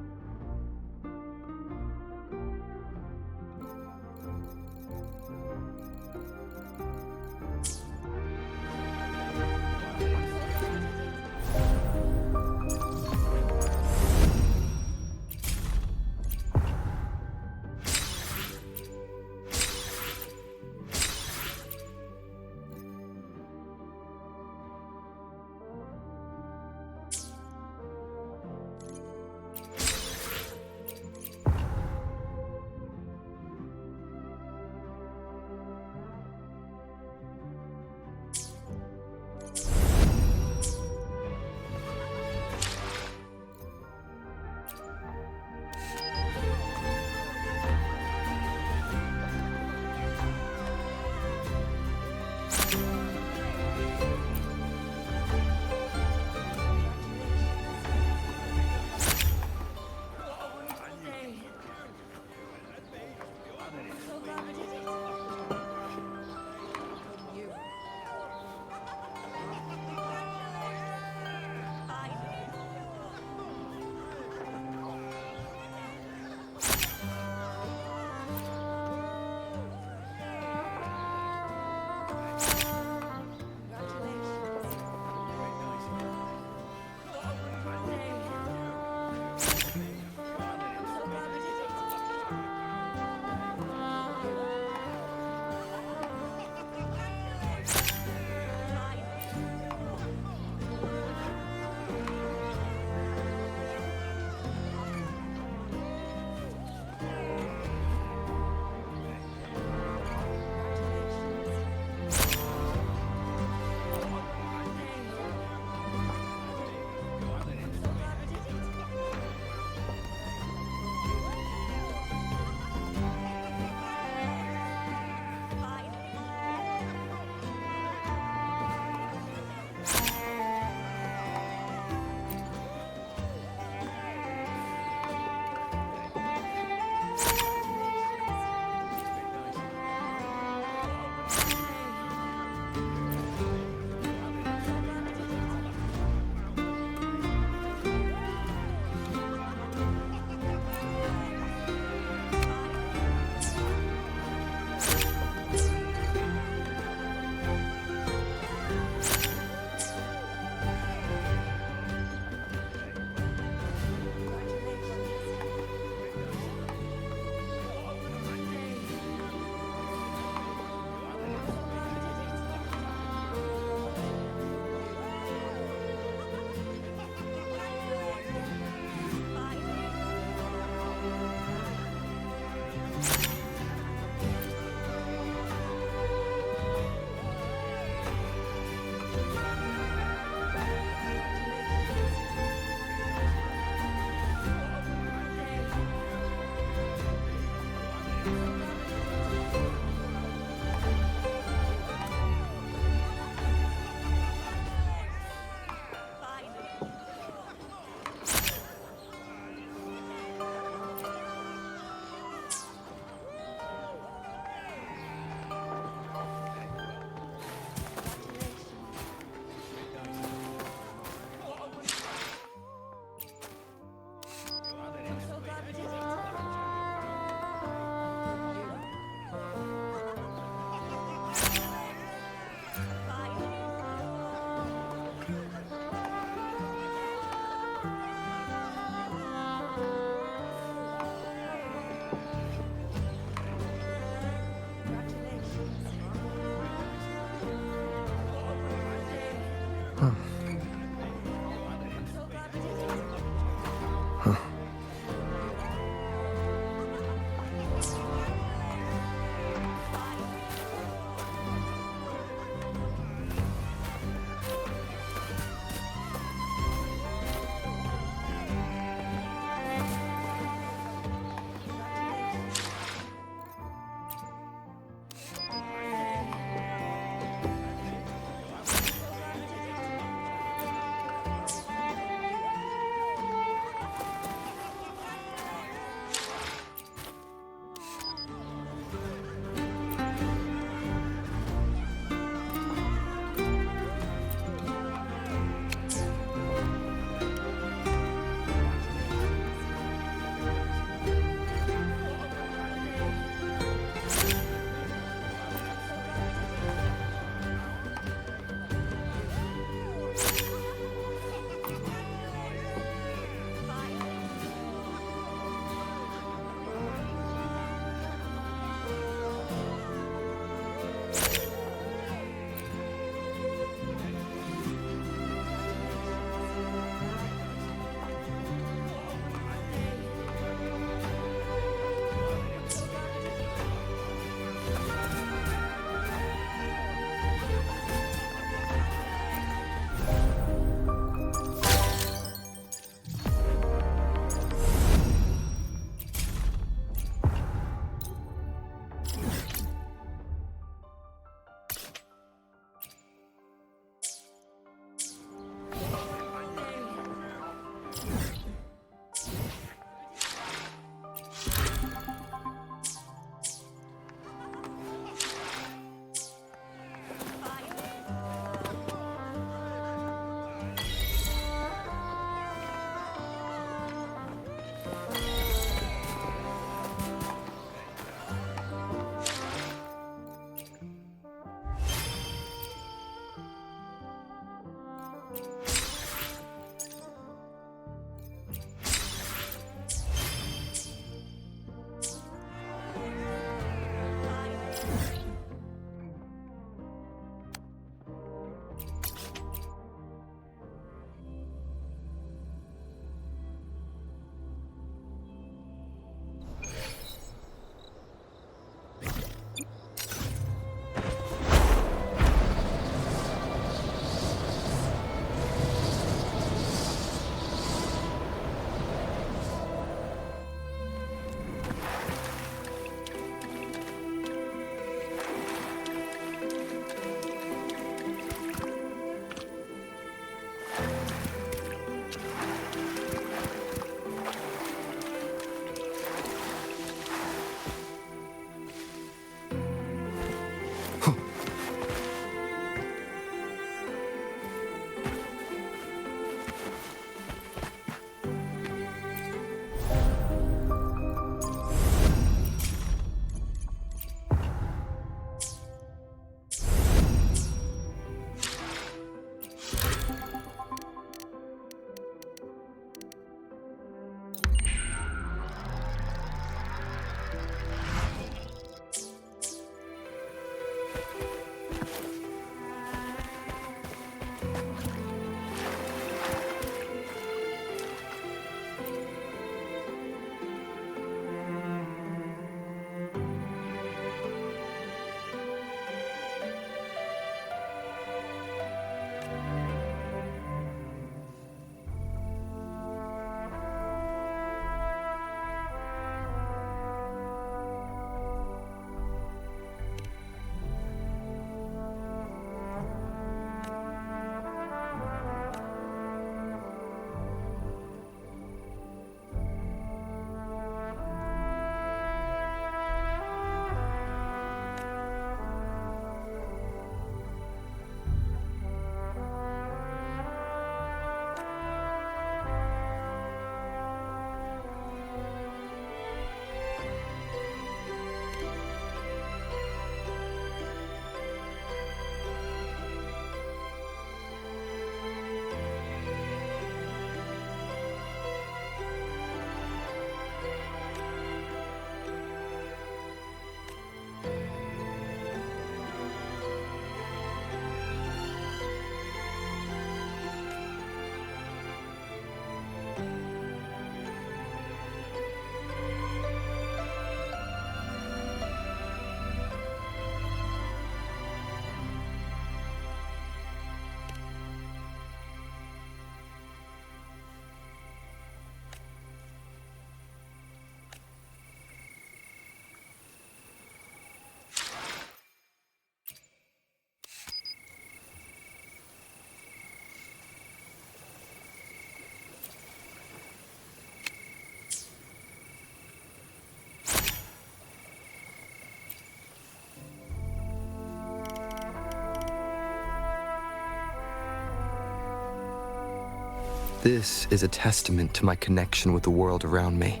This is a testament to my connection with the world around me,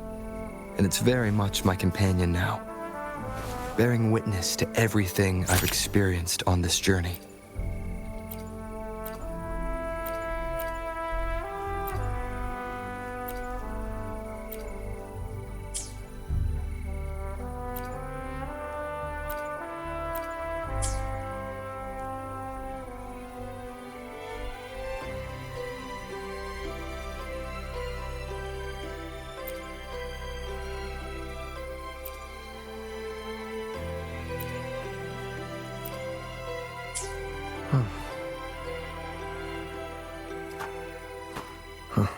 and it's very much my companion now, bearing witness to everything I've experienced on this journey. Huh.